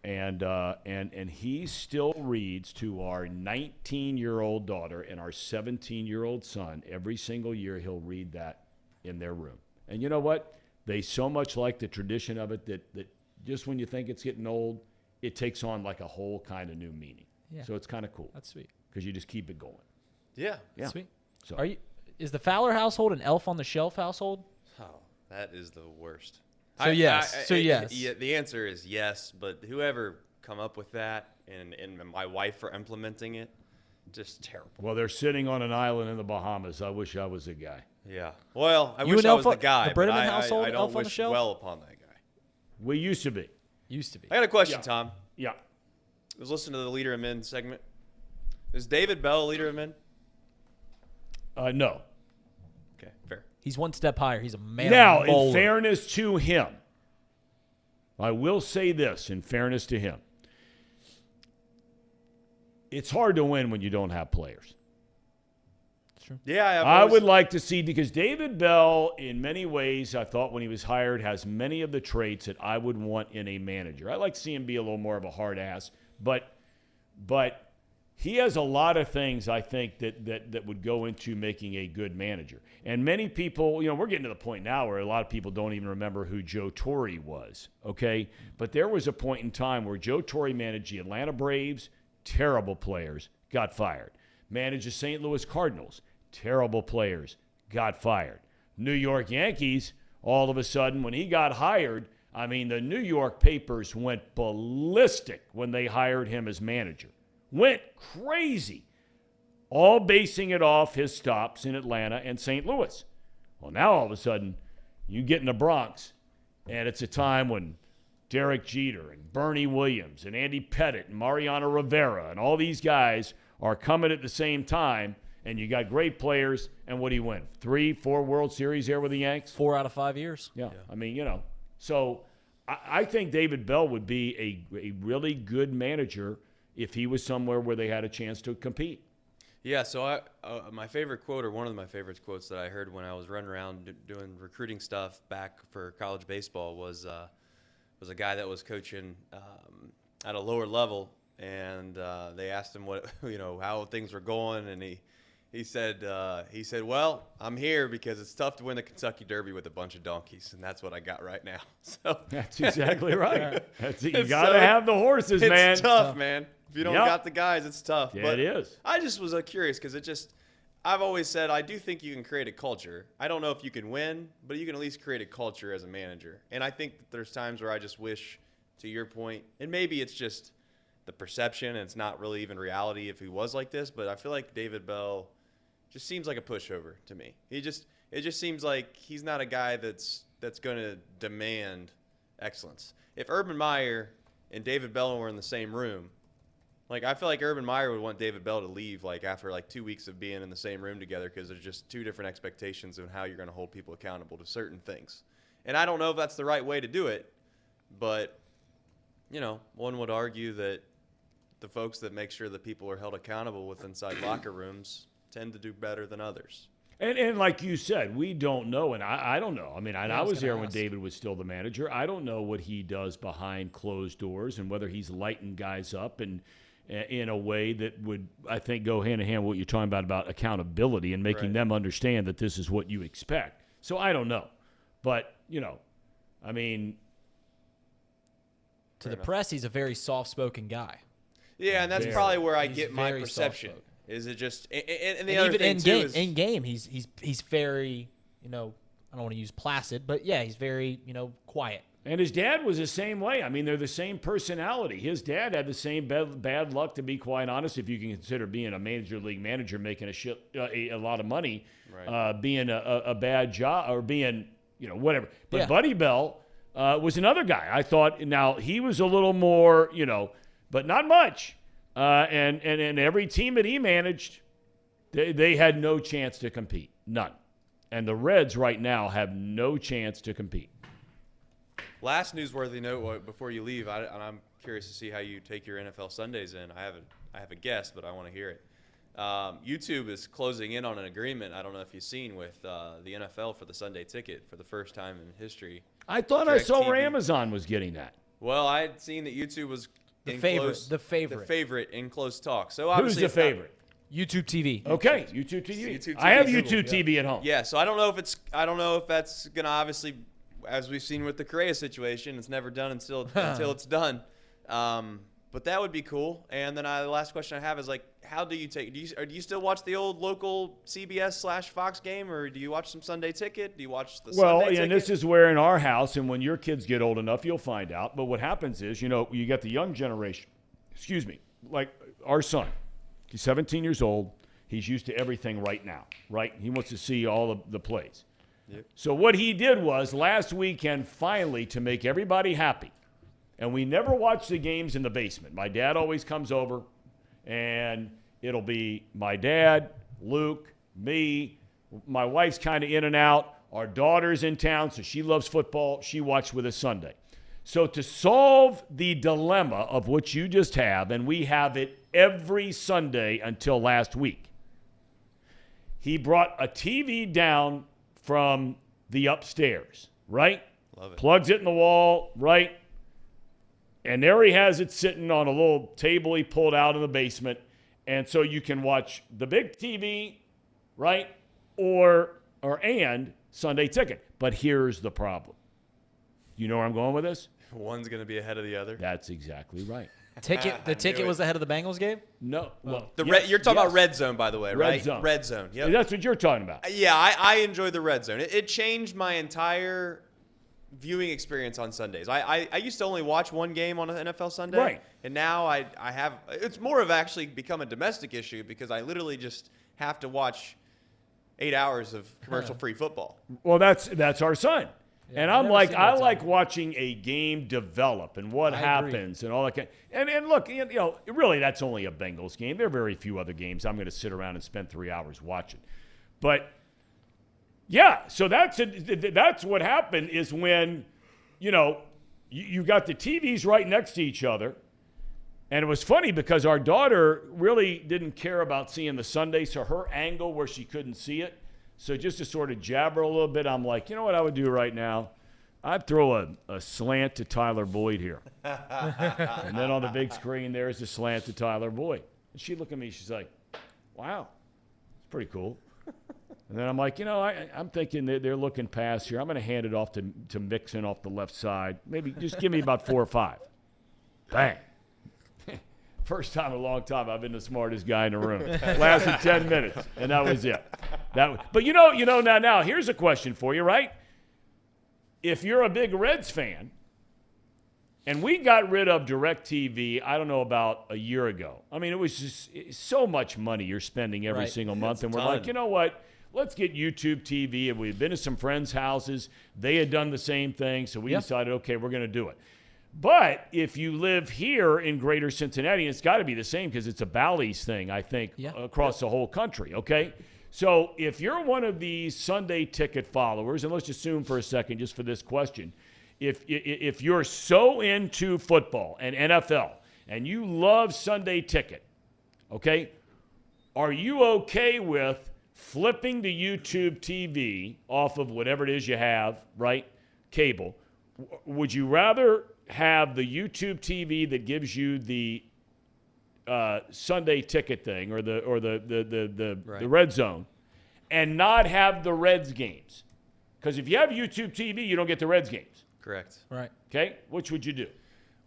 And he still reads to our 19-year-old daughter and our 17-year-old son every single year. He'll read that in their room. And you know what? They so much like the tradition of it that just when you think it's getting old, it takes on like a whole kind of new meaning. Yeah. So it's kind of cool. That's sweet. Because you just keep it going. Yeah. Yeah. Sweet. So Is the Fowler household an Elf on the Shelf household? Oh, that is the worst. So yes. Yeah, the answer is yes, but whoever come up with that and my wife for implementing it, just terrible. Well, they're sitting on an island in the Bahamas. I wish I was a guy. Yeah. Well, I You wish an I was Elf the guy, the but Brennaman I household, don't Elf on the wish Shelf? well upon that guy. We used to be. Used to be. I got a question, Yeah. Tom. Yeah. I was listening to the Leader of Men segment. Is David Bell a Leader of Men? No. Okay, fair. He's one step higher. He's a man. Now, in bowler. fairness to him, I will say this, in fairness to him, it's hard to win when you don't have players. Yeah, I would like to see, because David Bell, in many ways, I thought when he was hired, has many of the traits that I would want in a manager. I like to see him be a little more of a hard ass, but he has a lot of things, I think, that would go into making a good manager. And many people, we're getting to the point now where a lot of people don't even remember who Joe Torre was, okay? But there was a point in time where Joe Torre managed the Atlanta Braves, terrible players, got fired. Managed the St. Louis Cardinals, terrible players, got fired. New York Yankees, all of a sudden, when he got hired, I mean, the New York papers went ballistic when they hired him as manager. Went crazy, all basing it off his stops in Atlanta and St. Louis. Well, now all of a sudden, you get in the Bronx, and it's a time when Derek Jeter and Bernie Williams and Andy Pettitte and Mariano Rivera and all these guys are coming at the same time, and you got great players, and what do you win? 3-4 World Series there with the Yanks? 4 out of 5 years. Yeah. I mean, so I think David Bell would be a really good manager if he was somewhere where they had a chance to compete. Yeah, so my favorite quote, or one of my favorite quotes that I heard when I was running around doing recruiting stuff back for college baseball was a guy that was coaching at a lower level, and they asked him how things were going, and he said, well, I'm here because it's tough to win the Kentucky Derby with a bunch of donkeys, and that's what I got right now. So that's exactly right. You got to have the horses, man. It's tough, man. If you don't got the guys, it's tough. Yeah, but it is. I just was curious because I've always said I do think you can create a culture. I don't know if you can win, but you can at least create a culture as a manager. And I think that there's times where I just wish, to your point, and maybe it's just the perception and it's not really even reality if he was like this, but I feel like David Bell just seems like a pushover to me. It just seems like he's not a guy that's going to demand excellence. If Urban Meyer and David Bell were in the same room, I feel like Urban Meyer would want David Bell to leave after 2 weeks of being in the same room together, because there's just two different expectations of how you're going to hold people accountable to certain things. And I don't know if that's the right way to do it, but one would argue that the folks that make sure that people are held accountable with inside locker rooms tend to do better than others. And like you said, we don't know, and I don't know. I mean, I was there when ask. David was still the manager. I don't know what he does behind closed doors and whether he's lighting guys up and in a way that would, I think, go hand in hand with what you're talking about accountability and making them understand that this is what you expect. So I don't know. But, I mean. To the press, he's a very soft-spoken guy. Yeah, and that's Very. probably where I He's get my very perception. soft-spoken. Is it just and the And other even thing in too game, is in game, he's very, I don't want to use placid, but yeah, he's very, quiet. And his dad was the same way. I mean, they're the same personality. His dad had the same bad luck, to be quite honest, if you can consider being a major league manager making a lot of money, being a bad job or being, whatever. But Buddy Bell was another guy. I thought, now, he was a little more, but not much. And every team that he managed, they had no chance to compete. None. And the Reds right now have no chance to compete. Last newsworthy note before you leave, and I'm curious to see how you take your NFL Sundays in. I have a guess, but I want to hear it. YouTube is closing in on an agreement. I don't know if you've seen with the NFL for the Sunday ticket for the first time in history. I thought I saw where DirecTV. Amazon was getting that. Well, I had seen that YouTube was The in favorite, close, the favorite. the favorite in close talk. So Who's obviously the it's not- favorite? YouTube TV. Okay, YouTube TV. YouTube I have TV. YouTube TV at home. Yeah, so I don't know if that's gonna obviously, as we've seen with the Correa situation, it's never done until it's done. But that would be cool. And then the last question I have is like, how do you take? Do you still watch the old local CBS/Fox game, or do you watch some Sunday Ticket? Do you watch the Sunday Ticket? And this is where in our house, and when your kids get old enough, you'll find out. But what happens is, you got the young generation. Excuse me, like our son. He's 17 years old. He's used to everything right now, right? He wants to see all of the plays. Yep. So what he did was last weekend, finally, to make everybody happy, and we never watch the games in the basement. My dad always comes over, and it'll be my dad, Luke, me. My wife's kind of in and out. Our daughter's in town, so she loves football. She watched with us Sunday. So to solve the dilemma of what you just have, and we have it every Sunday until last week, he brought a TV down from the upstairs, right? Love it. Plugs it in the wall, right? And there he has it sitting on a little table he pulled out in the basement. And so you can watch the big TV, right? And Sunday Ticket. But here's the problem. You know where I'm going with this? One's gonna be ahead of the other. That's exactly right. The ticket was ahead of the Bengals game? No. Well, You're talking about Red Zone, by the way, right? Zone. Red Zone. Yep. That's what you're talking about. Yeah, I enjoy the Red Zone. It changed my entire viewing experience on Sundays. I used to only watch one game on an NFL Sunday. Right. And now I have – it's more of actually become a domestic issue because I literally just have to watch 8 hours of commercial-free football. Well, that's our son. Yeah, and I've I'm never like, seen I Red like Zone. watching a game develop and what I happens and all that kind. And look, really, that's only a Bengals game. There are very few other games I'm going to sit around and spend 3 hours watching. But yeah, so that's what happened is when, you got the TVs right next to each other. And it was funny because our daughter really didn't care about seeing the Sunday, so her angle where she couldn't see it. So just to sort of jabber a little bit, I'm like, you know what I would do right now? I'd throw a slant to Tyler Boyd here. And then on the big screen, there's a slant to Tyler Boyd. And she looked at me, she's like, wow, it's pretty cool. And then I'm like, I'm thinking they're looking past here. I'm going to hand it off to Mixon off the left side. Maybe just give me about 4 or 5. Bang. First time in a long time I've been the smartest guy in the room. Lasted 10 minutes, and that was it. But now here's a question for you, right? If you're a big Reds fan, and we got rid of DirecTV, I don't know, about a year ago. I mean, it was just so much money you're spending every single month, and we're like, you know what? Let's get YouTube TV. And we've been to some friends' houses. They had done the same thing, so we decided, okay, we're going to do it. But if you live here in greater Cincinnati, it's got to be the same because it's a Bally's thing, I think, across the whole country, okay? So if you're one of these Sunday Ticket followers, and let's assume for a second just for this question, if you're so into football and NFL and you love Sunday Ticket, okay, are you okay with flipping to YouTube TV off of whatever it is you have, right, cable? Would you rather have the YouTube TV that gives you the Sunday Ticket thing or the Red Zone and not have the Reds games? Because if you have YouTube TV, you don't get the Reds games. Correct. Right. Okay? Which would you do?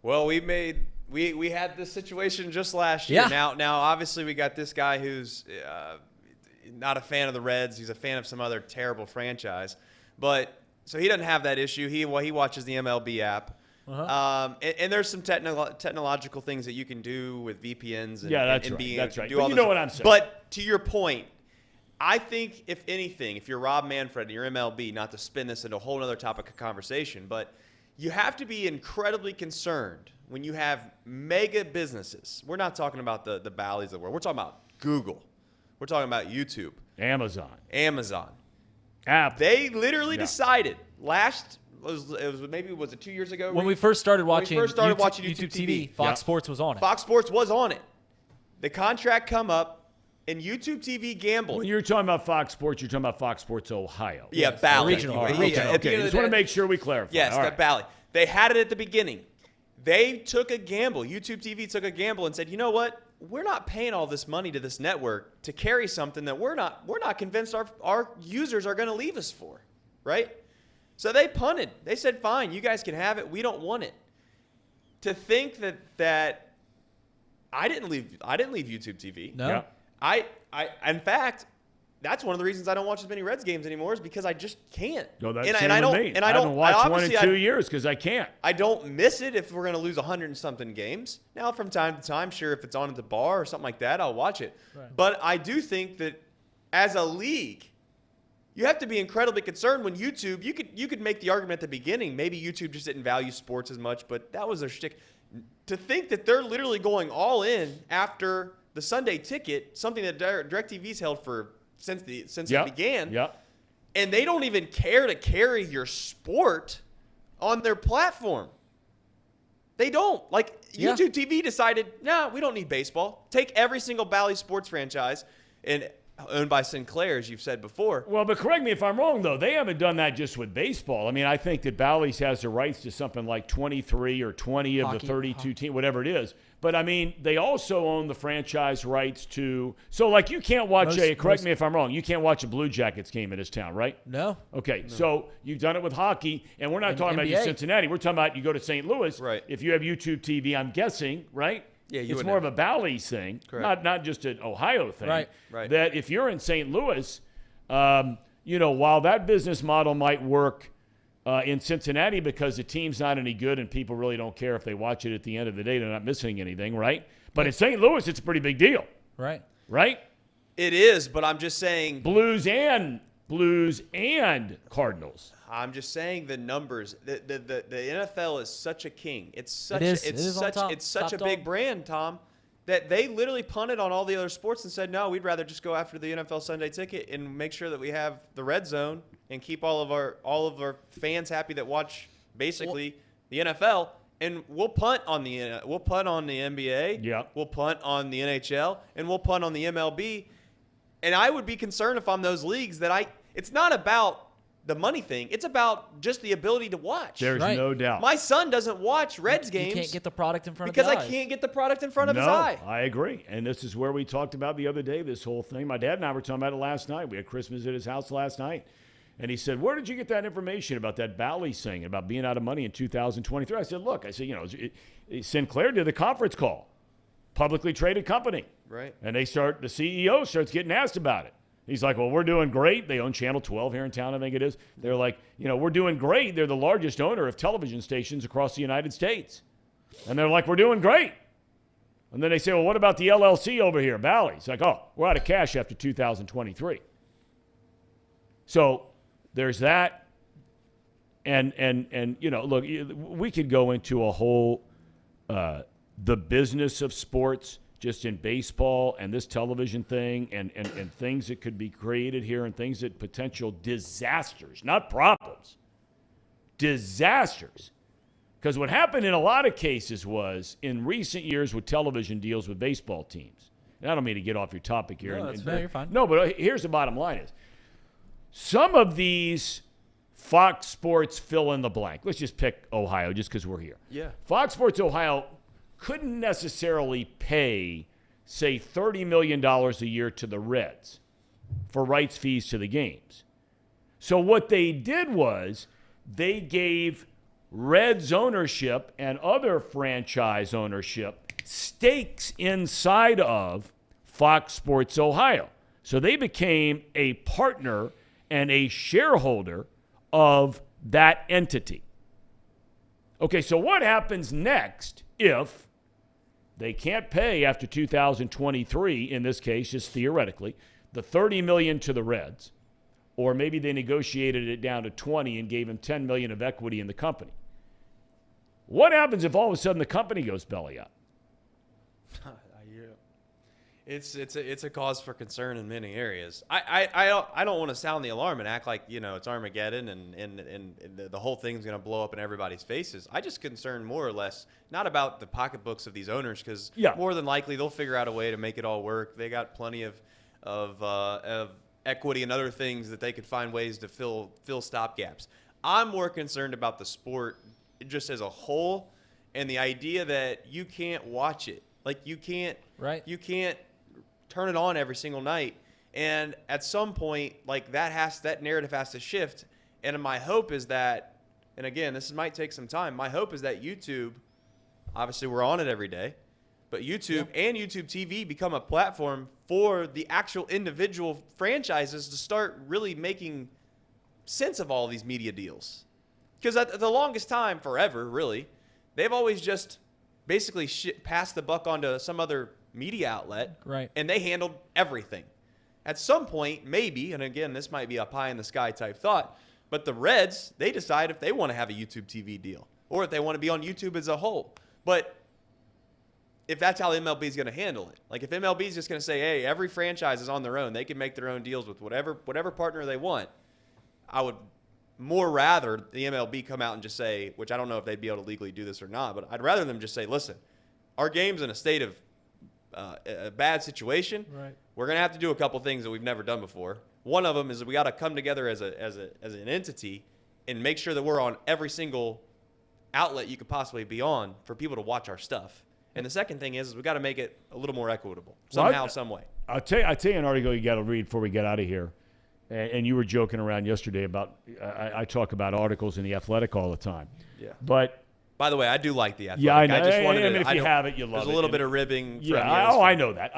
Well, we had this situation just last year. Yeah. Now obviously we got this guy who's not a fan of the Reds. He's a fan of some other terrible franchise. But so he doesn't have that issue. He watches the MLB app. And there's some technological things that you can do with VPNs. And, that's and right. That's right. Do But all you this. know what I'm saying. But to your point, I think if anything, if you're Rob Manfred and you're MLB, not to spin this into a whole other topic of conversation, but you have to be incredibly concerned when you have mega businesses. We're not talking about the Bally's of the world. We're talking about Google. We're talking about YouTube. Amazon. Apple. They literally decided was it 2 years ago? When we first started watching YouTube TV, Fox Sports was on it. Fox Sports was on it. The contract come up, and YouTube TV gambled. When you're talking about Fox Sports, you're talking about Fox Sports Ohio. Yeah, Bally. Regional. Okay, just want to make sure we clarify. Yes, All that right. Bally. They had it at the beginning. They took a gamble. YouTube TV took a gamble and said, you know what? We're not paying all this money to this network to carry something that we're not convinced our users are going to leave us for, right? So they punted. They said, fine, you guys can have it. We don't want it. To think that I didn't leave YouTube TV. No. Yeah. In fact, that's one of the reasons I don't watch as many Reds games anymore is because I just can't. No, that's and same I don't. with me. And I haven't watched one in 2 years because I can't. I don't miss it if we're going to lose 100 and something games. Now, from time to time, sure, if it's on at the bar or something like that, I'll watch it. Right. But I do think that as a league, you have to be incredibly concerned when YouTube. You could make the argument at the beginning. Maybe YouTube just didn't value sports as much, but that was their shtick. To think that they're literally going all in after the Sunday ticket, something that DirecTV's held for since it began. Yeah. And they don't even care to carry your sport on their platform. They don't. Like, Yeah. YouTube TV decided, nah, we don't need baseball. Take every single Bally Sports franchise and owned by Sinclair, as you've said before. Well, but correct me if I'm wrong, though. They haven't done that just with baseball. I mean, I think that Bally's has the rights to something like 23 or 20 of Hockey, the 32 teams, whatever it is. But, I mean, they also own the franchise rights to – so, like, you can't watch correct me if I'm wrong, you can't watch a Blue Jackets game in this town, right? No. Okay, so you've done it with hockey, and we're not talking about you NBA. Cincinnati. We're talking about you go to St. Louis. Right. If you have YouTube TV, I'm guessing, right? Yeah, you it's would more know. of a Bally's thing, Correct. not just an Ohio thing. Right. That if you're in St. Louis, while that business model might work in Cincinnati because the team's not any good and people really don't care if they watch it at the end of the day, they're not missing anything, right? But in St. Louis, it's a pretty big deal, Right. right? It is, but I'm just saying. Blues and Cardinals. I'm just saying the numbers. The NFL is such a king. It's such. is. It's It is on such. top. It's such Top a big dog. brand, Tom, that they literally punted on all the other sports and said, no, we'd rather just go after the NFL Sunday ticket and make sure that we have the red zone and keep all of our fans happy that watch basically the NFL. And we'll punt on the NBA. Yeah. We'll punt on the NHL and we'll punt on the MLB. And I would be concerned if I'm those leagues it's not about the money thing. It's about just the ability to watch. There's Right. no doubt. My son doesn't watch Reds games You can't get the product in front because of I his eyes. can't get the product in front of his No, eye. I agree. And this is where we talked about the other day, this whole thing. My dad and I were talking about it last night. We had Christmas at his house last night. And he said, where did you get that information about that Bally's thing, about being out of money in 2023? I said, look, Sinclair did the conference call, publicly traded company. Right. And the CEO starts getting asked about it. He's like, well, we're doing great. They own Channel 12 here in town, I think it is. They're like, we're doing great. They're the largest owner of television stations across the United States. And they're like, we're doing great. And then they say, well, what about the LLC over here, Bally's? Like, oh, we're out of cash after 2023. So there's that. And look, we could go into a whole the business of sports just in baseball and this television thing and things that could be created here and things that potential disasters, not problems, disasters. Because what happened in a lot of cases was in recent years with television deals with baseball teams. And I don't mean to get off your topic here. No, you're fine. No, but here's the bottom line is some of these Fox Sports fill in the blank. Let's just pick Ohio just because we're here. Yeah. Fox Sports Ohio couldn't necessarily pay, say, $30 million a year to the Reds for rights fees to the games. So what they did was they gave Reds ownership and other franchise ownership stakes inside of Fox Sports Ohio. So they became a partner and a shareholder of that entity. Okay, so what happens next if they can't pay after 2023, in this case, just theoretically, the $30 million to the Reds, or maybe they negotiated it down to 20 and gave them $10 million of equity in the company? What happens if all of a sudden the company goes belly up? It's a cause for concern in many areas. I don't want to sound the alarm and act like it's Armageddon and the whole thing's going to blow up in everybody's faces. I just concerned more or less not about the pocketbooks of these owners because more than likely they'll figure out a way to make it all work. They got plenty of equity and other things that they could find ways to fill stopgaps. I'm more concerned about the sport just as a whole And the idea that you can't watch it, like you can't turn it on every single night. And at some point, like that narrative has to shift. And my hope is that, and again, this might take some time. My hope is that YouTube, obviously we're on it every day, but YouTube and YouTube TV become a platform for the actual individual franchises to start really making sense of all these media deals. Because at the longest time, forever, really, they've always just basically passed the buck onto some other media outlet, right? And they handled everything. At some point, maybe, and again, this might be a pie-in-the-sky type thought, but the Reds, they decide if they want to have a YouTube TV deal or if they want to be on YouTube as a whole. But if that's how MLB is going to handle it, like if MLB is just going to say, hey, every franchise is on their own, they can make their own deals with whatever partner they want, I would more rather the MLB come out and just say, which I don't know if they'd be able to legally do this or not, but I'd rather them just say, listen, our game's in a state of a bad situation. Right. We're going to have to do a couple things that we've never done before. One of them is we got to come together as an entity and make sure that we're on every single outlet you could possibly be on for people to watch our stuff. And the second thing is we got to make it a little more equitable somehow, some way. I'll tell you an article you got to read before we get out of here. And you were joking around yesterday about I talk about articles in The Athletic all the time. Yeah. But by the way, I do like The Athletic. Yeah, I know. I just wanted if you have it, you love it. There's a little bit of ribbing. Yeah. I know that.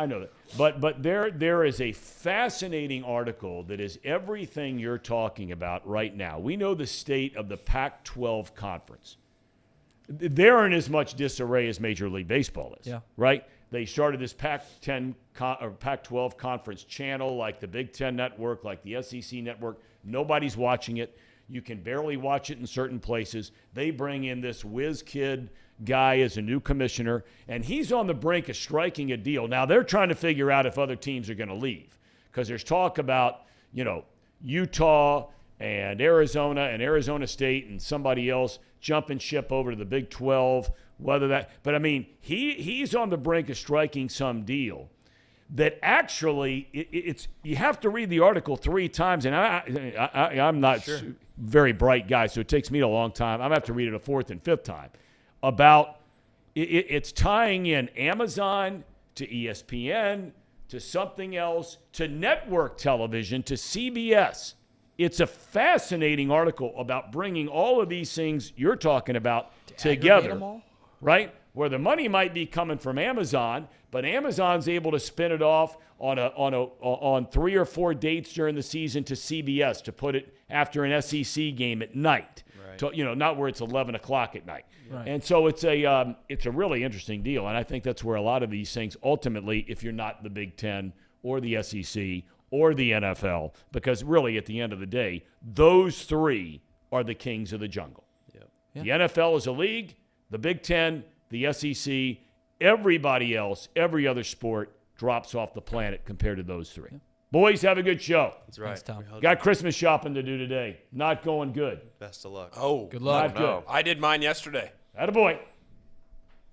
But there is a fascinating article that is everything you're talking about right now. We know the state of the Pac-12 conference. They're in as much disarray as Major League Baseball is. Yeah. Right? They started this Pac-10 or Pac-12 conference channel like the Big Ten Network, like the SEC Network. Nobody's watching it. You can barely watch it in certain places. They bring in this whiz kid guy as a new commissioner, and he's on the brink of striking a deal. Now, they're trying to figure out if other teams are going to leave because there's talk about, Utah and Arizona State and somebody else jumping ship over to the Big 12. But I mean, he's on the brink of striking some deal that actually it's you have to read the article 3 times, and I'm not very bright guy, so it takes me a long time. I'm gonna have to read it a 4th and 5th time about it's tying in Amazon to ESPN to something else to network television to CBS. It's a fascinating article about bringing all of these things you're talking about together. Right? Where the money might be coming from Amazon, but Amazon's able to spin it off on 3 or 4 dates during the season to CBS to put it after an SEC game at night. Right. To, not where it's 11 o'clock at night. Right. And so it's a really interesting deal, and I think that's where a lot of these things ultimately, if you're not the Big Ten or the SEC or the NFL, because really at the end of the day, those 3 are the kings of the jungle. Yep. Yeah. The NFL is a league. The Big Ten, the SEC, everybody else, every other sport drops off the planet compared to those 3. Yeah. Boys, have a good show. That's right. Thanks, Tom. Got Christmas shopping to do today. Not going good. Best of luck. Oh, good luck. Not good. I did mine yesterday. Attaboy.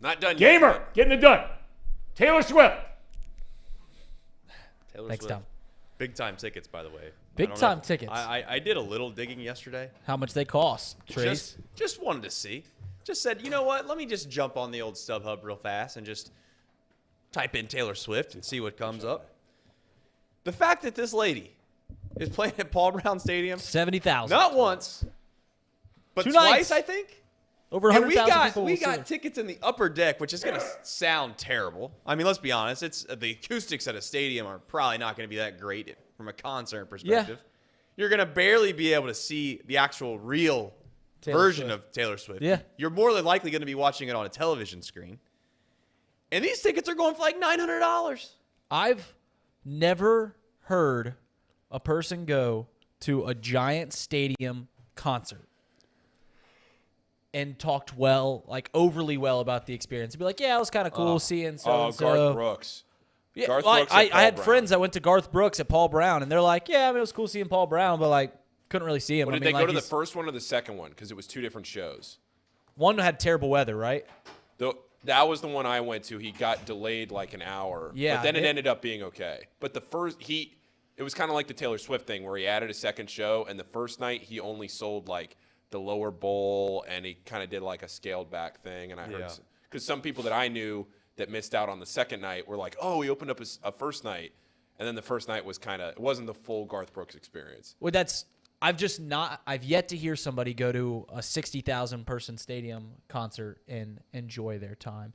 Not done yet. Gamer, getting it done. Taylor Swift. Thanks, Tom. Big time tickets, by the way. Big time tickets. I did a little digging yesterday. How much they cost, Trace? Just wanted to see. Just said, you know what? Let me just jump on the old StubHub real fast and just type in Taylor Swift and see what comes up. The fact that this lady is playing at Paul Brown Stadium, 70,000. not once, but 2 twice, nights. I think. Over 100,000 people. We got tickets in the upper deck, which is going to sound terrible. I mean, let's be honest. It's the acoustics at a stadium are probably not going to be that great from a concert perspective. Yeah. You're going to barely be able to see the actual real version of Taylor Swift. Yeah. You're more than likely going to be watching it on a television screen. And these tickets are going for like $900. I've never heard a person go to a Giant Stadium concert and talked overly well about the experience. Be like, yeah, it was kind of cool seeing so-and-so. Garth Brooks. Yeah, Garth Brooks I had friends that went to Garth Brooks at Paul Brown, and they're like, yeah, I mean, it was cool seeing Paul Brown, but couldn't really see him. Well, did they go to the first one or the second one? Because it was 2 different shows. One had terrible weather, right? That was the one I went to. He got delayed like an hour. Yeah. But then it ended up being okay. But the first, it was kind of like the Taylor Swift thing where he added a second show, and the first night he only sold the lower bowl, and he kind of did like a scaled back thing. And I heard because some people that I knew that missed out on the second night were like, oh, he opened up a first night, and then the first night was it wasn't the full Garth Brooks experience. Well, I've yet to hear somebody go to a 60,000 person stadium concert and enjoy their time.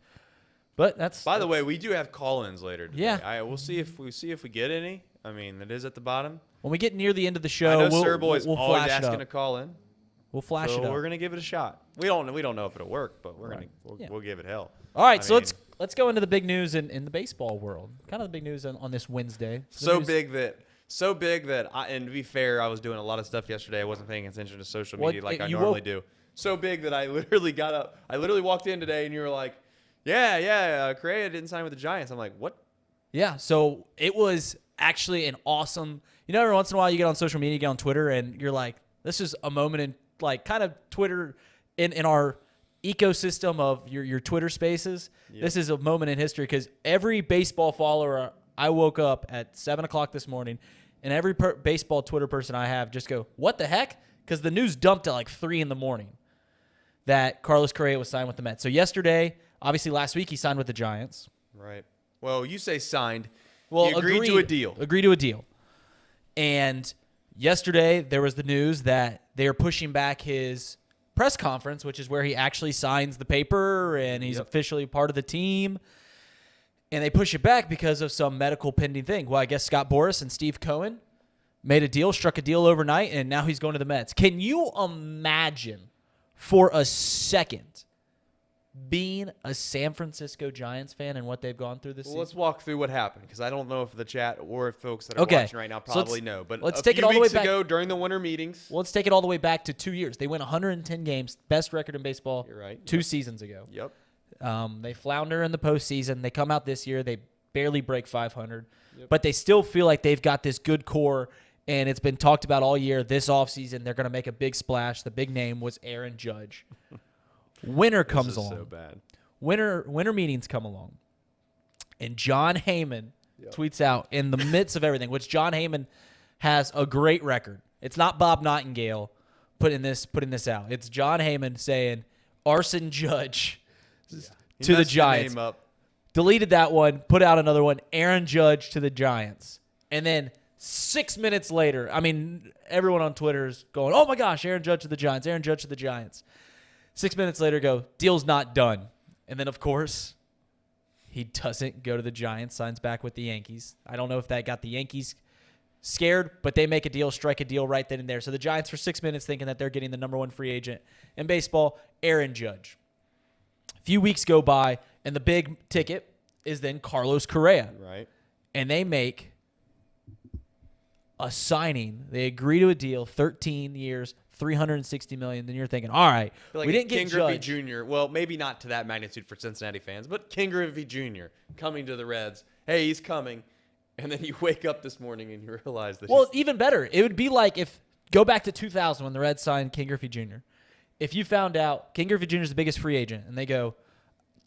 But By the way, we do have call-ins later today. Yeah. We'll see if we get any. I mean, it is at the bottom. When we get near the end of the show, I know Sir we'll Boy's always flash it asking up. to call in. We'll flash So it up. we're gonna give it a shot. We don't know if it'll work, but we'll give it hell. All right, I so mean, let's go into the big news in the baseball world. Kind of the big news on this Wednesday. So big that and to be fair, I was doing a lot of stuff yesterday. I wasn't paying attention to social media like I normally do. So big that I literally got up. I literally walked in today, and you were like, Correa didn't sign with the Giants. I'm like, what? Yeah, so it was actually an awesome. Every once in a while you get on social media, you get on Twitter, and you're like, this is a moment in like kind of Twitter in our ecosystem of your Twitter spaces. Yep. This is a moment in history because every baseball follower, I woke up at 7 o'clock this morning, and every baseball Twitter person I have just go, what the heck? Because the news dumped at like 3 in the morning that Carlos Correa was signed with the Mets. So yesterday, obviously last week, he signed with the Giants. Right. Well, you say signed. Well, he agreed to a deal. Agreed to a deal. And yesterday, there was the news that they are pushing back his press conference, which is where he actually signs the paper and he's officially part of the team. And they push it back because of some medical pending thing. Well, I guess Scott Boras and Steve Cohen struck a deal overnight, and now he's going to the Mets. Can you imagine for a second being a San Francisco Giants fan and what they've gone through this season? Let's walk through what happened because I don't know if the chat or if folks that are watching right now probably know. But let's a take few it all the way weeks back ago during the winter meetings. Well, let's take it all the way back to 2 years. They went 110 games, best record in baseball. You're right. 2 seasons ago. Yep. They flounder in the postseason. They come out this year. They barely break 500. But they still feel like they've got this good core, and it's been talked about all year. This offseason, they're going to make a big splash. The big name was Aaron Judge. Winter comes along. So bad. Winter meetings come along. And John Heyman tweets out in the midst of everything, which John Heyman has a great record. It's not Bob Nightingale putting this out. It's John Heyman saying Arson Judge to the Giants. Deleted that one, put out another one, Aaron Judge to the Giants. And then 6 minutes later, I mean, everyone on Twitter is going, oh my gosh, Aaron Judge to the Giants, Aaron Judge to the Giants. 6 minutes later, deal's not done. And then, of course, he doesn't go to the Giants, signs back with the Yankees. I don't know if that got the Yankees scared, but they make a deal, strike a deal right then and there. So the Giants for 6 minutes thinking that they're getting the number one free agent in baseball, Aaron Judge. A few weeks go by, and the big ticket is then Carlos Correa. Right. And they make a signing. They agree to a deal, 13 years, $360 million. Then you're thinking, all right, like we didn't get King Judge. Griffey Jr. Well, maybe not to that magnitude for Cincinnati fans, but King Griffey Jr. coming to the Reds. Hey, he's coming. And then you wake up this morning and you realize that. Well, even better. It would be like go back to 2000 when the Reds signed King Griffey Jr. If you found out King Griffey Jr. is the biggest free agent and they go,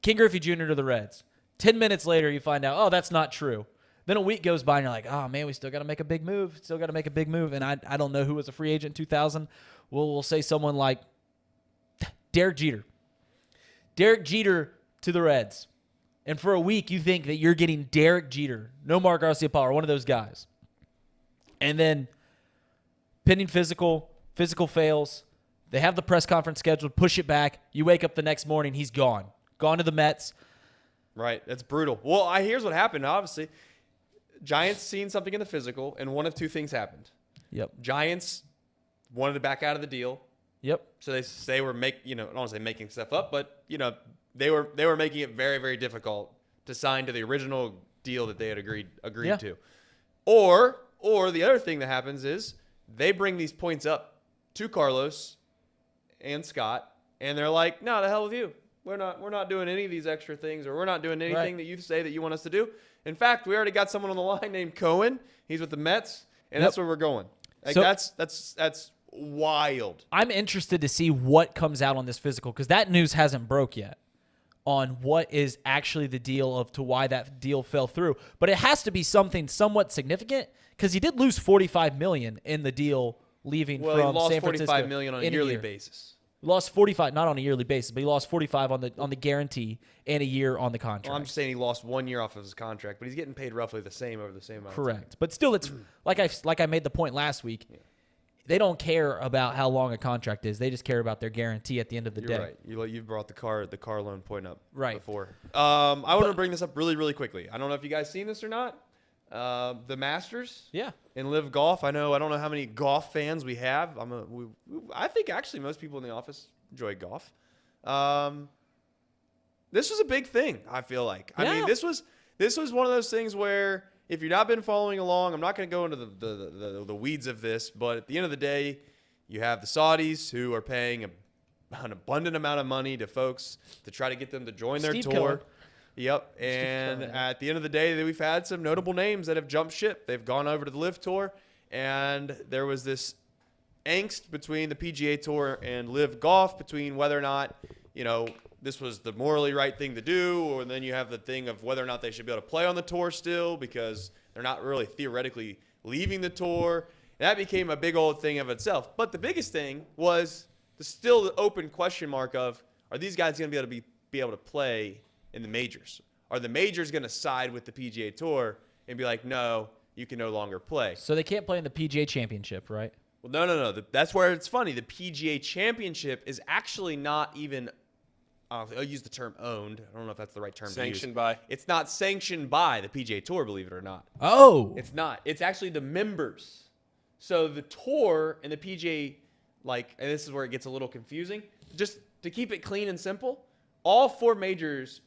King Griffey Jr. to the Reds. 10 minutes later, you find out, oh, that's not true. Then a week goes by and you're like, oh, man, we still got to make a big move. And I don't know who was a free agent in 2000. We'll say someone like Derek Jeter. Derek Jeter to the Reds. And for a week, you think that you're getting Derek Jeter, Nomar Garciaparra, one of those guys. And then pending physical fails. They have the press conference scheduled, push it back. You wake up the next morning, he's gone. Gone to the Mets. Right. That's brutal. Well, here's what happened, obviously. Giants seen something in the physical, and one of two things happened. Yep. Giants wanted to back out of the deal. Yep. So they were I don't want to say making stuff up, but they were making it very, very difficult to sign to the original deal that they had agreed to. Or the other thing that happens is they bring these points up to Carlos and Scott, and they're like, "No, the hell with you. We're not doing any of these extra things, or we're not doing anything that you say that you want us to do. In fact, we already got someone on the line named Cohen. He's with the Mets, and that's where we're going." Like so, that's wild. I'm interested to see what comes out on this physical because that news hasn't broke yet on what is actually the deal to why that deal fell through. But it has to be something somewhat significant because he did lose $45 million in the deal leaving Well, he from lost San Francisco. $45 million on a in yearly year. basis. Lost 45, not on a yearly basis, but he lost 45 on the guarantee and a year on the contract. Well, I'm just saying he lost 1 year off of his contract, but he's getting paid roughly the same over the same amount of time. Correct, but still, it's like I made the point last week. They don't care about how long a contract is. They just care about their guarantee at the end of the You're day. right. You brought the car loan point up Right. before. I want to bring this up really, really quickly. I don't know if you guys seen this or not. The Masters. Yeah. In Live Golf. I don't know how many golf fans we have. I think actually most people in the office enjoy golf. This was a big thing, I feel like. I mean, this was one of those things where if you've not been following along, I'm not going to go into the weeds of this, but at the end of the day, you have the Saudis who are paying an abundant amount of money to folks to try to get them to join their tour. Keller. Yep. And at the end of the day, we've had some notable names that have jumped ship. They've gone over to the Live Tour, and there was this angst between the PGA Tour and Live Golf between whether or not, this was the morally right thing to do, or then you have the thing of whether or not they should be able to play on the tour still because they're not really theoretically leaving the tour. That became a big old thing of itself. But the biggest thing was the open question mark of, are these guys going to be able to play in the majors? Are the majors going to side with the PGA Tour and be like, no, you can no longer play? So they can't play in the PGA Championship, right? Well, no. That's where it's funny. The PGA Championship is actually not even, I'll use the term owned. I don't know if that's the right term to use. Sanctioned by? It's not sanctioned by the PGA Tour, believe it or not. Oh. It's not. It's actually the members. So the tour and the PGA, and this is where it gets a little confusing. Just to keep it clean and simple, all 4 majors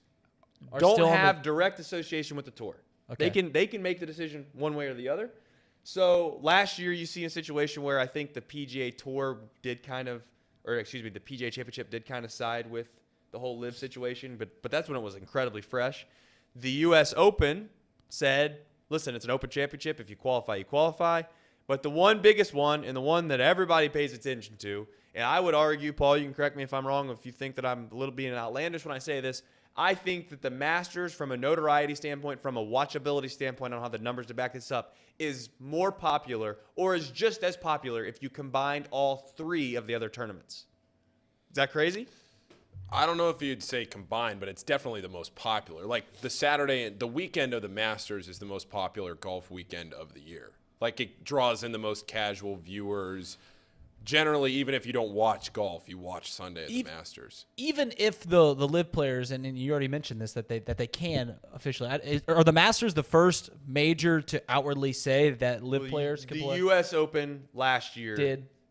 don't have direct association with the tour. Okay. They can make the decision one way or the other. So last year you see a situation where I think the PGA Tour the PGA Championship did kind of side with the whole Live situation, but that's when it was incredibly fresh. The U.S. Open said, listen, it's an open championship. If you qualify, you qualify. But the one biggest one, and the one that everybody pays attention to, and I would argue, Paul, you can correct me if I'm wrong, if you think that I'm a little being outlandish when I say this, I think that the Masters, from a notoriety standpoint, from a watchability standpoint, I don't have the numbers to back this up, is more popular or is just as popular if you combined all 3 of the other tournaments. Is that crazy? I don't know if you'd say combined, but it's definitely the most popular. Like the weekend of the Masters is the most popular golf weekend of the year. Like it draws in the most casual viewers. Generally, even if you don't watch golf, you watch Sunday at the Masters. Even if the Live players, and you already mentioned this, that they can officially, are the Masters the first major to outwardly say that Live players can play? The U.S. Open last year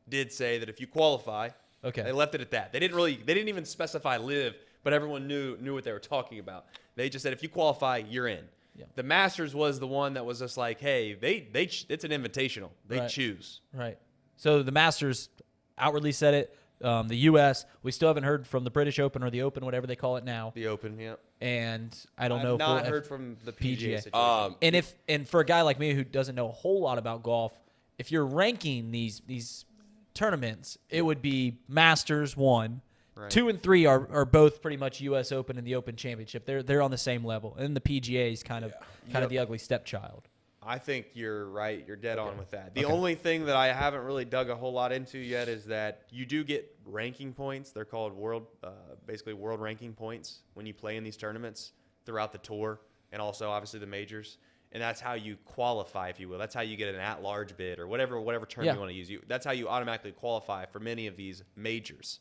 did say that if you qualify, okay, they left it at that. They didn't even specify Live, but everyone knew what they were talking about. They just said if you qualify, you're in. Yeah. The Masters was the one that was just like, hey, it's an invitational. They choose. Right. So the Masters outwardly said it. The U.S., we still haven't heard from the British Open or the Open, whatever they call it now. The Open, yeah. And I don't know. I've not heard from the PGA situation. And for a guy like me who doesn't know a whole lot about golf, if you're ranking these tournaments, it would be Masters 1. Right. 2 and 3 are both pretty much U.S. Open and the Open Championship. They're on the same level, and the PGA is kind of the ugly stepchild. I think you're right. You're dead on with that. The only thing that I haven't really dug a whole lot into yet is that you do get ranking points. They're called basically world ranking points when you play in these tournaments throughout the tour and also obviously the majors. And that's how you qualify, if you will. That's how you get an at-large bid or whatever term you want to use. That's how you automatically qualify for many of these majors.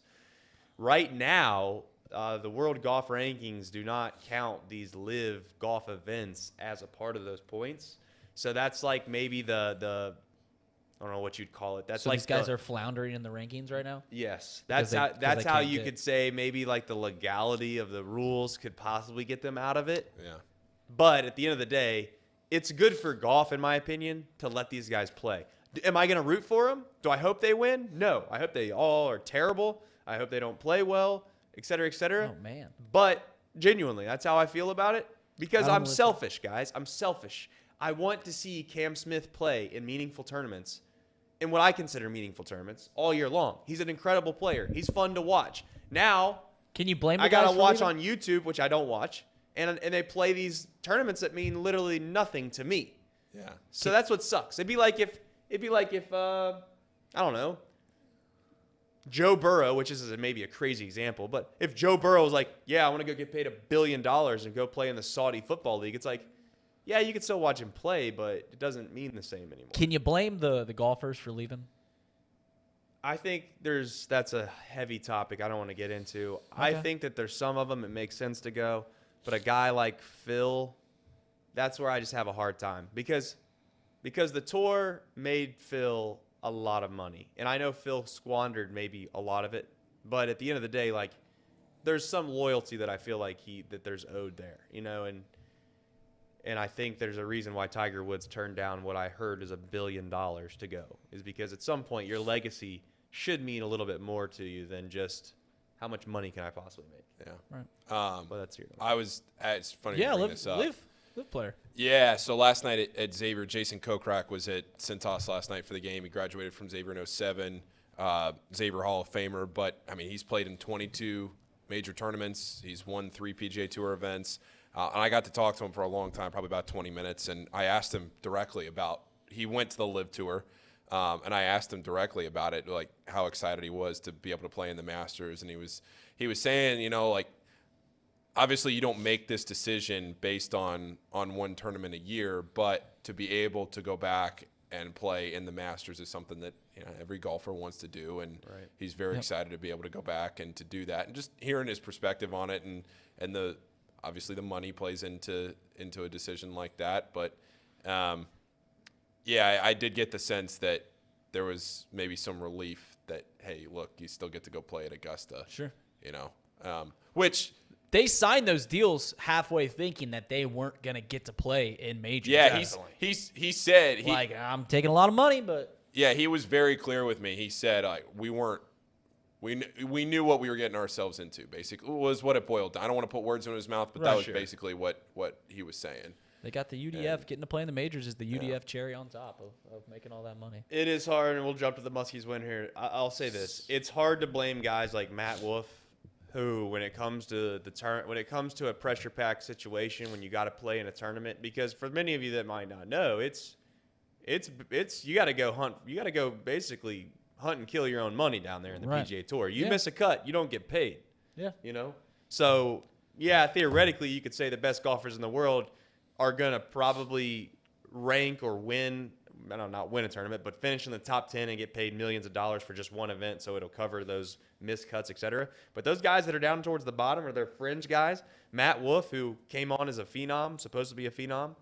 Right now, the World Golf Rankings do not count these Live golf events as a part of those points. So that's like maybe the I don't know what you'd call it. That's so like these guys are floundering in the rankings right now? Yes. That's how you could say maybe like the legality of the rules could possibly get them out of it. Yeah. But at the end of the day, it's good for golf, in my opinion, to let these guys play. Am I going to root for them? Do I hope they win? No. I hope they all are terrible. I hope they don't play well, et cetera, et cetera. Oh, man. But genuinely, that's how I feel about it because I'm selfish, guys. I'm selfish. I want to see Cam Smith play in meaningful tournaments, in what I consider meaningful tournaments, all year long. He's an incredible player. He's fun to watch. Now, can you blame? I gotta watch on YouTube, which I don't watch, and they play these tournaments that mean literally nothing to me. Yeah. So that's what sucks. It'd be like if I I don't know, Joe Burrow, which is maybe a crazy example, but if Joe Burrow was like, yeah, I want to go get paid $1 billion and go play in the Saudi football league, it's like, yeah, you can still watch him play, but it doesn't mean the same anymore. Can you blame the golfers for leaving? I think that's a heavy topic I don't want to get into. Okay. I think that there's some of them it makes sense to go, but a guy like Phil, that's where I just have a hard time because the tour made Phil a lot of money, and I know Phil squandered maybe a lot of it, but at the end of the day, like, there's some loyalty that I feel like that there's owed there, you know, and I think there's a reason why Tiger Woods turned down what I heard is $1 billion to go, is because at some point your legacy should mean a little bit more to you than just how much money can I possibly make. Yeah, right. Well, that's your. It's funny. Yeah, live player. Yeah, so last night at Xavier, Jason Kokrak was at Cintas last night for the game. He graduated from Xavier in 07, Xavier Hall of Famer. But, I mean, he's played in 22 major tournaments. He's won 3 PGA Tour events. And I got to talk to him for a long time, probably about 20 minutes. And I asked him directly about – he went to the Live Tour. And I asked him directly about it, like how excited he was to be able to play in the Masters. And he was saying, you know, like, obviously, you don't make this decision based on one tournament a year, but to be able to go back and play in the Masters is something that, you know, every golfer wants to do, and he's very excited to be able to go back and to do that. And just hearing his perspective on it, and the obviously the money plays into a decision like that. But yeah, I did get the sense that there was maybe some relief that, hey, look, you still get to go play at Augusta. Sure. You know, which. They signed those deals halfway thinking that they weren't going to get to play in majors. Yeah, he said like, I'm taking a lot of money, but yeah, he was very clear with me. He said like we knew what we were getting ourselves into. Basically, was what it boiled down. I don't want to put words in his mouth, but that was basically what he was saying. They got the UDF. Getting to play in the majors is the UDF cherry on top of making all that money. It is hard, and we'll jump to the Muskies win here. I'll say this: it's hard to blame guys like Matt Wolff, who, when it comes to a pressure-packed situation, when you got to play in a tournament, because for many of you that might not know, it's you got to go hunt. You got to go basically hunt and kill your own money down there in the PGA Tour. You miss a cut, you don't get paid. Yeah, you know. So yeah, theoretically, you could say the best golfers in the world are gonna probably rank or win. I don't know, not win a tournament, but finish in the top 10 and get paid millions of dollars for just one event, so it'll cover those missed cuts, etc. But those guys that are down towards the bottom are their fringe guys. Matt Wolff, who came on as a phenom, supposed to be a phenom,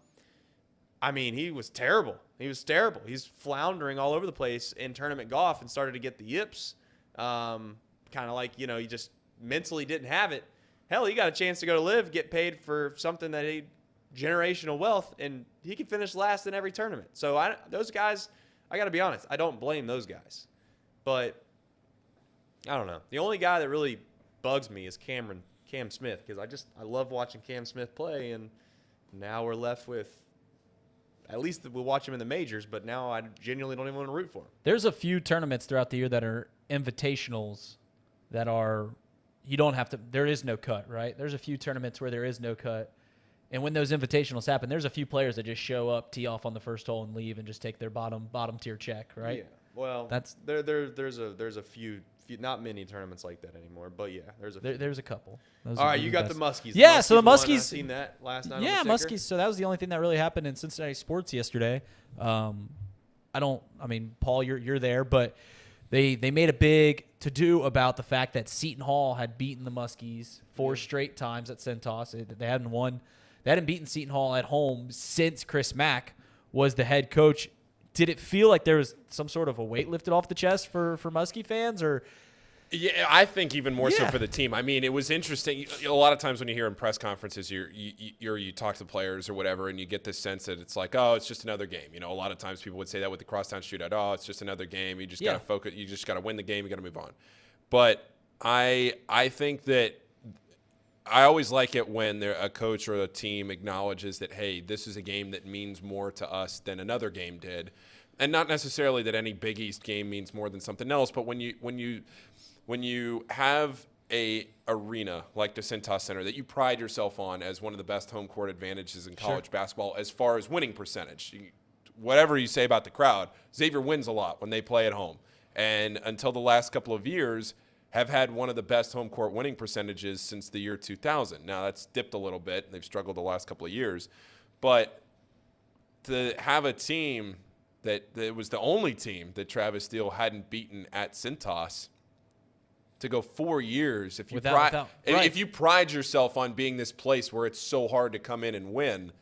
I mean, he was terrible. He was terrible. He's floundering all over the place in tournament golf and started to get the yips. Kind of like, you know, he just mentally didn't have it. Hell, he got a chance to go to Live, get paid for something that he generational wealth, and he could finish last in every tournament. So those guys, I got to be honest, I don't blame those guys. But I don't know. The only guy that really bugs me is Cam Smith, because I love watching Cam Smith play, and now we're left with, at least we'll watch him in the majors, but now I genuinely don't even want to root for him. There's a few tournaments throughout the year that are invitationals that are, you don't have to, there is no cut, right? There's a few tournaments where there is no cut. And when those invitationals happen, there's a few players that just show up, tee off on the first hole, and leave, and just take their bottom tier check, right? Yeah. Well, that's there's a few, not many tournaments like that anymore, but yeah, there's a couple. All right, you got the Muskies. Yeah, so the Muskies. I've seen that last night. Yeah, Muskies. So that was the only thing that really happened in Cincinnati sports yesterday. I mean, Paul, you're there, but they made a big to-do about the fact that Seton Hall had beaten the Muskies 4 straight times at Cintas. They hadn't won. They hadn't beaten Seton Hall at home since Chris Mack was the head coach. Did it feel like there was some sort of a weight lifted off the chest for Muskie fans, or? Yeah, I think even more so for the team. I mean, it was interesting. A lot of times when you hear in press conferences, you talk to players or whatever, and you get this sense that it's like, oh, it's just another game. You know, a lot of times people would say that with the crosstown shootout. Oh, it's just another game. You just got to focus. You just got to win the game. You got to move on. But I think that I always like it when a coach or a team acknowledges that, hey, this is a game that means more to us than another game did. And not necessarily that any Big East game means more than something else, but when you have a arena like the Cintas Center that you pride yourself on as one of the best home court advantages in college basketball as far as winning percentage, whatever you say about the crowd, Xavier wins a lot when they play at home. and until the last couple of years have had one of the best home court winning percentages since the year 2000. Now, that's dipped a little bit. They've struggled the last couple of years. But to have a team that was the only team that Travis Steele hadn't beaten at Cintas, to go 4 years, if you pride yourself on being this place where it's so hard to come in and win,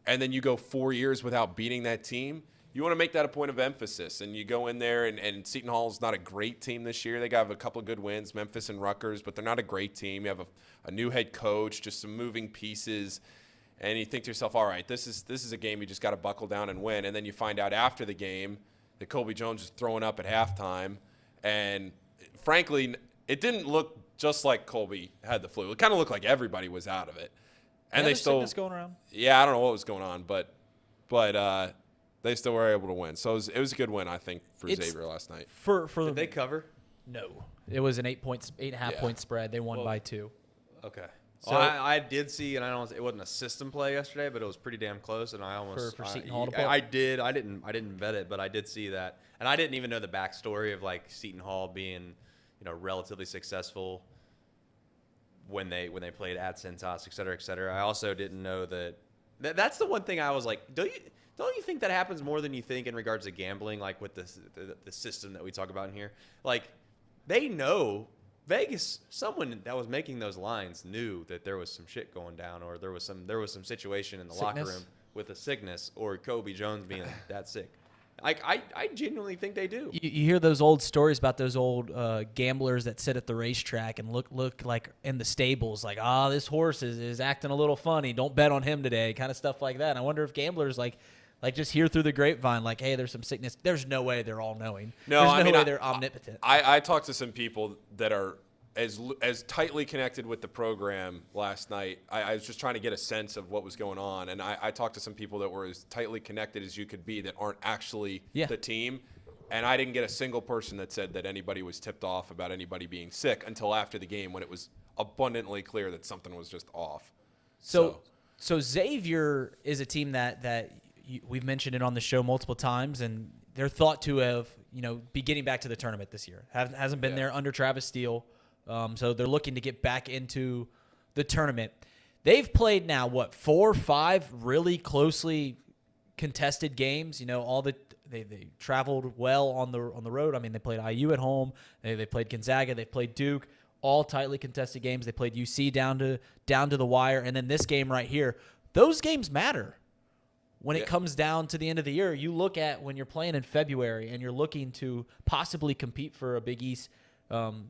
and then you go 4 years without beating that team, you want to make that a point of emphasis. And you go in there, and Seton Hall's not a great team this year. They got a couple of good wins, Memphis and Rutgers, but they're not a great team. You have a new head coach, just some moving pieces, and you think to yourself, all right, this is a game you just got to buckle down and win. And then you find out after the game that Kobe Jones is throwing up at halftime, and frankly, it didn't look just like Colby had the flu. It kind of looked like everybody was out of it. And they still going around. Yeah, I don't know what was going on, but they still were able to win. So it was a good win, I think, for Xavier last night. Did they cover? No. It was an 8.5 point spread. They won by 2. Okay. So I did see, and it wasn't a system play yesterday, but it was pretty damn close. And I almost for Seton Hall to play. I didn't bet it, but I did see that, and I didn't even know the backstory of like Seton Hall being, relatively successful when they played at Cintas, et cetera, et cetera. I also didn't know that's the one thing I was like, don't you think that happens more than you think in regards to gambling, like with the system that we talk about in here? Like, they know Vegas, someone that was making those lines knew that there was some shit going down, or there was some situation in the locker room with a sickness, or Kobe Jones being that sick. I genuinely think they do. You hear those old stories about those old gamblers that sit at the racetrack and look like in the stables, like, this horse is acting a little funny. Don't bet on him today, kind of stuff like that. And I wonder if gamblers like just hear through the grapevine, like, hey, there's some sickness. There's no way they're all knowing. There's no way they're omnipotent. I talked to some people that are as tightly connected with the program last night. I was just trying to get a sense of what was going on, and I talked to some people that were as tightly connected as you could be that aren't actually the team, and I didn't get a single person that said that anybody was tipped off about anybody being sick until after the game, when it was abundantly clear that something was just off. So Xavier is a team that we've mentioned it on the show multiple times, and they're thought to have be getting back to the tournament this year. Hasn't been there under Travis Steele. So they're looking to get back into the tournament. They've played now, 4 or 5 really closely contested games. They traveled well on the road. I mean, they played IU at home. They played Gonzaga. They played Duke. All tightly contested games. They played UC down to the wire. And then this game right here, those games matter. When it comes down to the end of the year, you look at when you're playing in February and you're looking to possibly compete for a Big East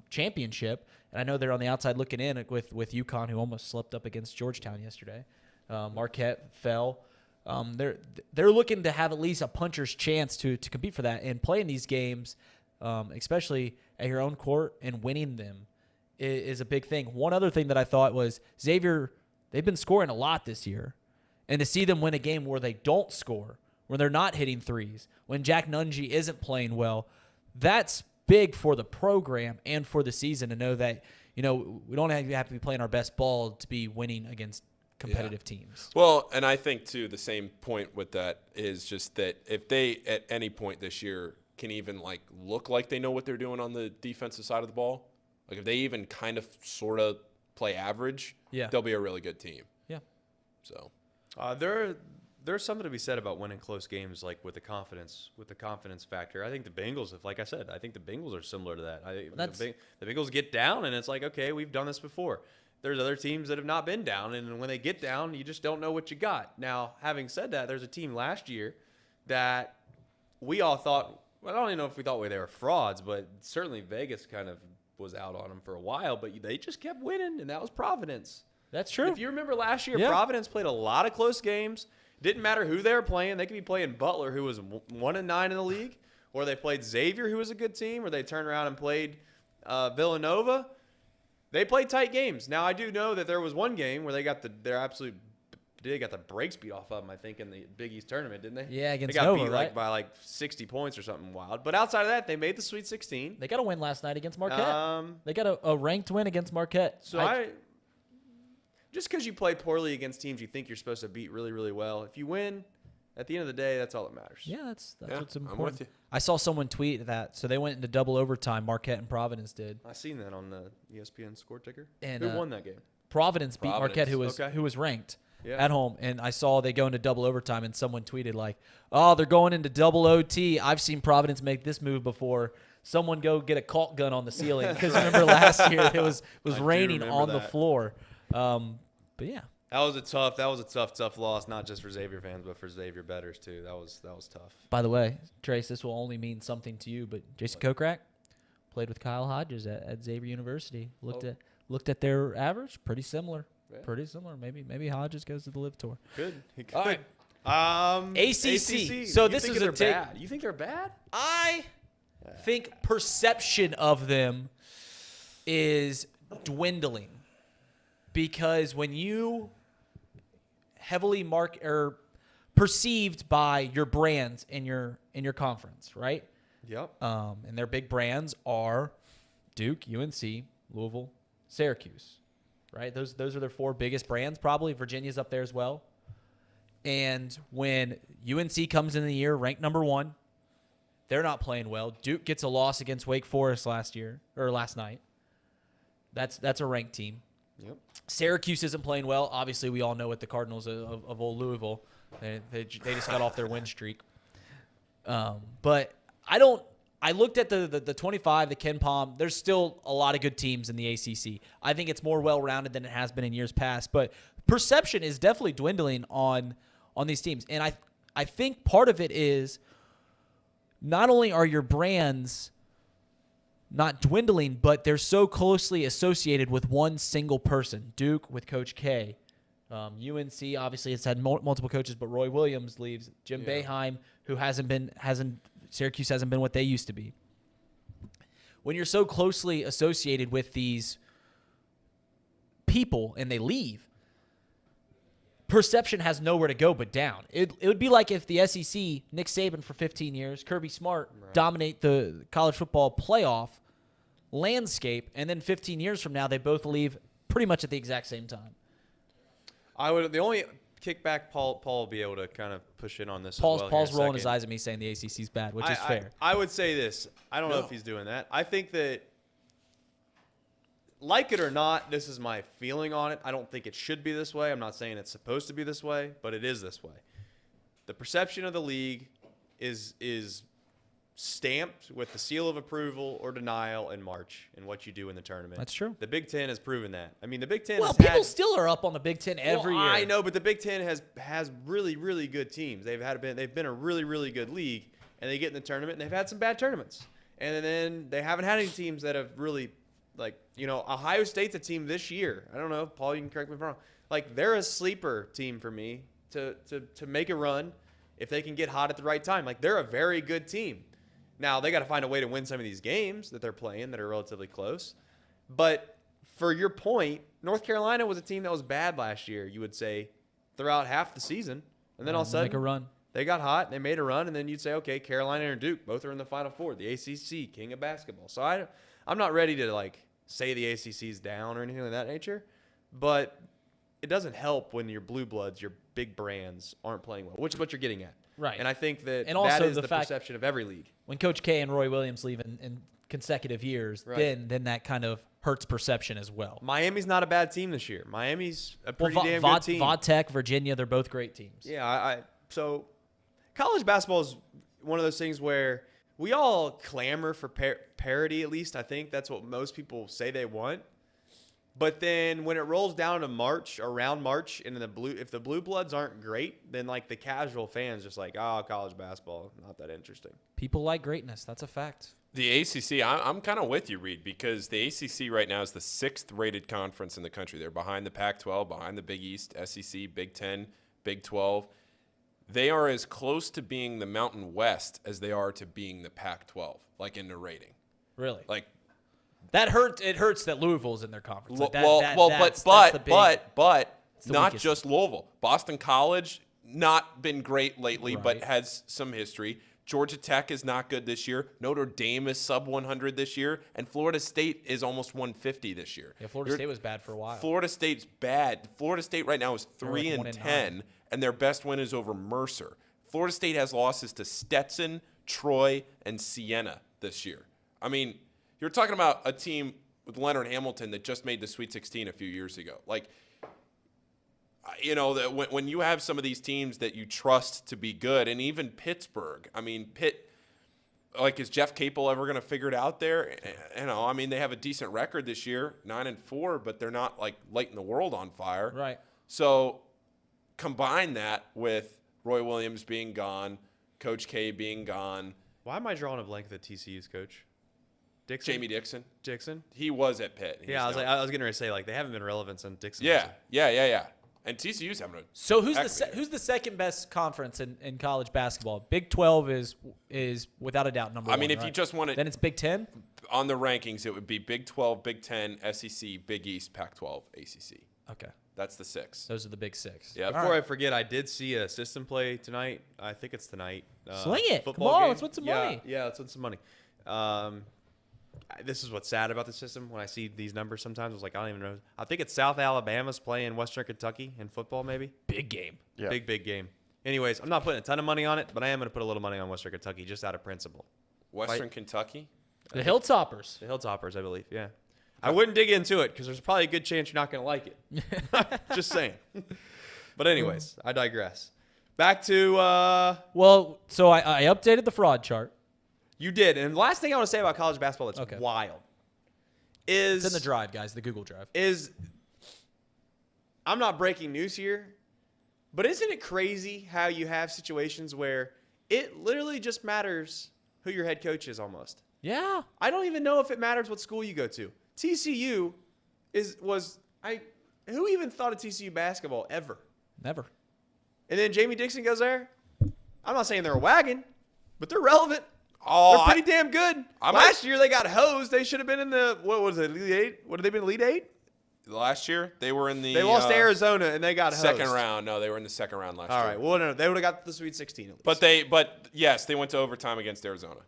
championship, and I know they're on the outside looking in with UConn, who almost slipped up against Georgetown yesterday. Marquette fell. They're looking to have at least a puncher's chance to compete for that, and playing these games, especially at your own court and winning them, is a big thing. One other thing that I thought was Xavier, they've been scoring a lot this year, and to see them win a game where they don't score, when they're not hitting threes, when Jack Nungy isn't playing well, that's big for the program and for the season to know that, we don't have to be playing our best ball to be winning against competitive teams. Well, and I think, too, the same point with that is just that if they at any point this year can even, look like they know what they're doing on the defensive side of the ball, if they even kind of sort of play average, they'll be a really good team. Yeah. So there's something to be said about winning close games, with the confidence factor. I think the Bengals, like I said, I think the Bengals are similar to that. The Bengals get down, and it's like, okay, we've done this before. There's other teams that have not been down, and when they get down, you just don't know what you got. Now, having said that, there's a team last year that we all thought, I don't even know if we thought they were frauds, but certainly Vegas kind of was out on them for a while, but they just kept winning, and that was Providence. That's true. If you remember last year, Providence played a lot of close games. Didn't matter who they were playing. They could be playing Butler, who was 1-9 in the league, or they played Xavier, who was a good team, or they turned around and played Villanova. They played tight games. Now, I do know that there was one game where they got the brakes beat off of them, I think, in the Big East tournament, didn't they? Yeah, against Nova. They got Nova, beat by 60 points or something wild. But outside of that, they made the Sweet 16. They got a win last night against Marquette. They got a ranked win against Marquette. So just because you play poorly against teams you think you're supposed to beat really, really well, if you win, At the end of the day, that's all that matters. Yeah, that's what's I'm important. with you. I saw someone tweet that. So they went into double overtime. Marquette and Providence did. I seen that on the ESPN score ticker. And, Who won that game? Providence beat Providence. Marquette, who was ranked Yeah. at home. And I saw they go into double overtime, and someone tweeted like, "Oh, they're going into double OT. I've seen Providence make this move before. Someone go get a caulk gun on the ceiling." Because remember last year it was raining remember on the that. floor. But yeah. That was a tough loss, not just for Xavier fans, but for Xavier bettors too. That was tough. By the way, Trace, this will only mean something to you, but Jason Kokrak played with Kyle Hodges at Xavier University. Looked at their average, pretty similar. Yeah. Pretty similar. Maybe Hodges goes to the Live Tour. Good. He could. All right. ACC. So You this think is they're a take. bad. You think they're bad? I think perception of them is dwindling because when you heavily mark or perceived by your brands in your conference, right? Yep. And their big brands are Duke, UNC, Louisville, Syracuse, right? Those are their 4 biggest brands. Probably Virginia's up there as well. And when UNC comes in the year ranked number 1, they're not playing well. Duke gets a loss against Wake Forest last night. That's a ranked team. Yep. Syracuse isn't playing well. Obviously, we all know what the Cardinals of old Louisville. They just got off their win streak. But I looked at the 25, the Ken Palm. There's still a lot of good teams in the ACC. I think it's more well-rounded than it has been in years past. But perception is definitely dwindling on these teams. And I think part of it is not only are your brands not dwindling, but they're so closely associated with one single person. Duke with Coach K. UNC, obviously, it's had multiple coaches, but Roy Williams leaves. Jim Boeheim, who Syracuse hasn't been what they used to be. When you're so closely associated with these people and they leave, perception has nowhere to go but down. It would be like if the SEC, Nick Saban for 15 years, Kirby Smart dominate the college football playoff landscape, and then 15 years from now they both leave pretty much at the exact same time. The only kickback Paul will be able to kind of push in on this. Paul's as well rolling his eyes at me saying the ACC's bad, which is fair. I would say this. I don't know if he's doing that. I think that, like it or not, this is my feeling on it. I don't think it should be this way. I'm not saying it's supposed to be this way, but it is this way. The perception of the league is stamped with the seal of approval or denial in March in what you do in the tournament. That's true. The Big Ten has proven that. I mean, the Big Ten. People still are up on the Big Ten every year. I know, but the Big Ten has really, really good teams. They've been a really, really good league, and they get in the tournament, and they've had some bad tournaments, and then they haven't had any teams that have really, Ohio State's a team this year. I don't know, Paul, you can correct me if I'm wrong. They're a sleeper team for me to make a run if they can get hot at the right time. They're a very good team. Now, they got to find a way to win some of these games that they're playing that are relatively close. But for your point, North Carolina was a team that was bad last year, you would say, throughout half the season. And then all of a sudden, make a run. They got hot, they made a run, and then you'd say, okay, Carolina and Duke, both are in the Final Four, the ACC, king of basketball. So I'm not ready to, say the ACC's down or anything of that nature. But it doesn't help when your blue bloods, your big brands, aren't playing well, which is what you're getting at. Right. And I think that also is the the fact perception of every league. When Coach K and Roy Williams leave in consecutive years, then that kind of hurts perception as well. Miami's not a bad team this year. Miami's a pretty damn good team. Vodtech, Virginia, they're both great teams. Yeah, so college basketball is one of those things where we all clamor for parity, at least. I think that's what most people say they want. But then when it rolls down to March, around March, and if the blue bloods aren't great, then the casual fans just college basketball, not that interesting. People like greatness. That's a fact. The ACC, I'm kind of with you, Reed, because the ACC right now is the 6th rated conference in the country. They're behind the Pac-12, behind the Big East, SEC, Big 10, Big 12. They are as close to being the Mountain West as they are to being the Pac-12, in their rating. Really? That hurts. It hurts that Louisville's in their conference. That's not just Louisville. Boston College, not been great lately, but has some history. Georgia Tech is not good this year. Notre Dame is sub 100 this year, and Florida State is almost 150 this year. Yeah, Florida State was bad for a while. Florida State's bad. Florida State right now is 3-10, and their best win is over Mercer. Florida State has losses to Stetson, Troy, and Siena this year. I mean, you're talking about a team with Leonard Hamilton that just made the Sweet 16 a few years ago. Like, you know, when you have some of these teams that you trust to be good, and even Pittsburgh, I mean, like, is Jeff Capel ever going to figure it out there? You know, I mean, they have a decent record this year, 9-4, but they're not, like, lighting the world on fire. Right. So combine that with Roy Williams being gone, Coach K being gone. Why am I drawing a blank at the TCU's coach? Dixon? Jamie Dixon. Dixon? He was at Pitt. Yeah, I was getting ready to say, like, they haven't been relevant since Dixon. Yeah. And TCU's having a So who's the second best conference in college basketball? Big 12 is without a doubt number one. I mean, if right? you just want to, then it's Big 10. On the rankings, it would be Big 12, Big 10, SEC, Big East, Pac-12, ACC. Okay, That's the 6. those are the big 6. Yeah. Before I forget, I did see a system play tonight. I think it's tonight. Sling it. Come Football on, game. let's win some money. Yeah, let's win some money. This is what's sad about the system. When I see these numbers sometimes, I was like, I don't even know. I think it's South Alabama's playing Western Kentucky in football, maybe. Big game. Yeah. Big game. Anyways, I'm not putting a ton of money on it, but I am going to put a little money on Western Kentucky just out of principle. Western Kentucky. The Hilltoppers. The Hilltoppers, I believe. Yeah. I wouldn't dig into it because there's probably a good chance you're not going to like it. Just saying. But anyways, I digress. Back to Well, so I updated the fraud chart. you did. And the last thing I want to say about college basketball that's wild is It's in the drive, guys, the Google Drive. is I'm not breaking news here, but isn't it crazy how you have situations where it literally just matters who your head coach is almost? Yeah. I don't even know if it matters what school you go to. TCU who even thought of TCU basketball ever? Never. And then Jamie Dixon goes there. I'm not saying they're a wagon, but they're relevant. Oh, They're pretty damn good. Last year they got hosed. They should have been in the what was it, Elite Eight? What have they been, Elite Eight? Last year, they were in the They lost to Arizona and they got hosed. second round. No, they were in the second round last year. All right. Well, no, they would have got the Sweet 16 at least. But yes, they went to overtime against Arizona.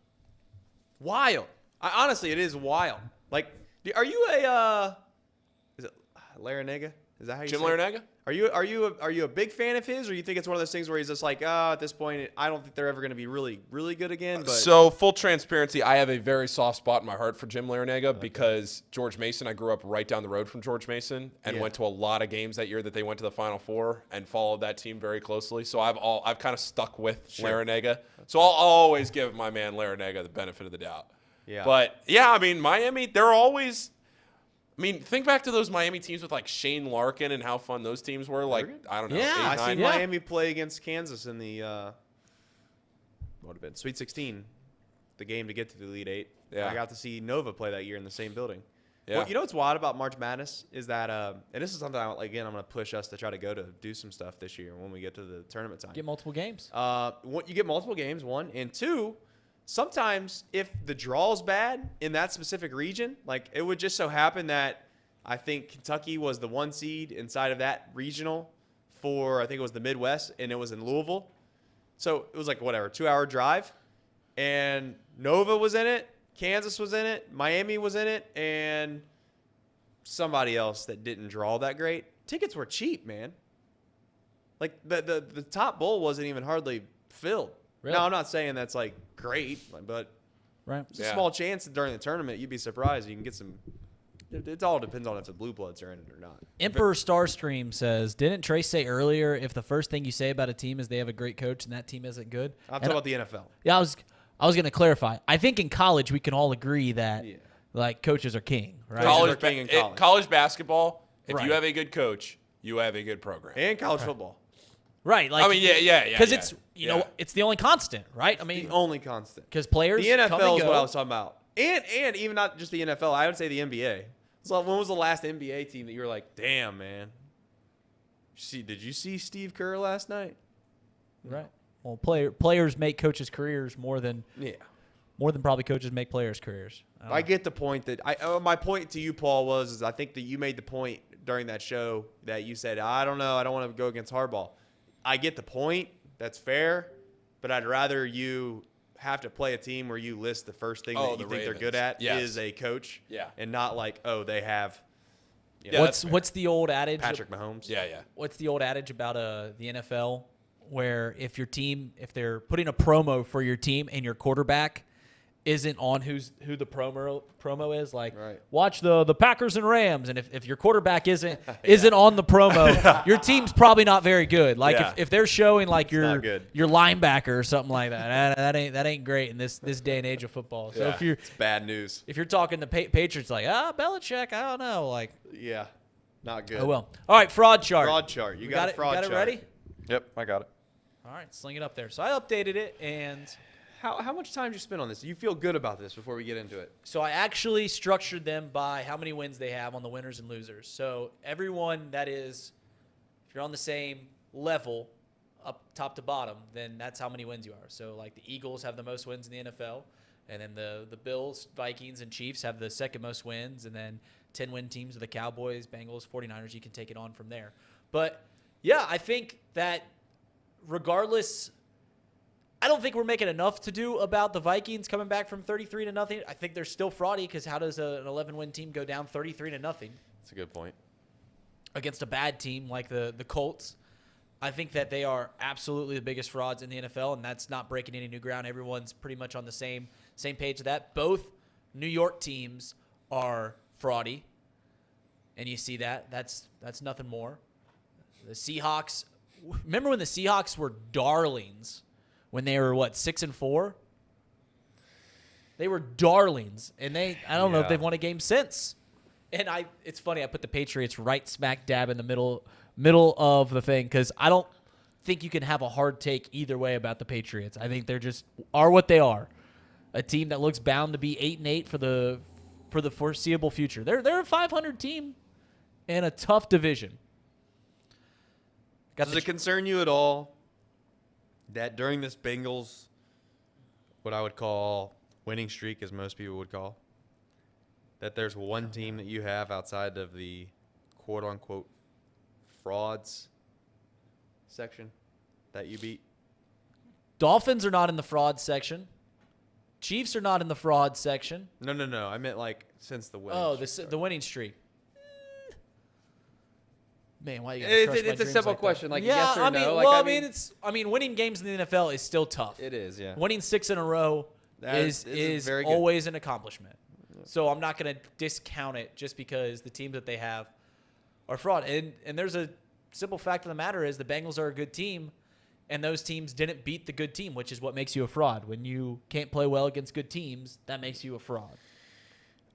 Wild. Honestly, it is wild. Like, are you a is it Larinaga? Is that how you Jim say it? Larinaga? Are you a big fan of his, or you think it's one of those things where he's just like, at this point, I don't think they're ever going to be really, really good again? But So, full transparency, I have a very soft spot in my heart for Jim Larinaga because George Mason, I grew up right down the road from George Mason and went to a lot of games that year that they went to the Final Four and followed that team very closely. So I've kind of stuck with Larinaga. So I'll always give my man Larinaga the benefit of the doubt. Yeah. But yeah, I mean, Miami, they're always. I mean, think back to those Miami teams with like Shane Larkin and how fun those teams were. Like, I don't know. Yeah, 8, I 9. seen Miami play against Kansas in the what would have been Sweet 16, the game to get to the Elite Eight. Yeah. I got to see Nova play that year in the same building. Yeah. Well, you know what's wild about March Madness is that, and this is something I'm going to push us to try to go to do some stuff this year when we get to the tournament time. Get multiple games. You get multiple games, one, and two. Sometimes if the draw's bad in that specific region, like it would just so happen that I think Kentucky was the 1 seed inside of that regional for, I think it was the Midwest, and it was in Louisville. So it was like, whatever, 2-hour drive. And Nova was in it, Kansas was in it, Miami was in it, and somebody else that didn't draw that great. Tickets were cheap, man. Like the top bowl wasn't even hardly filled. Really? Now, I'm not saying that's like great, but Right. it's a small chance that during the tournament you'd be surprised you can get some. It all depends on if the Blue Bloods are in it or not. Emperor Starstream says, didn't Trace say earlier if the first thing you say about a team is they have a great coach and that team isn't good? I'm talking about the NFL. Yeah, I was going to clarify. I think in college we can all agree that like coaches are king, right? Coaches are king in college. College basketball, if Right. you have a good coach, you have a good program. And college football. Right. Like, I mean, yeah. Because it's know it's the only constant, right? I mean, The only constant. because players The come NFL and is go. what I was talking about. And even not just the NFL, I would say the NBA. So when was the last NBA team that you were like, damn, man? Did you see Steve Kerr last night? Right. Well, players make coaches' careers more than probably coaches make players' careers. I get the point that my point to you, Paul, was I think that you made the point during that show that you said, I don't know, I don't want to go against hardball. I get the point. That's fair. But I'd rather you have to play a team where you list the first thing that you think they're good at is a coach. Yeah. And not like, oh, they have What's the old adage? Patrick Mahomes. Yeah. What's the old adage about the NFL where if they're putting a promo for your team and your quarterback isn't on who the promo is, like watch the Packers and Rams, and if your quarterback isn't on the promo, your team's probably not very good. Like if they're showing like your linebacker or something like that ain't great in this day and age of football. So it's bad news. If you're talking the Patriots, like Belichick, I don't know, like not good. Oh well. All right, fraud chart. Fraud chart. You got it. Fraud chart. You got it ready? Yep, I got it. All right, sling it up there. So I updated it, and how much time did you spend on this? Do you feel good about this before we get into it? So I actually structured them by how many wins they have on the winners and losers. So everyone that is, if you're on the same level, up top to bottom, then that's how many wins you are. So like the Eagles have the most wins in the NFL, and then the Bills, Vikings, and Chiefs have the second most wins, and then 10-win teams are the Cowboys, Bengals, 49ers. You can take it on from there. But yeah, I think that regardless, I don't think we're making enough to do about the Vikings coming back from 33-0. I think they're still fraudy because how does an 11-win team go down 33-0? That's a good point. Against a bad team like the Colts. I think that they are absolutely the biggest frauds in the NFL, and that's not breaking any new ground. Everyone's pretty much on the same page with that. Both New York teams are fraudy, and you see that. That's nothing more. The Seahawks, remember when the Seahawks were darlings when they were, 6-4? They were darlings, and I don't know if they've won a game since. And it's funny, I put the Patriots right smack dab in the middle of the thing because I don't think you can have a hard take either way about the Patriots. I think they're just are what they are, a team that looks bound to be 8-8 for the foreseeable future. They're a 500 team in a tough division. Does it concern you at all that during this Bengals, what I would call winning streak, as most people would call, that there's one team that you have outside of the quote-unquote frauds section that you beat? Dolphins are not in the fraud section. Chiefs are not in the fraud section. No. I meant like since the winning the winning streak. Man, why you gotta crush my it's a dreams simple like question, that? like yes or no. Winning games in the NFL is still tough. It is, yeah. Winning 6 in a row is very good. always an accomplishment. Yeah. So I'm not going to discount it just because the teams that they have are fraud. And there's a simple fact of the matter is the Bengals are a good team, and those teams didn't beat the good team, which is what makes you a fraud. When you can't play well against good teams, that makes you a fraud.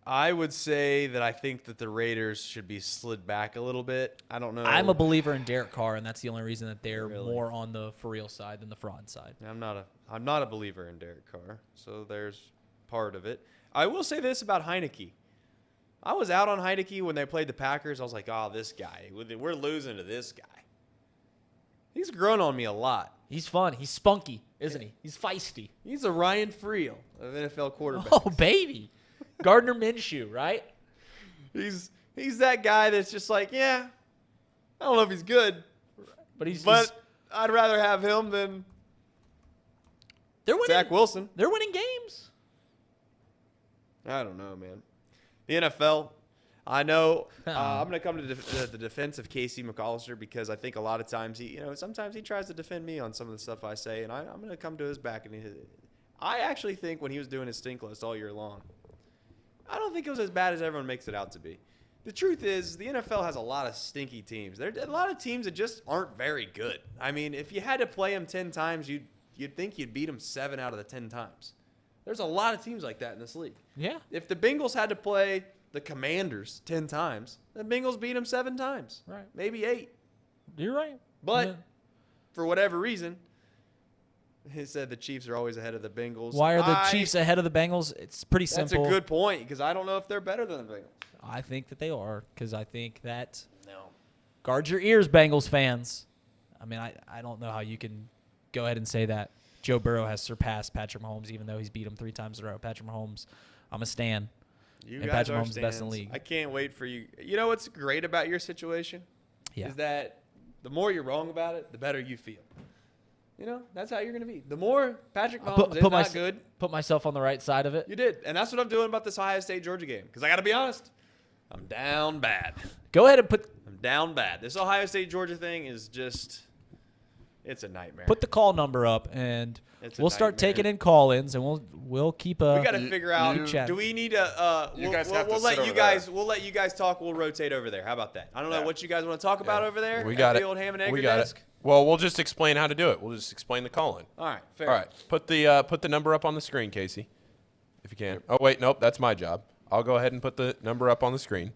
I would say that I think that the Raiders should be slid back a little bit. I don't know. I'm a believer in Derek Carr, and that's the only reason that they're more on the for real side than the fraud side. I'm not a believer in Derek Carr, so there's part of it. I will say this about Heineke. I was out on Heineke when they played the Packers. I was like, this guy. We're losing to this guy. He's grown on me a lot. He's fun. He's spunky, isn't he? He's feisty. He's a Ryan Friel of NFL quarterbacks. Oh, baby. Gardner Minshew, right? He's that guy that's just like, I don't know if he's good, but I'd rather have him than Zach Wilson. They're winning games. I don't know, man. The NFL, I know. I'm going to come to the defense of Casey McAllister because I think a lot of times sometimes he tries to defend me on some of the stuff I say, and I'm going to come to his back. And I actually think when he was doing his stink list all year long, I don't think it was as bad as everyone makes it out to be. The truth is, the NFL has a lot of stinky teams. There are a lot of teams that just aren't very good. I mean, if you had to play them 10 times, you'd think you'd beat them 7 out of the 10 times. There's a lot of teams like that in this league. Yeah. If the Bengals had to play the Commanders 10 times, the Bengals beat them 7 times. Right. Maybe 8. You're right. But for whatever reason, he said the Chiefs are always ahead of the Bengals. Why are the Chiefs ahead of the Bengals? It's pretty simple. That's a good point because I don't know if they're better than the Bengals. I think that they are because I think that guard your ears, Bengals fans. I mean, I don't know how you can go ahead and say that Joe Burrow has surpassed Patrick Mahomes even though he's beat him 3 times in a row. Patrick Mahomes, I'm a stan. And Patrick Mahomes is the best in the league. I can't wait for you. You know what's great about your situation? Yeah. Is that the more you're wrong about it, the better you feel. That's how you're going to be. The more Patrick Mahomes is not good. Put myself on the right side of it. You did. And that's what I'm doing about this Ohio State-Georgia game. Because I got to be honest, I'm down bad. Go ahead and I'm down bad. This Ohio State-Georgia thing is just It's a nightmare. Put the call number up, and It's a we'll start nightmare. taking in call-ins, and we'll keep a. We got to figure out. chat. Do we need to? You guys have to we'll sit let over you there. guys. We'll let you guys talk. We'll rotate over there. How about that? I don't know Yeah. what you guys want to talk about over there. We at got the it. old ham and egg We got desk. it. Well, we'll just explain how to do it. We'll just explain the call-in. All right. Fair. All right. Put the number up on the screen, Casey, if you can. Oh, wait. Nope. That's my job. I'll go ahead and put the number up on the screen.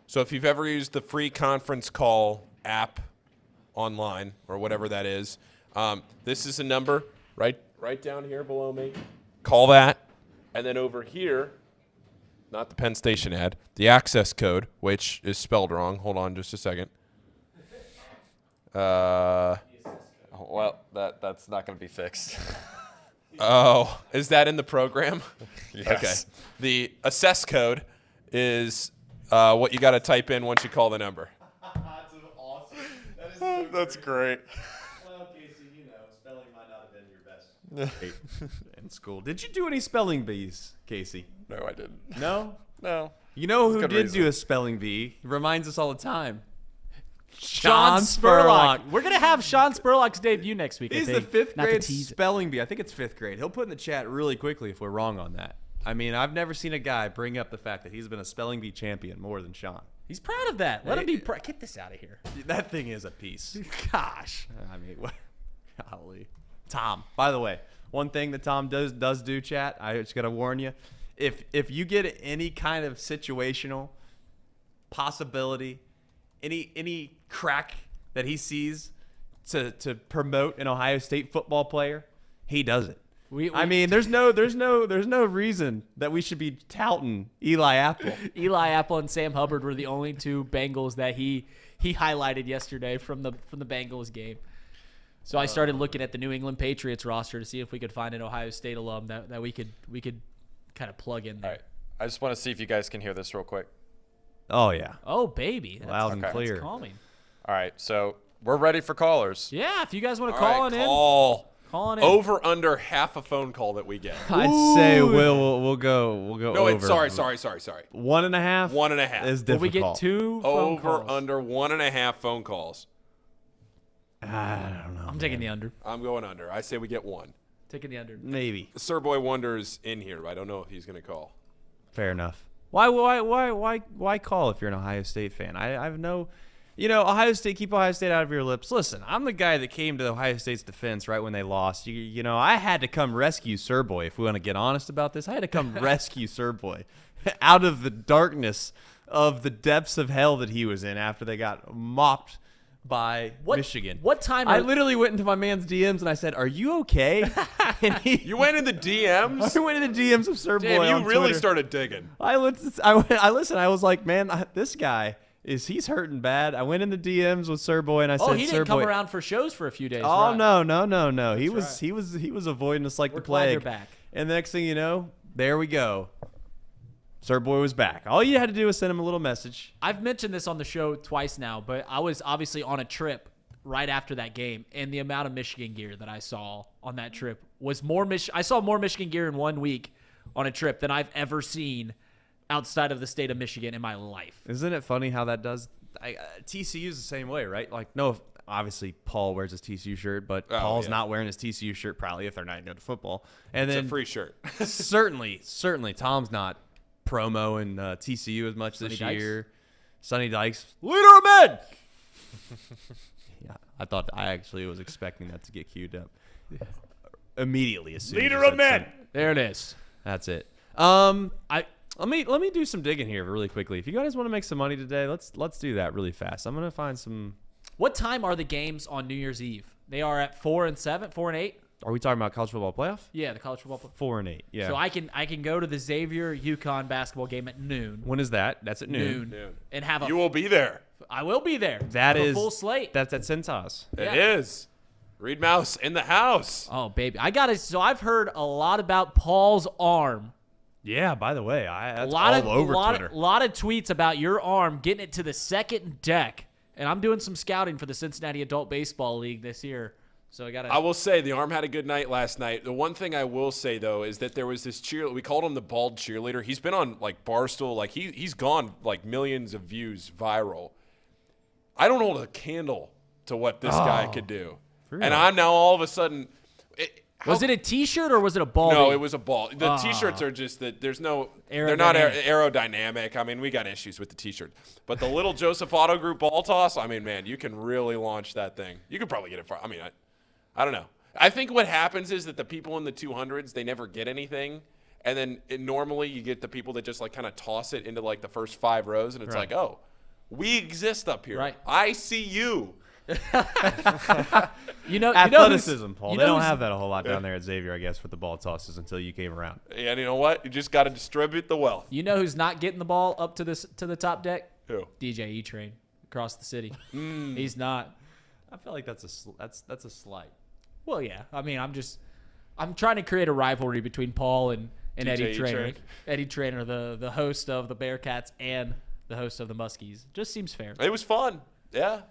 So if you've ever used the free conference call app online or whatever that is, this is a number right down here below me. Call that. And then over here, not the Penn Station ad, the access code, which is spelled wrong. Hold on just a second. Well, that's not going to be fixed. Oh, is that in the program? Yes. Okay. The assess code is what you got to type in once you call the number. That's awesome. That is so That's great. Well, Casey, spelling might not have been your best. in school. Did you do any spelling bees, Casey? No, I didn't. No? No. You know who Good did reason. do a spelling bee? He reminds us all the time. Sean Spurlock. We're gonna have Sean Spurlock's debut next week. I He's the think. fifth Not to grade tease it. spelling bee. I think it's fifth grade. He'll put in the chat really quickly if we're wrong on that. I mean, I've never seen a guy bring up the fact that he's been a spelling bee champion more than Sean. He's proud of that. Let him be proud. Get this out of here. That thing is a piece. Gosh. I mean, golly. Tom, by the way, one thing that Tom does do, chat, I just got to warn you. If you get any kind of situational possibility, any crack that he sees to promote an Ohio State football player, he does it. I mean, there's no reason that we should be touting Eli Apple. Eli Apple and Sam Hubbard were the only two Bengals that he highlighted yesterday from the Bengals game. So I started looking at the New England Patriots roster to see if we could find an Ohio State alum that we could kind of plug in there. All right. I just want to see if you guys can hear this real quick. Oh yeah, Oh baby, loud and okay. clear. That's calming. All right. So we're ready for callers. Yeah, if you guys want to All call right, in, call in. over under half a phone call that we get. I'd say we'll go No, over. wait, sorry. 1.5. 1.5. is Will difficult. we get two phone Over calls? under 1.5 phone calls. I don't know. I'm taking the under. I'm going under. I say we get one. Taking the under. Maybe. Sir Boy Wonder's in here, but I don't know if he's going to call. Fair enough. Why call if you're an Ohio State fan? I have no, Ohio State. Keep Ohio State out of your lips. Listen, I'm the guy that came to Ohio State's defense right when they lost. I had to come rescue Sir Boy. If we want to get honest about this, I had to come rescue Sir Boy out of the darkness of the depths of hell that he was in after they got mopped by Michigan. What time? I literally went into my man's DMs and I said, "Are you okay?" And You went in the DMs? I went into DMs of Sir Boy. Damn, on you really Twitter. started digging. I listened. I was like, man, this guy he's hurting bad. I went in the DMs with Sir Boy and I Oh, said, he Sir didn't come Boy. around for shows for a few days. Oh right. no. He was right. he was avoiding us like We're the glad plague. you're back. And the next thing you know, there we go. Sir Boy was back. All you had to do was send him a little message. I've mentioned this on the show twice now, but I was obviously on a trip right after that game, and the amount of Michigan gear that I saw on that trip was more. I saw more Michigan gear in 1 week on a trip than I've ever seen outside of the state of Michigan in my life. Isn't it funny how that does? TCU's the same way, right? Like, no, obviously Paul wears his TCU shirt, but Paul's yeah. not wearing his TCU shirt probably if they're not going to football. And It's then a free shirt. certainly, Tom's not promoing TCU as much this Sonny Dykes? year. Sonny Dykes, leader of men. Yeah, I actually was expecting that to get queued up immediately as soon Leader as of that's men. said. There it is. That's it. Let me do some digging here really quickly. If you guys want to make some money today, let's do that really fast. I'm gonna find some. What time are the games on New Year's Eve? They are at 4 and 7, 4 and 8. Are we talking about college football playoff? Yeah, the college football. 4 and 8. Yeah. So I can go to the Xavier UConn basketball game at noon. When is that? That's at noon. And have a. You will be there. I will be there. That for a is full slate. That's at Cintas. Yeah. It is. Reed Mouse in the house. Oh baby, I got it. So I've heard a lot about Paul's arm. Yeah. By the way, that's A all over Twitter. lot of tweets about your arm getting it to the second deck. And I'm doing some scouting for the Cincinnati Adult Baseball League this year. So I will say the arm had a good night last night. The one thing I will say though is that there was this cheerleader. We called him the bald cheerleader. He's been on like Barstool. Like he's gone like millions of views viral. I don't hold a candle to what this guy could do. And I'm now all of a sudden. Was it a T-shirt or was it a ball? No, it was a ball. The T-shirts are just that. There's no. They're not aerodynamic. I mean, we got issues with the T-shirt, but the little Joseph Auto Group ball toss. I mean, man, you can really launch that thing. You could probably get it far. I mean, I don't know. I think what happens is that the people in the 200s, they never get anything, and then normally you get the people that just like kind of toss it into like the first 5 rows, and it's like, oh, we exist up here. Right. I see you. Athleticism, Paul. They don't have that a whole lot down there at Xavier, I guess, with the ball tosses until you came around. And you know what? You just got to distribute the wealth. You know who's not getting the ball up to the top deck? Who? DJ E-Train across the city. He's not. I feel like that's a slight. Well, yeah. I mean, I'm trying to create a rivalry between Paul and Eddie Trainer. Eddie Trainer, the host of the Bearcats and the host of the Muskies. Just seems fair. It was fun. Yeah.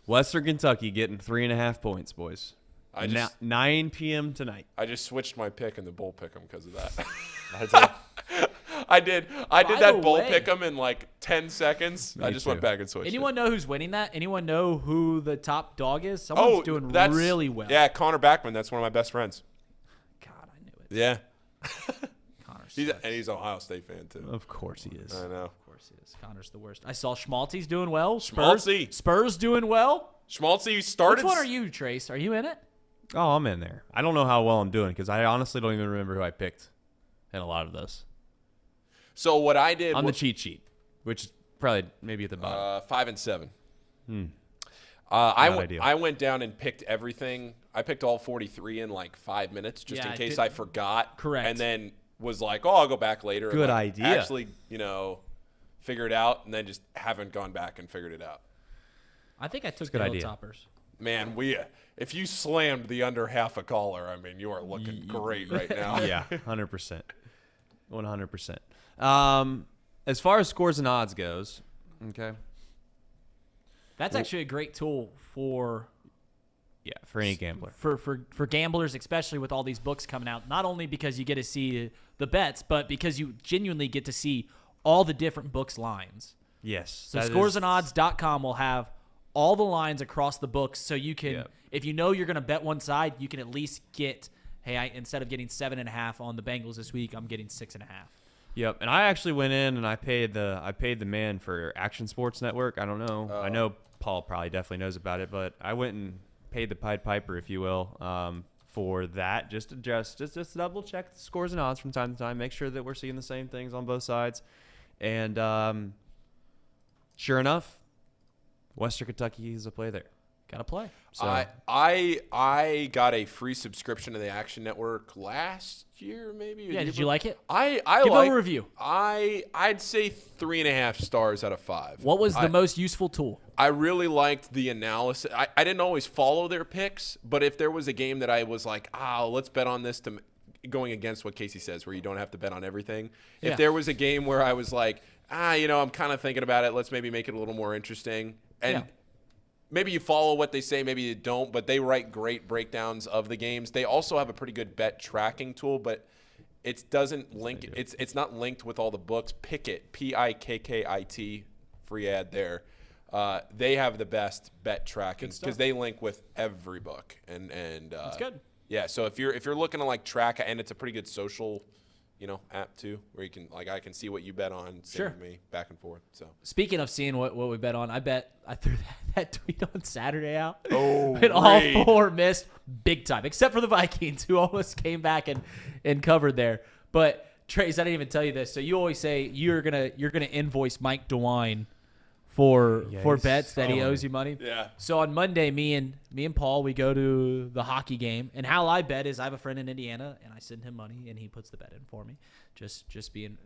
Western Kentucky getting 3.5 points, boys. 9 p.m. tonight. I just switched my pick in the bowl pick'em because of that. I did that bowl pick'em in like 10 seconds. I just went back and switched. Anyone know who's winning that? Anyone know who the top dog is? Someone's doing really well. Yeah, Connor Backman. That's one of my best friends. God, I knew it. Yeah. Connor he's an Ohio State fan too. Of course he is. I know. Of course he is. Connor's the worst. I saw Schmaltzy's doing well. Schmaltzy. Spurs doing well. Schmaltzy started. Which one are you, Trace? Are you in it? Oh, I'm in there. I don't know how well I'm doing because I honestly don't even remember who I picked in a lot of those. So what I did on the cheat sheet, which is probably maybe at the bottom. 5 and 7. Ideal. I went down and picked everything. I picked all 43 in like 5 minutes just in case I forgot. Correct. And then was like, I'll go back later. Good and idea. Actually, figure it out, and then just haven't gone back and figured it out. I think I took the Hilltoppers. Man, if you slammed the under half a caller, I mean, you are looking great right now. Yeah, 100%. 100%. As far as scores and odds goes, okay. That's actually a great tool for any gambler. For gamblers, especially with all these books coming out, not only because you get to see the bets, but because you genuinely get to see all the different books lines. Yes. So scoresandodds.com will have all the lines across the books, so you can, if you know you're going to bet one side, you can at least get, instead of getting 7.5 on the Bengals this week, I'm getting 6.5. Yep, and I actually went in and I paid the man for Action Sports Network. I don't know. I know Paul probably definitely knows about it, but I went and paid the Pied Piper, if you will, for that, just to double check the scores and odds from time to time, make sure that we're seeing the same things on both sides, and sure enough, Western Kentucky is a play there. Got to play. So I got a free subscription to the Action Network last year, maybe. Yeah, did you like it? I Give like a review. I'd say 3.5 stars out of 5. What was the most useful tool? I really liked the analysis. I didn't always follow their picks, but if there was a game that I was like, let's bet on this, to going against what Casey says, where you don't have to bet on everything. Yeah. If there was a game where I was like, I'm kind of thinking about it, let's maybe make it a little more interesting. And maybe you follow what they say, maybe you don't, but they write great breakdowns of the games. They also have a pretty good bet tracking tool, but it doesn't link. It's not linked with all the books. Pickit, Pikkit, free ad there. They have the best bet tracking because they link with every book, and that's good. Yeah, so if you're looking to like track, and it's a pretty good social, app too, where you can I can see what you bet on, send me back and forth. So speaking of seeing what we bet on, I threw that tweet on Saturday out. Oh, and all 4 missed big time, except for the Vikings, who almost came back and covered there. But Trace, I didn't even tell you this. So you always say you're gonna invoice Mike DeWine for bets that he owes you money. Yeah. So on Monday, me and Paul, we go to the hockey game, and how I bet is I have a friend in Indiana, and I send him money, and he puts the bet in for me. Just being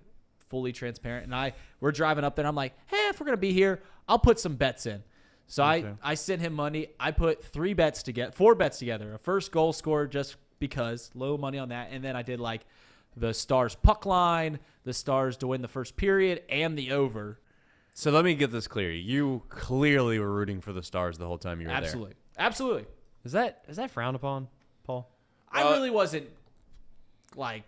fully transparent. And we're driving up there, and I'm like, hey, if we're gonna be here, I'll put some bets in. So I sent him money. I put 4 bets together. A first goal scored just because, low money on that, and then I did like the Stars puck line, the Stars to win the first period, and the over. So let me get this clear. You clearly were rooting for the Stars the whole time you were there. Absolutely. Is that frowned upon, Paul? I really wasn't like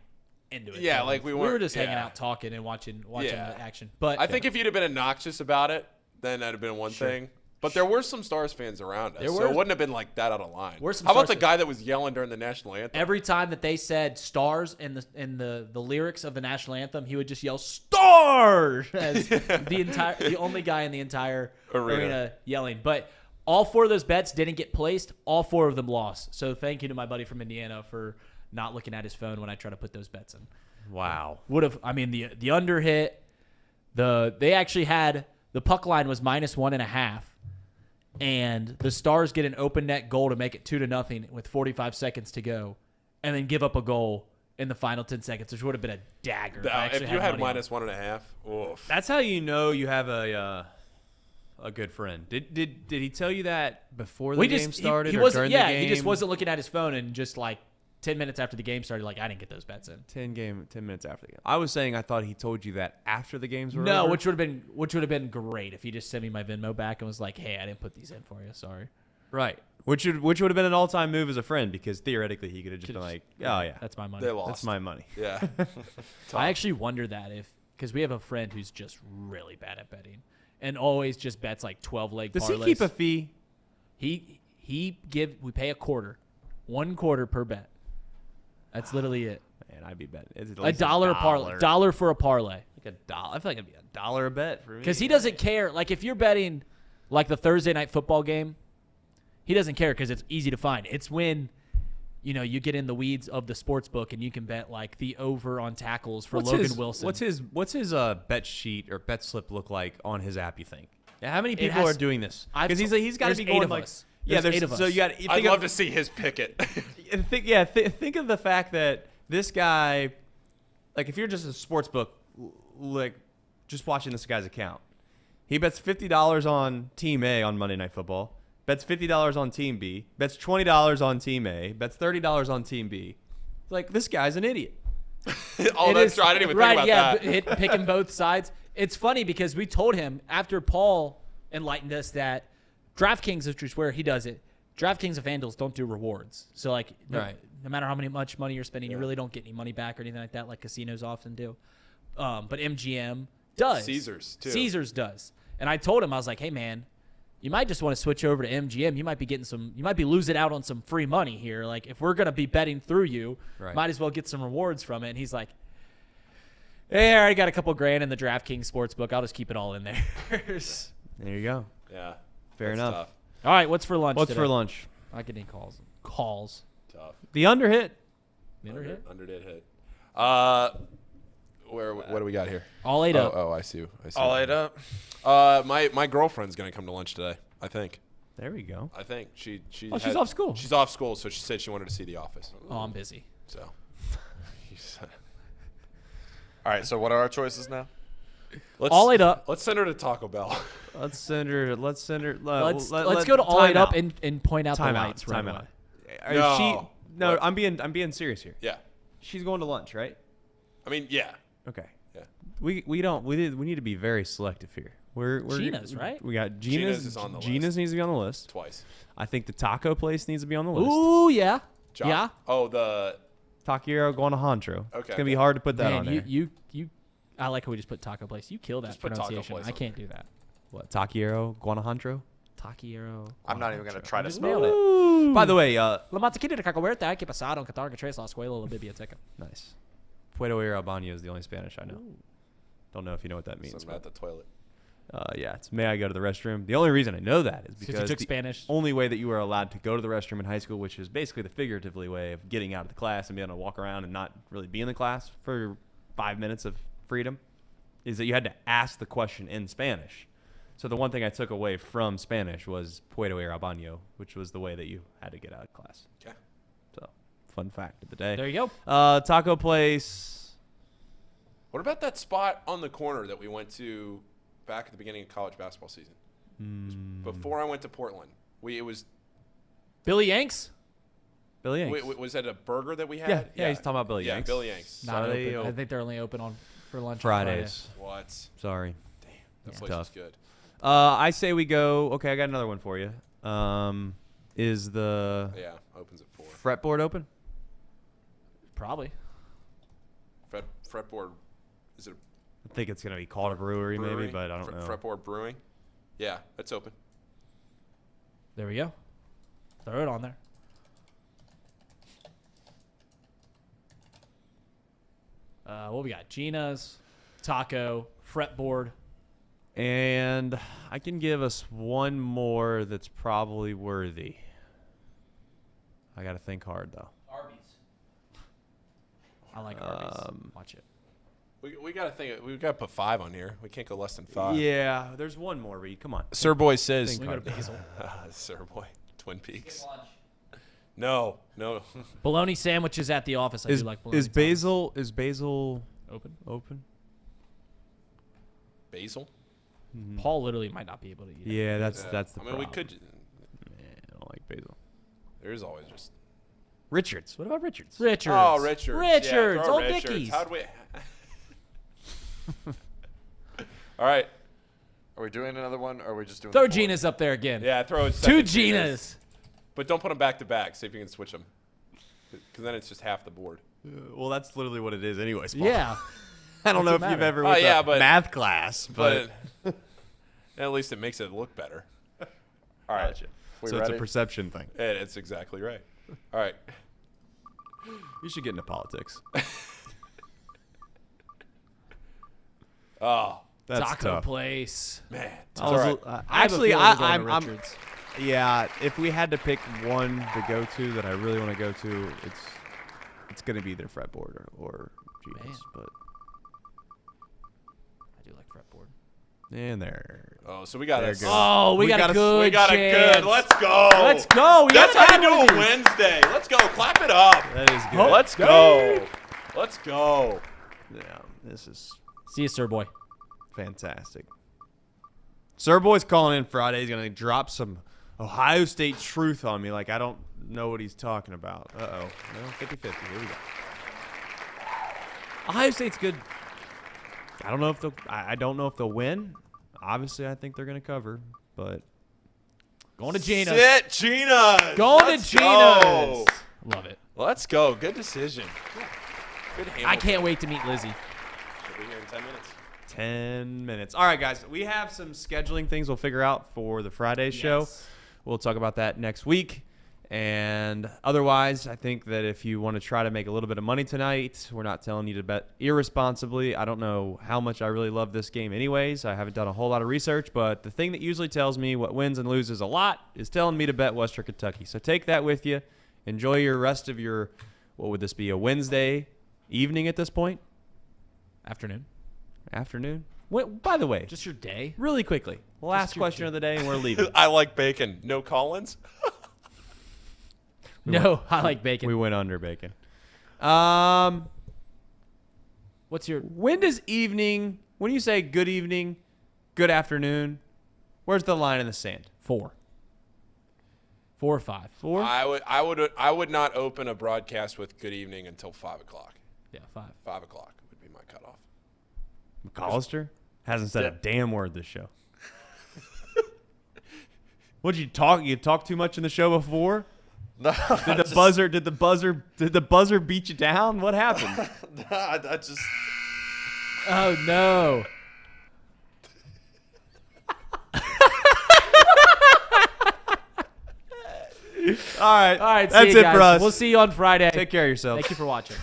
into it. Yeah, like we were just hanging out, talking and watching the action. But I think if you'd have been obnoxious about it, then that'd have been one thing. But there were some Stars fans around us, so it wouldn't have been like that out of line. How about the guy that was yelling during the national anthem? Every time that they said "Stars" in the lyrics of the national anthem, he would just yell "Stars" as the only guy in the entire arena yelling. But all 4 of those bets didn't get placed. All 4 of them lost. So thank you to my buddy from Indiana for not looking at his phone when I try to put those bets in. Wow. The under hit. They actually had the puck line was -1.5. And the Stars get an open net goal to make it 2-0 with 45 seconds to go, and then give up a goal in the final 10 seconds, which would have been a dagger. If you had -1.5, oof. That's how you know you have a good friend. Did he tell you that before the game started or during the game? He just wasn't looking at his phone, and just like 10 minutes after the game started, like, I didn't get those bets in. 10 minutes after the game. I was saying I thought he told you that after the games were over. No, which would have been great if he just sent me my Venmo back and was like, hey, I didn't put these in for you. Sorry. Right. Which would have been an all-time move as a friend, because theoretically he could have just been like, oh, yeah. That's my money. They lost. That's my money. Yeah. I actually wonder that because we have a friend who's just really bad at betting and always just bets like 12-leg parlays. Does he keep a fee? We pay a quarter, 1 quarter per bet. That's literally it. Man, I'd be betting. $1 a parlay. $1 for a parlay. Like $1. I feel like it'd be $1 a bet for me. Because he doesn't care. Like if you're betting like the Thursday night football game, he doesn't care because it's easy to find. It's when, you get in the weeds of the sports book and you can bet like the over on tackles for Logan Wilson. What's his bet sheet or bet slip look like on his app, you think? Yeah, how many people are doing this? Because he's got to be going like. Yeah, there's 8 of us. So you got. I'd love to see his picket. Think of the fact that this guy, like, if you're just a sports book, like, just watching this guy's account, he bets $50 on Team A on Monday Night Football, bets $50 on Team B, bets $20 on Team A, bets $30 on Team B. Like, this guy's an idiot. That's true. I didn't even think about that. Picking both sides. It's funny because we told him after Paul enlightened us that DraftKings, which is where he does it, DraftKings and FanDuel don't do rewards. So, like, no matter how much money you're spending, you really don't get any money back or anything like that, like casinos often do. But MGM does. Caesars, too. Caesars does. And I told him, I was like, hey, man, you might just want to switch over to MGM. You might be losing out on some free money here. Like, if we're going to be betting through you, might as well get some rewards from it. And he's like, hey, I already got a couple grand in the DraftKings sportsbook. I'll just keep it all in there. There you go. Yeah. Fair enough. Tough. All right, what's for lunch What's today? for lunch? I get any calls. Calls. Tough. The under hit. Under did hit. What do we got here? All 8 up. Oh, I see. All 8 up. My girlfriend's gonna come to lunch today. I think. There we go. I think she. Oh, she's off school. She's off school, so she said she wanted to see The Office. Oh, I'm busy. So. All right. So what are our choices now? All 8 up. Let's send her to Taco Bell. Let's send her. Let's go to all 8 up and point out the lights right away. No, I'm being serious here. Yeah. She's going to lunch, right? I mean, yeah. Okay. Yeah. We need to be very selective here. We're Gina's, right? We got Gina's is on the Gina's list. needs to be on the list Twice. I think the taco place needs to be on the list. Ooh, yeah. John. Yeah. Oh, the Taquero Guanajuato. Okay. It's gonna be hard to put that on there. You I like how we just put taco place. You kill that Just put taco pronunciation. place I on can't do that. What, Taquero Guanajuato? Taquero. I'm not even gonna try to Just spell nailed it. it. By the way, La Montequita de Cacahuerta, que pasado, que targa tres la escuela la biblioteca. nice. Puedo ir al baño is the only Spanish I know. Don't know if you know what that means. something at the toilet. Yeah, it's may I go to the restroom. The only reason I know that is Since because you took the Spanish. only way that you were allowed to go to the restroom in high school, which is basically the figuratively way of getting out of the class and being able to walk around and not really be in the class for 5 minutes of freedom, is that you had to ask the question in Spanish. So the one thing I took away from Spanish was puedo ir al baño, which was the way that you had to get out of class. Okay. So, fun fact of the day. There you go. Taco place. What about that spot on the corner that we went to back at the beginning of college basketball season? Before I went to Portland. It was Billy Yanks? Billy Yanks. was that a burger that we had? Yeah, he's talking about Billy Yeah, Yanks. Billy Yanks. Not Saturday open. I think they're only open for lunch on Fridays. What? Sorry. That Yeah. place Tough. is good. I say we go. Okay, I got another one for you. Is the Yeah, opens at 4. fretboard open? Probably. Fretboard, is it I think it's gonna be called a brewery, maybe, brewing? but I don't know. Fretboard Brewing? Yeah, it's open. There we go. Throw it on there. What we got? Gina's, taco, fretboard. And I can give us one more that's probably worthy. I got to think hard, though. Arby's. I like Arby's. Watch it. We got to think. We got to put 5 on here. We can't go less than 5. Yeah, there's one more, Reed. Come on. Sir Boy says. We go to Basil. Sir Boy. Twin Peaks. No. Bologna sandwiches at the office. I do like bologna. Is Basil open? Basil? Paul literally might not be able to eat it. Yeah, that's the problem. we could. I don't like Basil. There's always just. Richards. What about Richards? Richards. Oh, Richards. Richards. Yeah, throw Old Richards. Dickies. How'd we? All right. Are we doing another one, or are we just doing? Throw the four? Gina's up there again. Yeah, throw it. 2 Ginas. But don't put them back to back. See if you can switch them. Because then it's just half the board. Well, that's literally what it is, anyways. Paul. Yeah. I don't know if Doesn't you've matter. ever went to but- math class, but At least it makes it look better. All right. so We it's ready? a perception thing. It's exactly right. All right. You should get into politics. Oh, That's Taco tough. place. man. I was, All right. actually, I have a feeling we're going I'm to Richards. yeah. If we had to pick one to go to that I really want to go to, it's going to be either fretboard or Man. Gina's. But I do like fretboard. and there. Oh, so we got There a. goes. Oh, we got a good We got a chance. good. Let's go. Let's go. We That's haven't how you had do one a of these. Wednesday. Let's go. Clap it up. That is good. Let's go. Let's go. Yeah, this is See you, sir boy. fantastic. Sir Boy's calling in Friday. He's going to drop some Ohio State truth on me like I don't know what he's talking about. Uh-oh. No, 50-50. Here we go. Ohio State's good. I don't know if I don't know if they'll win. Obviously, I think they're going to cover, but Going to Gina's. Sit, Gina. Going Let's to Gina's. go. Love it. Let's go. Good decision. Good I can't wait to meet Lizzie. She'll be here in 10 minutes. 10 minutes. All right, guys. We have some scheduling things we'll figure out for the Friday show. Yes. We'll talk about that next week. And otherwise, I think that if you want to try to make a little bit of money tonight, we're not telling you to bet irresponsibly. I don't know how much I really love this game anyways. I haven't done a whole lot of research, but the thing that usually tells me what wins and loses a lot is telling me to bet Western Kentucky. So take that with you. Enjoy your rest of your, what would this be, a Wednesday evening at this point? Afternoon. Afternoon? By the way, Just your day. really quickly, last your question of the day and we're leaving. I like bacon. No Collins. No, I like bacon. We went under bacon. What's your When does evening, when you say good evening, good afternoon, where's the line in the sand? 4? 4 or 5? 4? I would not open a broadcast with good evening until 5 o'clock. Yeah, 5. 5 o'clock would be my cutoff. McAllister hasn't said a damn word this show. What'd you talk? You talked too much in the show before? No, Did the buzzer beat you down? What happened? I just. Oh no. All right. All right, That's see you it guys. for us. We'll see you on Friday. Take care of yourselves. Thank you for watching.